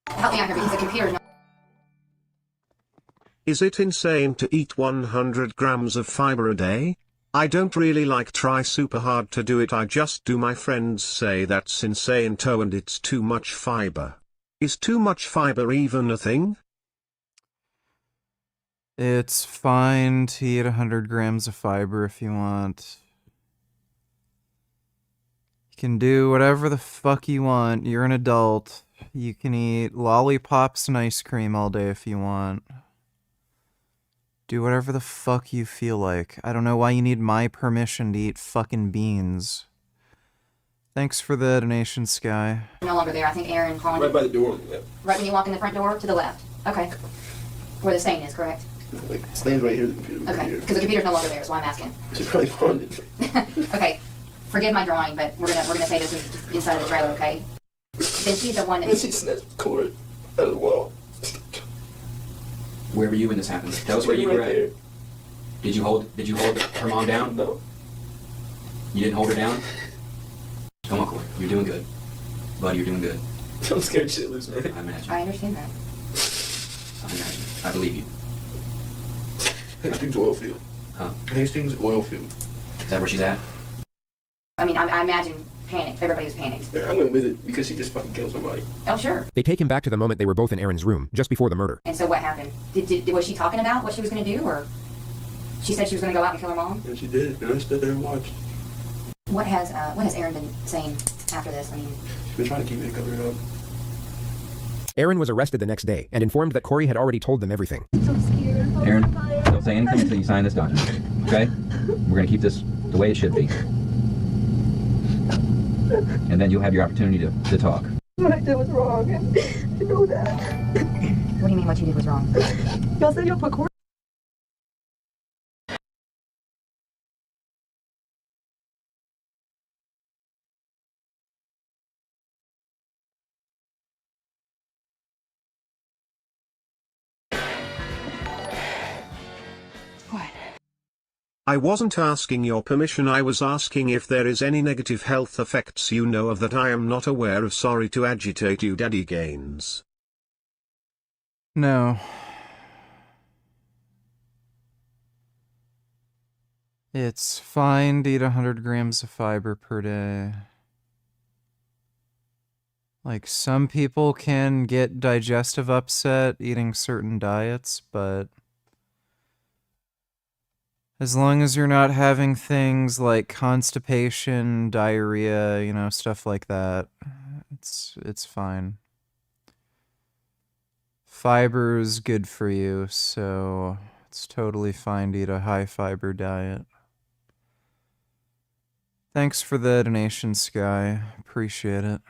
Help me out here because the computer's not. Is it insane to eat 100 grams of fiber a day? I don't really like try super hard to do it, I just do. My friends say that's insane to and it's too much fiber. Is too much fiber even a thing? It's fine to eat 100 grams of fiber if you want. You can do whatever the fuck you want. You're an adult. You can eat lollipops and ice cream all day if you want. Do whatever the fuck you feel like. I don't know why you need my permission to eat fucking beans. Thanks for the donation, Sky. No longer there. I think Aaron called. Right by the door on the left. Right when you walk in the front door to the left. Okay. Where the stain is, correct? Like, stays right here, the computer. Okay. Because the computer's no longer there, is why I'm asking. She probably pawned it. Okay. Forgive my drawing, but we're gonna say this is inside of the trailer, okay? Then she's the one that. And she snatched the cord out of the wall. Where were you when this happened? Tell us where you were at. There. Did you hold her mom down? No. You didn't hold her down? Come on, Corey. You're doing good. Buddy, you're doing good. I'm scared shitless, man. I imagine. I understand that. I imagine. I believe you. Hastings oil field. Huh? Hastings oil field. Is that where she's at? I mean, I imagine panic. Everybody was panicked. Yeah, I went with it because she just fucking killed somebody. Oh, sure. They take him back to the moment they were both in Aaron's room, just before the murder. And so what happened? Was she talking about what she was going to do, or she said she was going to go out and kill her mom? And she did, and I stood there and watched. What has Aaron been saying after this? I mean, She's been trying to keep me covered up. Aaron was arrested the next day and informed that Corey had already told them everything. Aaron, don't say anything until you sign this document. Okay? We're going to keep this the way it should be. And then you'll have your opportunity to talk. What I did was wrong. I know that. what do you mean what you did was wrong? Y'all said y'all put court. I wasn't asking your permission, I was asking if there is any negative health effects you know of that I am not aware of. Sorry to agitate you, Daddy Gaines. No. It's fine to eat 100 grams of fiber per day. Like, some people can get digestive upset eating certain diets, but as long as you're not having things like constipation, diarrhea, you know, stuff like that, it's fine. Fiber is good for you, so it's totally fine to eat a high fiber diet. Thanks for the donation, Sky. Appreciate it.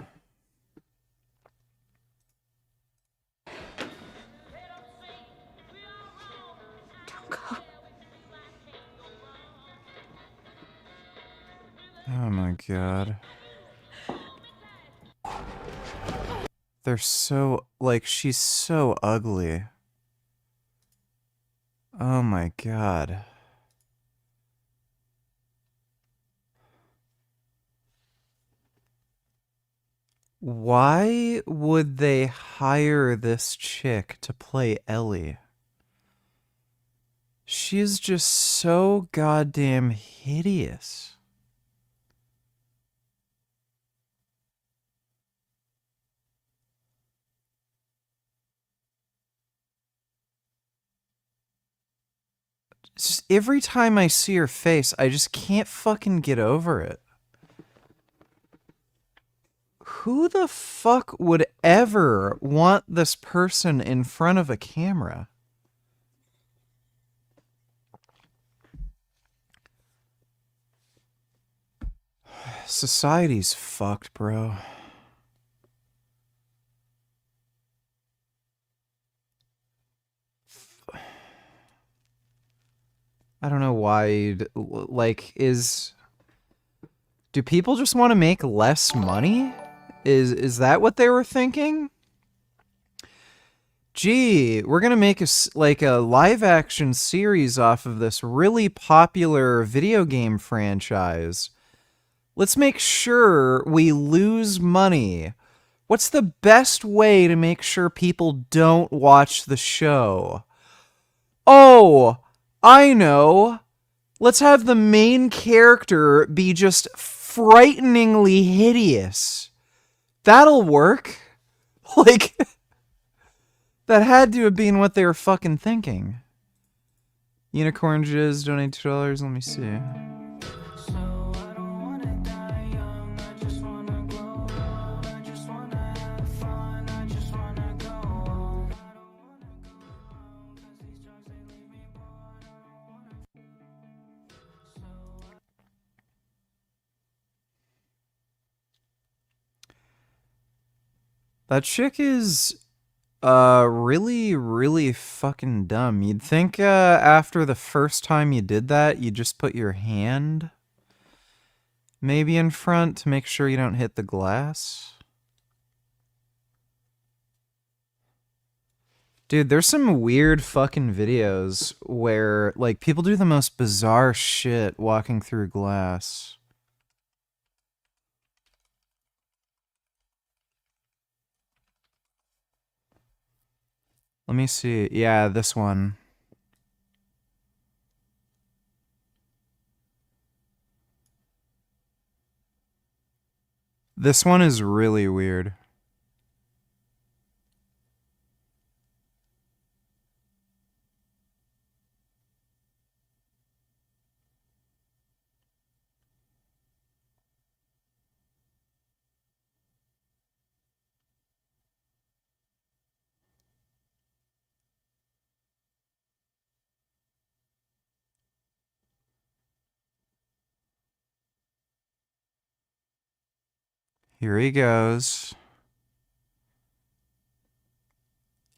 Oh my god. They're so, like, she's so ugly. Oh my god. Why would they hire this chick to play Ellie? She is just so goddamn hideous. Just every time I see her face, I just can't fucking get over it. Who the fuck would ever want this person in front of a camera? Society's fucked, bro. I don't know why, like, do people just want to make less money? Is that what they were thinking? Gee, we're gonna make a live action series off of this really popular video game franchise. Let's make sure we lose money. What's the best way to make sure people don't watch the show? Oh, I know. Let's have the main character be just frighteningly hideous. That'll work. Like, that had to have been what they were fucking thinking. Unicorn Jizz, donate $2. Let me see. That chick is really, really fucking dumb. You'd think after the first time you did that, you'd just put your hand maybe in front to make sure you don't hit the glass. Dude, there's some weird fucking videos where, like, people do the most bizarre shit walking through glass. Let me see. Yeah, this one. This one is really weird. Here he goes.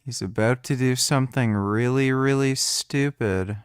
He's about to do something really, really stupid.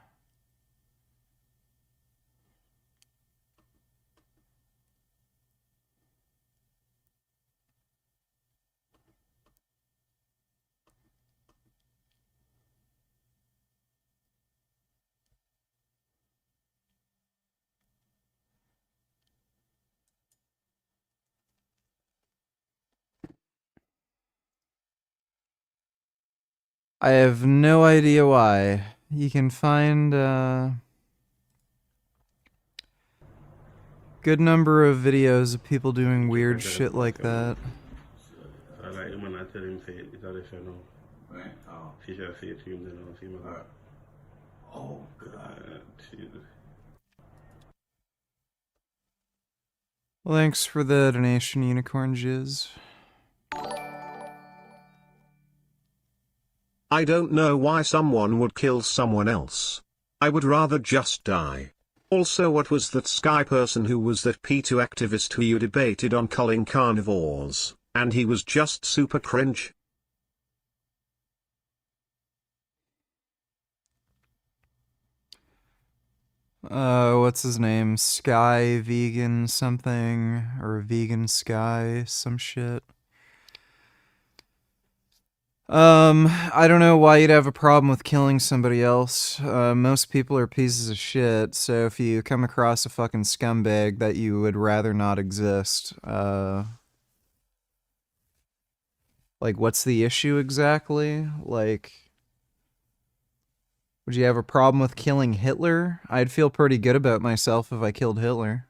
I have no idea why. You can find good number of videos of people doing weird shit like that. I like the man I tell him say it's all if you know. Right. Oh. She should say it to him then I'll see him. Oh God. Jesus. Well, thanks for the donation, Unicorn Jizz. I don't know why someone would kill someone else. I would rather just die. Also, what was that Sky person who was that P2 activist who you debated on culling carnivores, and he was just super cringe? What's his name? Sky Vegan something, or Vegan Sky, some shit. I don't know why you'd have a problem with killing somebody else. Most people are pieces of shit, so if you come across a fucking scumbag that you would rather not exist, like, what's the issue exactly? Like, would you have a problem with killing Hitler? I'd feel pretty good about myself if I killed Hitler.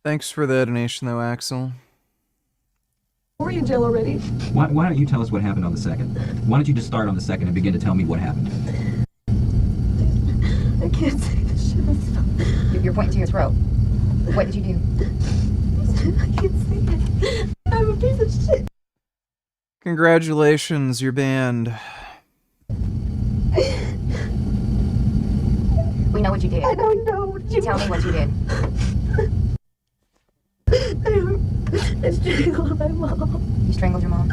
Thanks for the donation, though, Axel. Before you in jail already. Why don't you tell us what happened on the 2nd? Why don't you just start on the 2nd and begin to tell me what happened? I can't say this shit. You're pointing to your throat. What did you do? I can't say it. I'm a piece of shit. Congratulations, you're banned. We know what you did. I don't know what you Tell me what you did. I strangled my mom. You strangled your mom?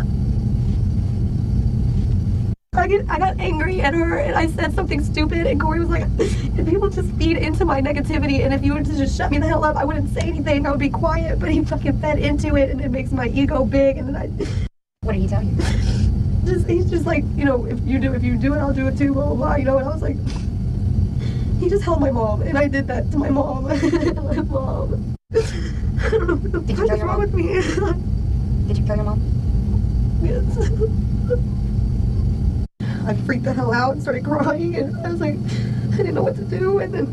I got angry at her and I said something stupid and Corey was like, and people just feed into my negativity and if you were to just shut me the hell up, I wouldn't say anything, I would be quiet, but he fucking fed into it and it makes my ego big and then I... What did he tell you? He's just like, you know, if you do it, I'll do it too, blah, blah, blah, you know, and I was like, he just held my mom and I did that to my mom. My mom. I don't know what the fuck is wrong with me. Did you kill your mom? Yes. I freaked the hell out and started crying and I was like, I didn't know what to do and then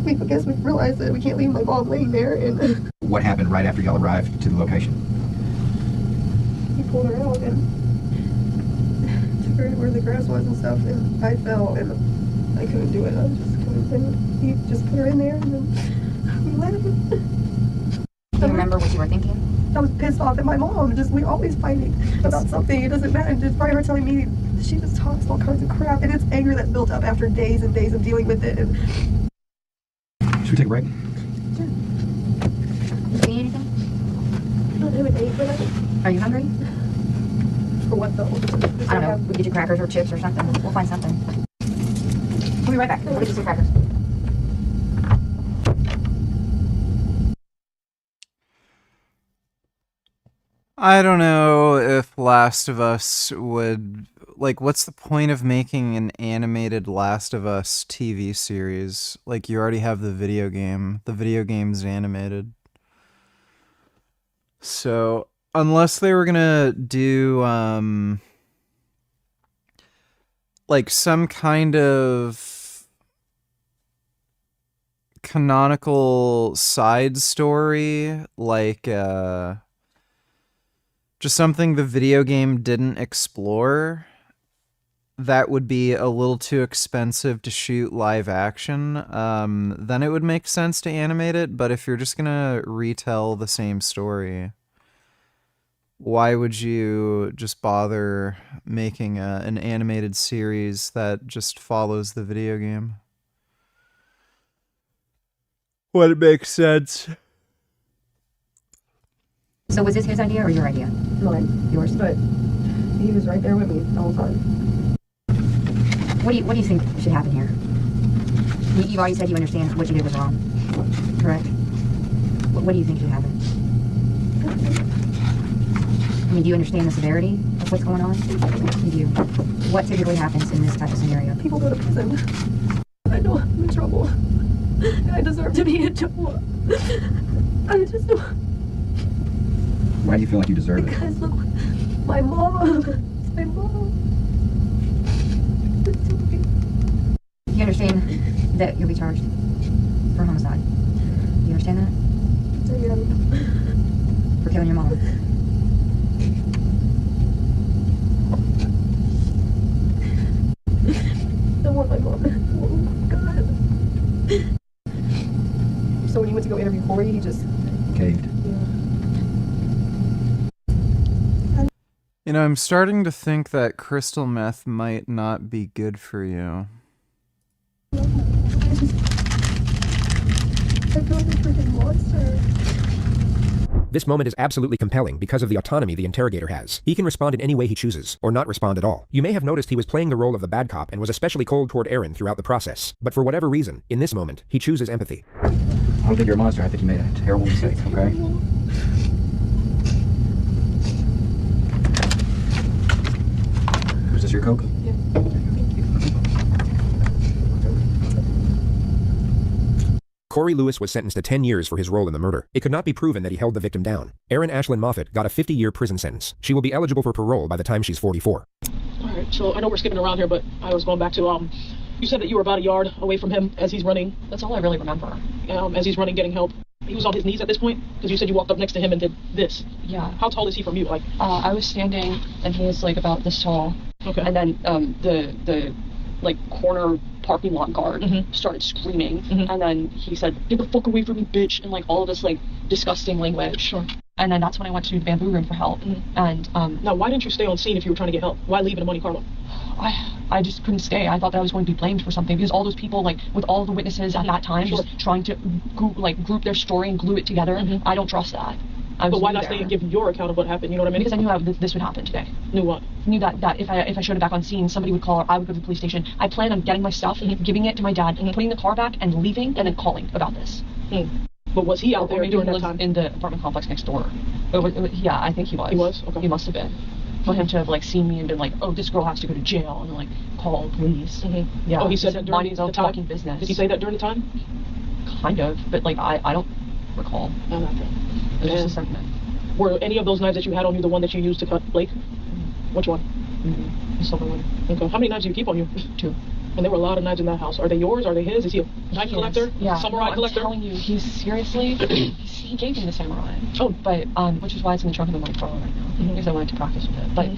I guess we realized that we can't leave my mom laying there and What happened right after y'all arrived to the location? he pulled her out and took her to where the grass was and stuff and I fell and I couldn't do it. I just couldn't and he just put her in there and then we left. Do you remember what you were thinking? I was pissed off at my mom. We always fighting about something. It doesn't matter. Just probably her telling me she just talks all kinds of crap, and it's anger that built up after days and days of dealing with it. And Should we take a break? Sure. Do you need anything? I haven't ate, but Are you hungry? For what though? I don't know. We get you crackers or chips or something. We'll find something. We'll be right back. We'll get you some crackers. I don't know if Last of Us would... Like, what's the point of making an animated Last of Us TV series? Like, you already have the video game. The video game's animated. So, unless they were gonna do, like, some kind of canonical side story, like, just something the video game didn't explore, that would be a little too expensive to shoot live action, then it would make sense to animate it, but if you're just gonna retell the same story, why would you just bother making an animated series that just follows the video game? When it makes sense. So was this his idea or your idea? mine. Yours. But he was right there with me the whole time. What do you think should happen here? You've already said you understand what you did was wrong, correct? What do you think should happen? I mean, do you understand the severity of what's going on? You do. What typically happens in this type of scenario? People go to prison. I know I'm in trouble. I deserve to be in trouble. I just know. Why do you feel like you deserve it? Because look, my mom. My mom. You understand that you'll be charged for homicide? You understand that? Yeah. For killing your mom. I want my mom. Oh, God. So when you went to go interview Corey, he just caved. You know, I'm starting to think that crystal meth might not be good for you. I feel like a freaking monster. This moment is absolutely compelling because of the autonomy the interrogator has. He can respond in any way he chooses, or not respond at all. You may have noticed he was playing the role of the bad cop and was especially cold toward Aaron throughout the process. But for whatever reason, in this moment, he chooses empathy. I don't think you're a monster. I think you made a terrible mistake, okay? Was this your Coke? Yeah. Thank you. Corey Lewis was sentenced to 10 years for his role in the murder. It could not be proven that he held the victim down. Erin Ashlyn Moffat got a 50-year prison sentence. She will be eligible for parole by the time she's 44. Alright, so I know we're skipping around here, but I was going back to, you said that you were about a yard away from him as he's running. That's all I really remember. As he's running, getting help. He was on his knees at this point? Because you said you walked up next to him and did this. Yeah. How tall is he from you? Like, I was standing and he was like about this tall. Okay. And then the like corner parking lot guard started screaming, and then he said, "Get the fuck away from me, bitch!" and like all of this like disgusting language. Sure. And then that's when I went to the bamboo room for help. And now, why didn't you stay on scene if you were trying to get help? Why leave in a Monte Carlo? I just couldn't stay. I thought that I was going to be blamed for something because all those people, like with all the witnesses at that time, just trying to group their story and glue it together. I don't trust that. But why not stay and give your account of what happened? You know what I mean? Because I knew this would happen today. Knew what? Knew that if I showed it back on scene, somebody would call or I would go to the police station. I planned on getting my stuff, giving it to my dad, putting the car back and leaving, and then calling about this. But was he out there during that time? In the apartment complex next door. Yeah, I think he was. He was? Okay. He must have been. For him to have like seen me and been like, oh, this girl has to go to jail, and like call the police. Yeah. Oh, he said that during the time? Fucking business. Did he say that during the time? Kind of, but like I don't recall. Oh, okay. It was just a sentiment. Were any of those knives that you had on you the one that you used to cut Blake? Which one? The silver one. Okay. How many knives do you keep on you? 2. And there were a lot of knives in that house. Are they yours? Are they his? Is he a knife collector? Yeah. Samurai collector? I'm telling you, he's seriously, he gave me the samurai. Oh. But, which is why it's in the trunk of the Monte Carlo right now. Because I wanted to practice with it. But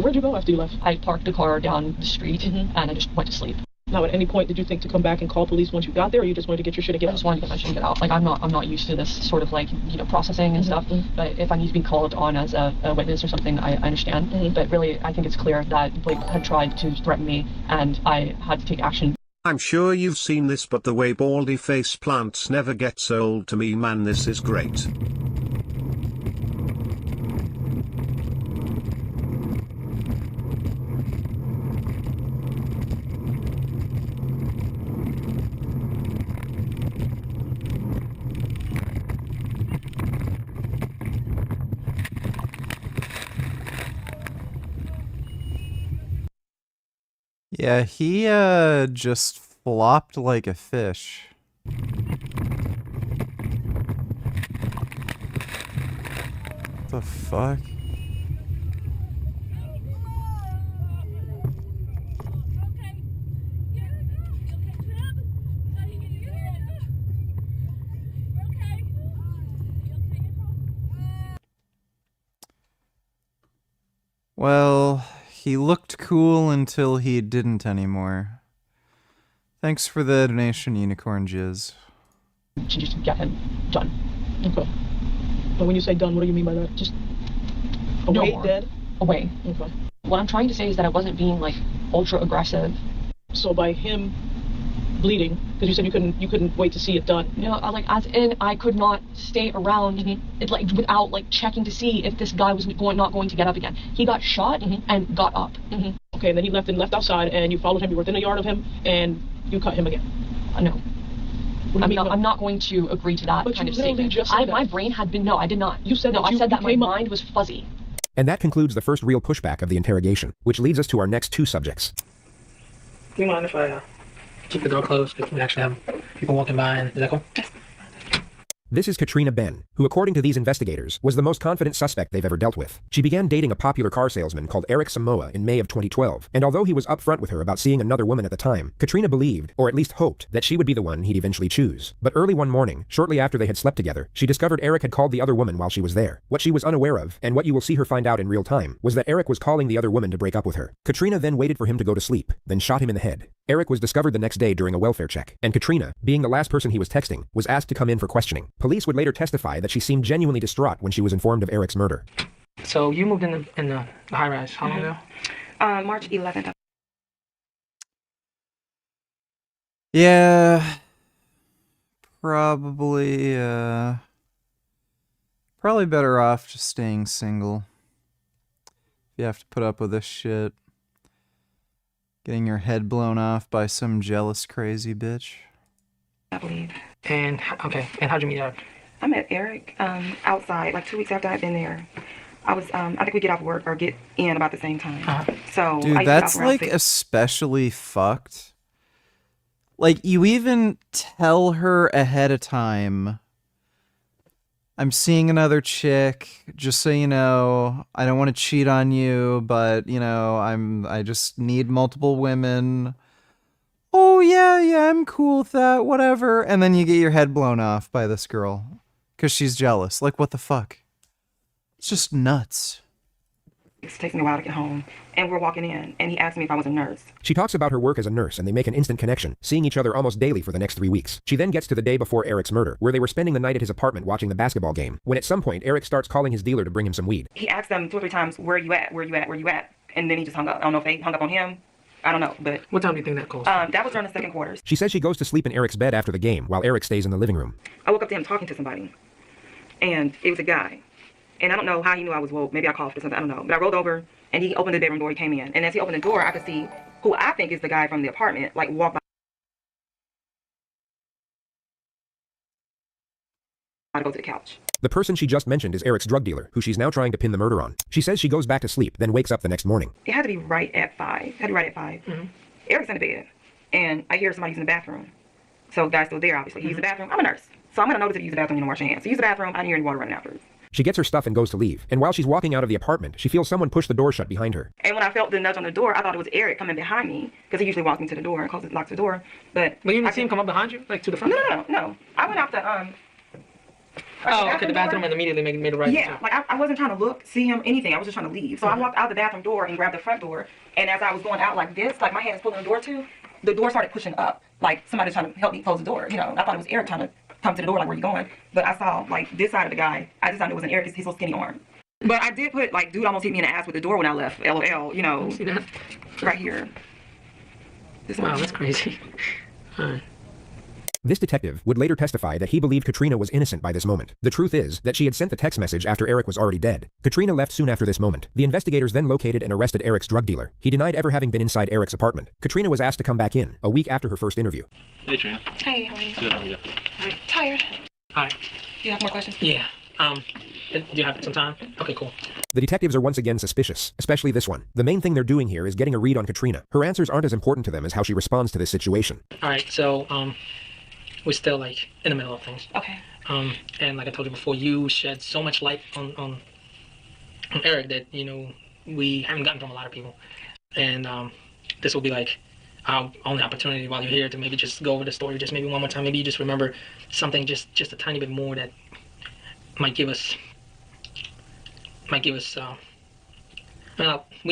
where'd you go after you left? I parked the car down the street and I just went to sleep. Now, at any point, did you think to come back and call police once you got there, or you just wanted to get your shit and get out? I just wanted to get my shit and get out. Like, I'm not used to this sort of like, processing and stuff. But if I need to be called on as a witness or something, I understand. But really, I think it's clear that Blake had tried to threaten me and I had to take action. I'm sure you've seen this, but the way baldy face plants never gets old to me, man. This is great. Yeah, he just flopped like a fish. What the fuck? Well, he looked cool until he didn't anymore. Thanks for the donation, Unicorn Jizz. To just get him done. Okay. And when you say done, what do you mean by that? Just away, No more. dead? Away. Okay. What I'm trying to say is that I wasn't being like ultra aggressive. So by him bleeding, because you said you couldn't wait to see it done. You know, like as in I could not stay around it like without like checking to see if this guy was not going to get up again. He got shot and got up. Okay, and then he left outside, and you followed him. You were within a yard of him, and you cut him again. No. I'm not going to agree to that But kind you of literally statement. just said that. My brain had been, no, I did not. You said no, that I you said that my came up- mind was fuzzy. And that concludes the first real pushback of the interrogation, which leads us to our next 2 subjects. Do you mind if I keep the door closed if we actually have people walking by? And is that cool? This is Katrina Ben, who according to these investigators, was the most confident suspect they've ever dealt with. She began dating a popular car salesman called Eric Samoa in May of 2012, and although he was upfront with her about seeing another woman at the time, Katrina believed, or at least hoped, that she would be the one he'd eventually choose. But early one morning, shortly after they had slept together, she discovered Eric had called the other woman while she was there. What she was unaware of, and what you will see her find out in real time, was that Eric was calling the other woman to break up with her. Katrina then waited for him to go to sleep, then shot him in the head. Eric was discovered the next day during a welfare check, and Katrina, being the last person he was texting, was asked to come in for questioning. Police would later testify that she seemed genuinely distraught when she was informed of Eric's murder. So you moved in the high rise how long ago? March 11th. Yeah, probably better off just staying single. If you have to put up with this shit. Getting your head blown off by some jealous crazy bitch. I believe. And okay, and how'd you meet up? I met Eric outside, like 2 weeks after I'd been there. I think we get off work or get in about the same time. So Dude, I used to get that's off around like 6. especially fucked. Like, you even tell her ahead of time, I'm seeing another chick, just so you know, I don't want to cheat on you, but, you know, I just need multiple women. Oh, yeah, I'm cool with that, whatever. And then you get your head blown off by this girl. because she's jealous. Like, what the fuck? It's just nuts. It takes me a while to get home, and we're walking in, and he asked me if I was a nurse. She talks about her work as a nurse, and they make an instant connection, seeing each other almost daily for the next 3 weeks. She then gets to the day before Eric's murder, where they were spending the night at his apartment watching the basketball game, when at some point Eric starts calling his dealer to bring him some weed. He asked them 2 or 3 times, where you at, where you at, where you at, and then he just hung up. I don't know if they hung up on him. I don't know, but... What time do you think that caused? That was during the second quarters. She says she goes to sleep in Eric's bed after the game, while Eric stays in the living room. I woke up to him talking to somebody, and it was a guy. And I don't know how he knew I was woke. Maybe I coughed or something, I don't know. But I rolled over, and he opened the bedroom door, he came in. And as he opened the door, I could see who I think is the guy from the apartment, like, walk by to go to the couch. The person she just mentioned is Eric's drug dealer, who she's now trying to pin the murder on. She says she goes back to sleep, then wakes up the next morning. It had to be right at 5. Eric's in the bed, and I hear somebody using the bathroom. So the guy's still there, obviously. He used the bathroom. I'm a nurse. So I'm going to notice if you use the bathroom, you don't wash your hands. So use the bathroom, I didn't hear any water running afterwards. She gets her stuff and goes to leave, and while she's walking out of the apartment, she feels someone push the door shut behind her. And when I felt the nudge on the door, I thought it was Eric coming behind me, because he usually walks me to the door and locks the door. But you didn't see him come up behind you, like to the front? No. I went out the okay, the bathroom and immediately made a right. Yeah, like I wasn't trying to look, see him, anything. I was just trying to leave. So I walked out the bathroom door and grabbed the front door. And as I was going out like this, like my hand is pulling the door too, the door started pushing up. Like somebody trying to help me close the door. You know, I thought it was Eric trying to come to the door, like, where you going? But I saw like this side of the guy. I just thought it was an Eric because he's so skinny arm. But I did put like, dude almost hit me in the ass with the door when I left. LOL, you know. See that? Right here. Wow, that's crazy. This detective would later testify that he believed Katrina was innocent by this moment. The truth is that she had sent the text message after Eric was already dead. Katrina left soon after this moment. The investigators then located and arrested Eric's drug dealer. He denied ever having been inside Eric's apartment. Katrina was asked to come back in, a week after her first interview. Hey, Trina. Hey, how are you? Good, how are you? Tired. Hi. You have more questions? Yeah. Do you have some time? Okay, cool. The detectives are once again suspicious, especially this one. The main thing they're doing here is getting a read on Katrina. Her answers aren't as important to them as how she responds to this situation. All right, so we're still like in the middle of things. Okay. And like I told you before, you shed so much light on Eric that, you know, we haven't gotten from a lot of people. And this will be like our only opportunity while you're here to maybe just go over the story just maybe one more time. Maybe you just remember something just a tiny bit more that might give us we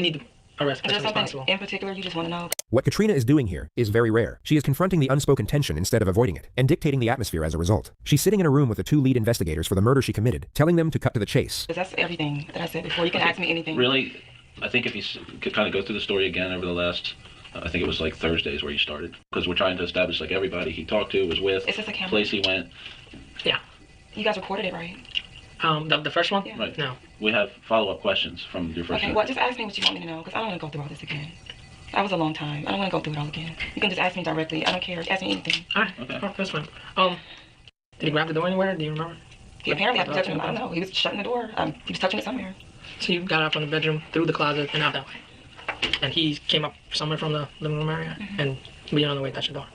need to arrest as Is there soon as something possible. in particular you just want to know? What Katrina is doing here is very rare. She is confronting the unspoken tension instead of avoiding it, and dictating the atmosphere as a result. She's sitting in a room with the 2 lead investigators for the murder she committed, telling them to cut to the chase. That's everything that I said before. You can ask me anything. Really, I think if you could kind of go through the story again over the last, I think it was like Thursdays where you started, because we're trying to establish like everybody he talked to, was with, Is this a camera? place he went. Yeah. You guys recorded it, right? The first one? Yeah. Right. No. We have follow-up questions from your first Okay, well, just ask me what you want me to know, because I don't want to go through all this again. That was a long time. I don't want to go through it all again. You can just ask me directly. I don't care. Ask me anything. All right. Okay. Oh, that's fine. Did he grab the door anywhere? Do you remember? He apparently had to touch it. I don't know. He was shutting the door. He was touching it somewhere. So you got out from the bedroom, through the closet, and out that way. And he came up somewhere from the living room area, and we on the way touched the door.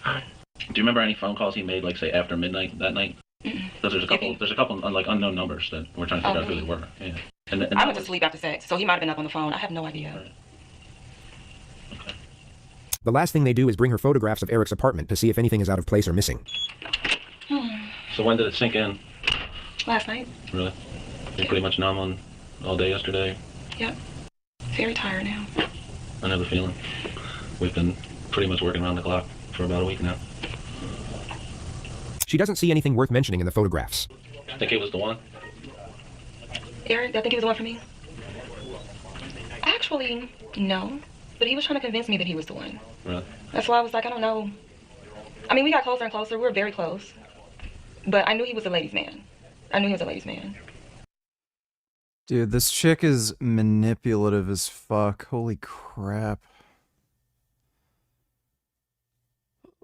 All right. Do you remember any phone calls he made, like say after midnight that night? Because there's a couple like unknown numbers that we're trying to figure out who they were. Yeah. And I went to sleep after sex, so he might have been up on the phone. I have no idea. Right. The last thing they do is bring her photographs of Eric's apartment to see if anything is out of place or missing. So when did it sink in? Last night. Really? You're pretty much numb on all day yesterday? Yep. Very tired now. I know the feeling. We've been pretty much working around the clock for about a week now. She doesn't see anything worth mentioning in the photographs. I think it was the one. Eric, I think he was the one for me. Actually, no. But he was trying to convince me that he was the one. Really? That's why I was like, I don't know. I mean, we got closer and closer. We were very close. But I knew he was a ladies' man. I knew he was a ladies' man. Dude, this chick is manipulative as fuck. Holy crap.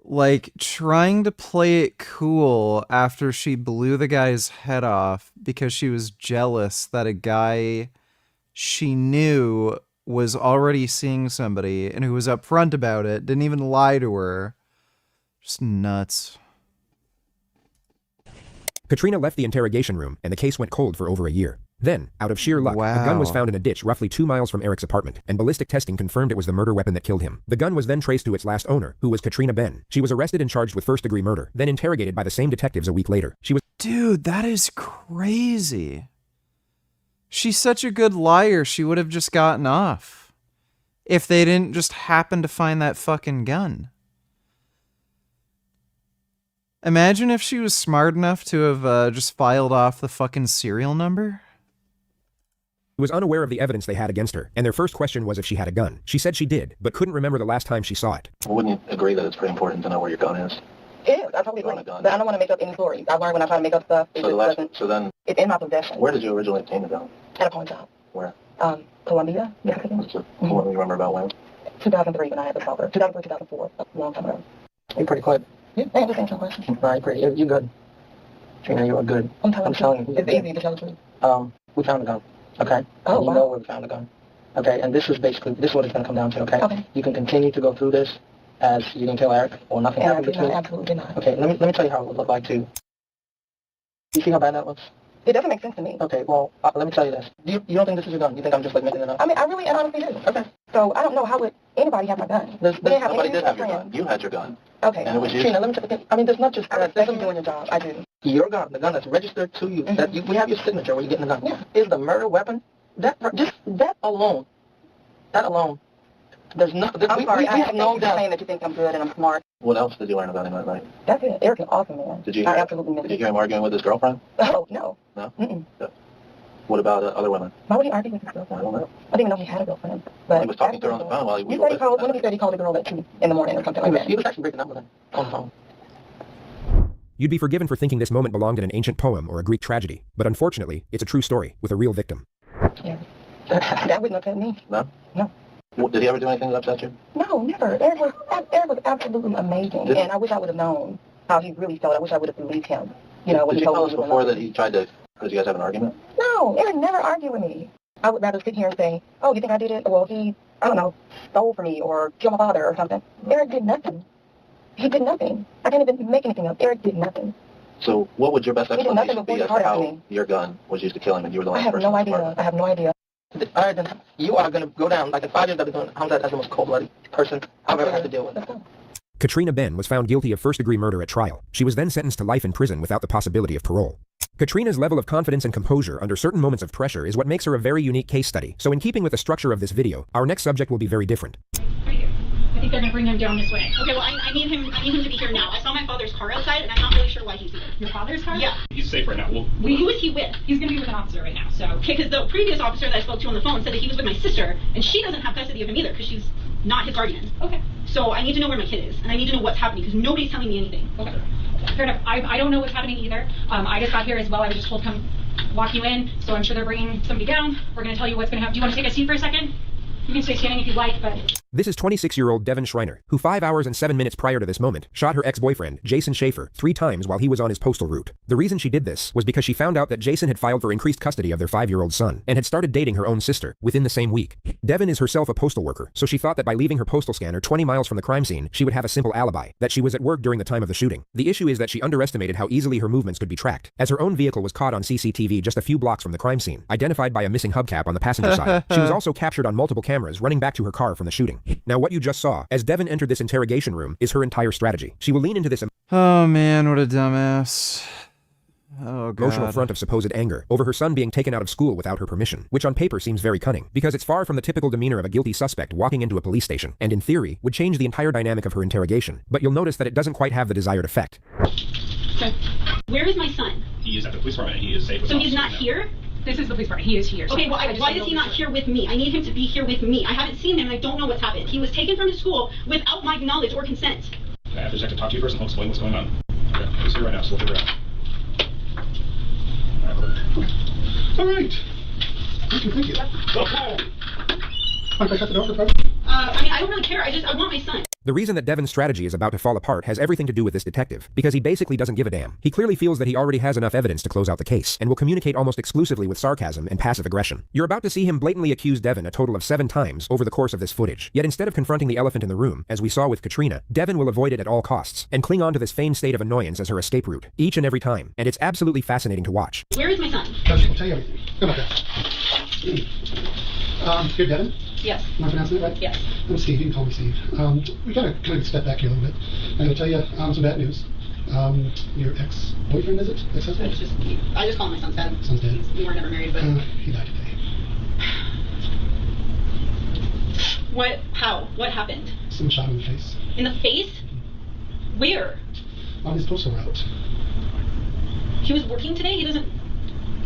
Like, trying to play it cool after she blew the guy's head off because she was jealous that a guy she knew was already seeing somebody and who was upfront about it, didn't even lie to her. Just nuts. Katrina left the interrogation room, and the case went cold for over a year. Then, out of sheer luck, a gun was found in a ditch roughly 2 miles from Eric's apartment, and ballistic testing confirmed it was the murder weapon that killed him. The gun was then traced to its last owner, who was Katrina Ben. She was arrested and charged with first-degree murder, then interrogated by the same detectives a week later. She was— Dude, that is crazy. She's such a good liar, she would have just gotten off. If they didn't just happen to find that fucking gun. Imagine if she was smart enough to have just filed off the fucking serial number. was unaware of the evidence they had against her, and their first question was if she had a gun. She said she did, but couldn't remember the last time she saw it. Wouldn't you agree that it's pretty important to know where your gun is? It is. I totally agree. But I don't want to make up any stories. I learned when I try to make up stuff, So then, it's in my possession. where did you originally obtain the gun? At a pawn shop. Where? Columbia, Mexico. What do you remember about when? 2003 when I had the stalker. 2003, 2004, a long time ago. You're pretty quick. Yeah, I understand some questions. All right, great. You're good. Trina, you are good. I'm telling you. It's easy to tell the truth. We found a gun. Okay? Oh, and you know where we found the gun. Okay, and this is what it's going to come down to, okay? Okay. You can continue to go through this as you can tell Eric, or nothing happened between us. Absolutely not. Okay, let me tell you how it would look like, too. You see how bad that looks? It doesn't make sense to me. Okay, well, let me tell you this. You don't think this is your gun? You think I'm just, like, making it up? I mean, I really and honestly do. Okay. So I don't know how would anybody have my gun. Nobody did have your gun. You had your gun. Okay. And it was Trina, let me tell you. I mean, there's not just that. That's doing your job. I do. Your gun, the gun that's registered to you, we have your signature where you're getting the gun, is the murder weapon. That alone, there's no, I'm sorry, we have no doubt. Saying that you think I'm good and I'm smart. What else did you learn about him that night? That's it. Eric's an awesome man. I absolutely miss Did you hear him arguing with his girlfriend? Oh, no. No? Mm-mm. What about other women? Why would he argue with his girlfriend? I don't know. I didn't even know he had a girlfriend. But he was talking to her on the phone while he was One of you said he called a girl at 2 in the morning or something like that. He was actually breaking up with her on the phone. You'd be forgiven for thinking this moment belonged in an ancient poem or a Greek tragedy, but unfortunately, it's a true story with a real victim. Yeah. That wouldn't upset me. No? No. Did he ever do anything that upset you? No, never. Eric was absolutely amazing, and I wish I would have known how he really felt. I wish I would have believed him. You know, when Did he you told tell me us before that he tried to, because you guys have an argument? No, Eric never argued with me. I would rather sit here and say, oh, you think I did it? Well, he, I don't know, stole from me or killed my father or something. Eric did nothing. He did nothing. I can't even make anything up. Eric did nothing. So what would your best He did nothing explanation before be he as to hurt how me. your gun was used to kill him and you were the I last have person? no idea. I have no idea. All right, then you are going to go down, like in 5 years I've been doing homicide as the most cold-blooded person I've ever had to deal with. Katrina Ben was found guilty of first-degree murder at trial. She was then sentenced to life in prison without the possibility of parole. Katrina's level of confidence and composure under certain moments of pressure is what makes her a very unique case study. So in keeping with the structure of this video, our next subject will be very different. I think they're gonna bring him down this way. Okay, well, I need him to be here now. I saw my father's car outside, and I'm not really sure why he's here. Your father's car? Yeah. He's safe right now. Who is he with? He's gonna be with an officer right now, so. Okay, because the previous officer that I spoke to on the phone said that he was with my sister, and she doesn't have custody of him either, because she's not his guardian. Okay. So I need to know where my kid is, and I need to know what's happening, because nobody's telling me anything. Okay. Fair enough. I don't know what's happening either. I just got here as well. I was just told come walk you in, so I'm sure they're bringing somebody down. We're going to tell you what's going to happen. Do you want to take a seat for a second? You can stay standing if you'd like, but... This is 26-year-old Devin Schreiner, who 5 hours and 7 minutes prior to this moment, shot her ex-boyfriend, Jason Schaefer, 3 times while he was on his postal route. The reason she did this was because she found out that Jason had filed for increased custody of their 5-year-old son, and had started dating her own sister, within the same week. Devin is herself a postal worker, so she thought that by leaving her postal scanner 20 miles from the crime scene, she would have a simple alibi, that she was at work during the time of the shooting. The issue is that she underestimated how easily her movements could be tracked, as her own vehicle was caught on CCTV just a few blocks from the crime scene, identified by a missing hubcap on the passenger side. She was also captured on multiple cameras running back to her car from the shooting. Now what you just saw, as Devin entered this interrogation room, is her entire strategy. She will lean into this Oh man, what a dumbass. Oh god. Emotional front of supposed anger over her son being taken out of school without her permission, which on paper seems very cunning, because it's far from the typical demeanor of a guilty suspect walking into a police station, and in theory, would change the entire dynamic of her interrogation. But you'll notice that it doesn't quite have the desired effect. So, where is my son? He is at the police department and he is safe with So he's not here? This is the police department. He is here. Okay, well, why is he not here with me? I need him to be here with me. I haven't seen him and I don't know what's happened. He was taken from his school without my knowledge or consent. I have to check to talk to you first and I'll explain what's going on. Okay, he's here right now, so we'll figure it out. All right. Thank you. I mean, I don't really care. I want my son. The reason that Devin's strategy is about to fall apart has everything to do with this detective, because he basically doesn't give a damn. He clearly feels that he already has enough evidence to close out the case, and will communicate almost exclusively with sarcasm and passive aggression. You're about to see him blatantly accuse Devin a total of 7 times over the course of this footage. Yet instead of confronting the elephant in the room, as we saw with Katrina, Devin will avoid it at all costs, and cling on to this feigned state of annoyance as her escape route, each and every time, and it's absolutely fascinating to watch. Where is my son? I'll tell you everything. How about that? You're Devin? Yes. Am I pronouncing it right? Yes. I'm Steve. You can call me Steve. We gotta kind of step back here a little bit. I'm gonna tell you some bad news. Your ex-boyfriend, is it? Ex-husband? I just call him my son's dad. Son's dad. We were never married, but... He died today. What? How? What happened? Someone shot him in the face. In the face? Where? On his postal route. He was working today? He doesn't...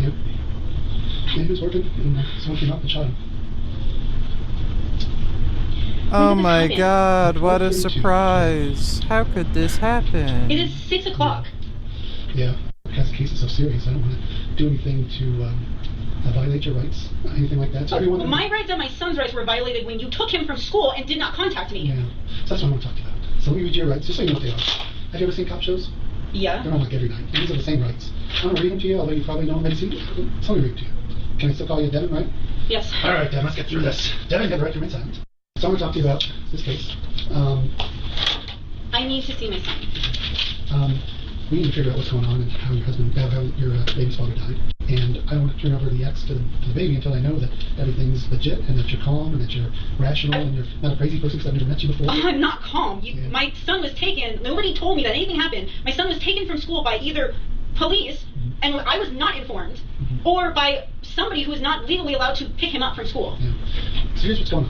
Yep. Yeah, he was working, and someone came up and shot him. Oh my god, what a surprise. How could this happen? It is 6 o'clock. Yeah, because the case is so serious, I don't want to do anything to violate your rights, anything like that. So everyone... My rights and my son's rights were violated when you took him from school and did not contact me. Yeah, so that's what I want to talk to you about. So let me read you your rights, just so you know what they are. Have you ever seen cop shows? Yeah. They're on like every night. These are the same rights. I'm going to read them to you, although you probably know them already seen them. So let me read them to you. Can I still call you Devin, right? Yes. All right, Devin, let's get through this. Devin, you have the right to remain silent. So I'm going to talk to you about this case. I need to see my son. We need to figure out what's going on and how your husband, how your baby's father died. And I don't want to turn over the ex to the baby until I know that everything's legit and that you're calm and that you're rational and you're not a crazy person because I've never met you before. I'm not calm. My son was taken. Nobody told me that anything happened. My son was taken from school by either police, and I was not informed, or by somebody who is not legally allowed to pick him up from school. Yeah. So here's what's going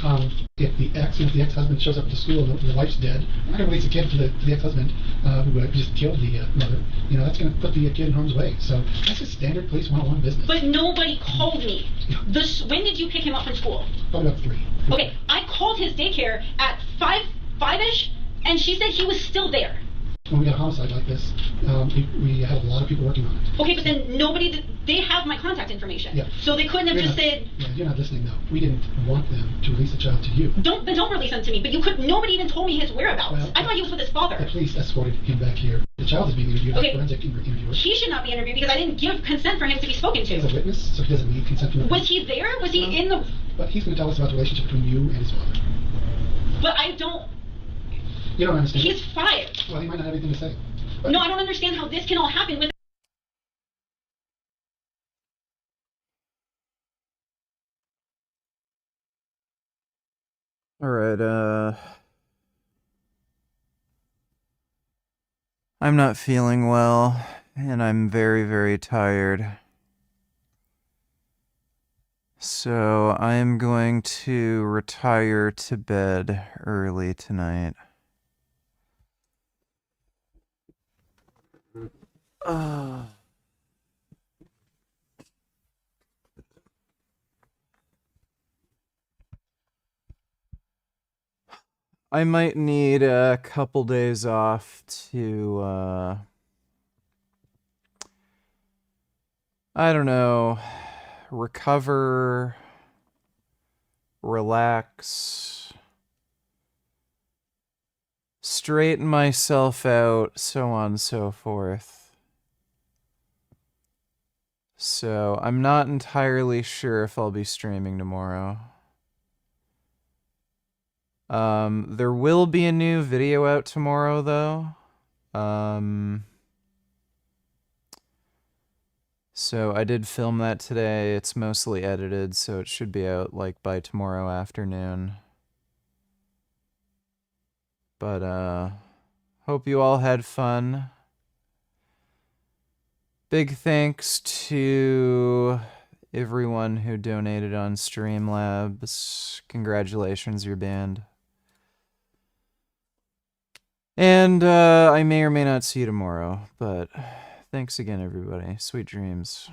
on. If the ex-husband shows up at the school and the wife's dead, I'm not going to release the kid to the ex-husband who just killed the mother. That's going to put the kid in harm's way. So that's just standard police 101 business. But nobody called me. When did you pick him up from school? Probably about 3. Okay, I called his daycare at 5-ish, and she said he was still there. When we got a homicide like this, we had a lot of people working on it. Okay, but then they have my contact information. Yeah. So they couldn't have said... Yeah, you're not listening though. We didn't want them to release the child to you. Don't release him to me, but nobody even told me his whereabouts. Well, I thought he was with his father. The police escorted him back here. The child is being interviewed. Okay. Forensic interviewer. He should not be interviewed because I didn't give consent for him to be spoken to. He's a witness, so he doesn't need consent from the Was he there? Was he in the... But he's going to tell us about the relationship between you and his father. But I don't... You don't understand. He's fired. Well, he might not have anything to say. No, I don't understand how this can all happen with... Alright, I'm not feeling well, and I'm very, very tired. So I am going to retire to bed early tonight. I might need a couple days off to, I don't know, recover, relax, straighten myself out, so on and so forth. So I'm not entirely sure if I'll be streaming tomorrow. There will be a new video out tomorrow, though. So I did film that today. It's mostly edited, so it should be out, like, by tomorrow afternoon. But, hope you all had fun. Big thanks to everyone who donated on Streamlabs. Congratulations, your band. And I may or may not see you tomorrow, but thanks again, everybody. Sweet dreams.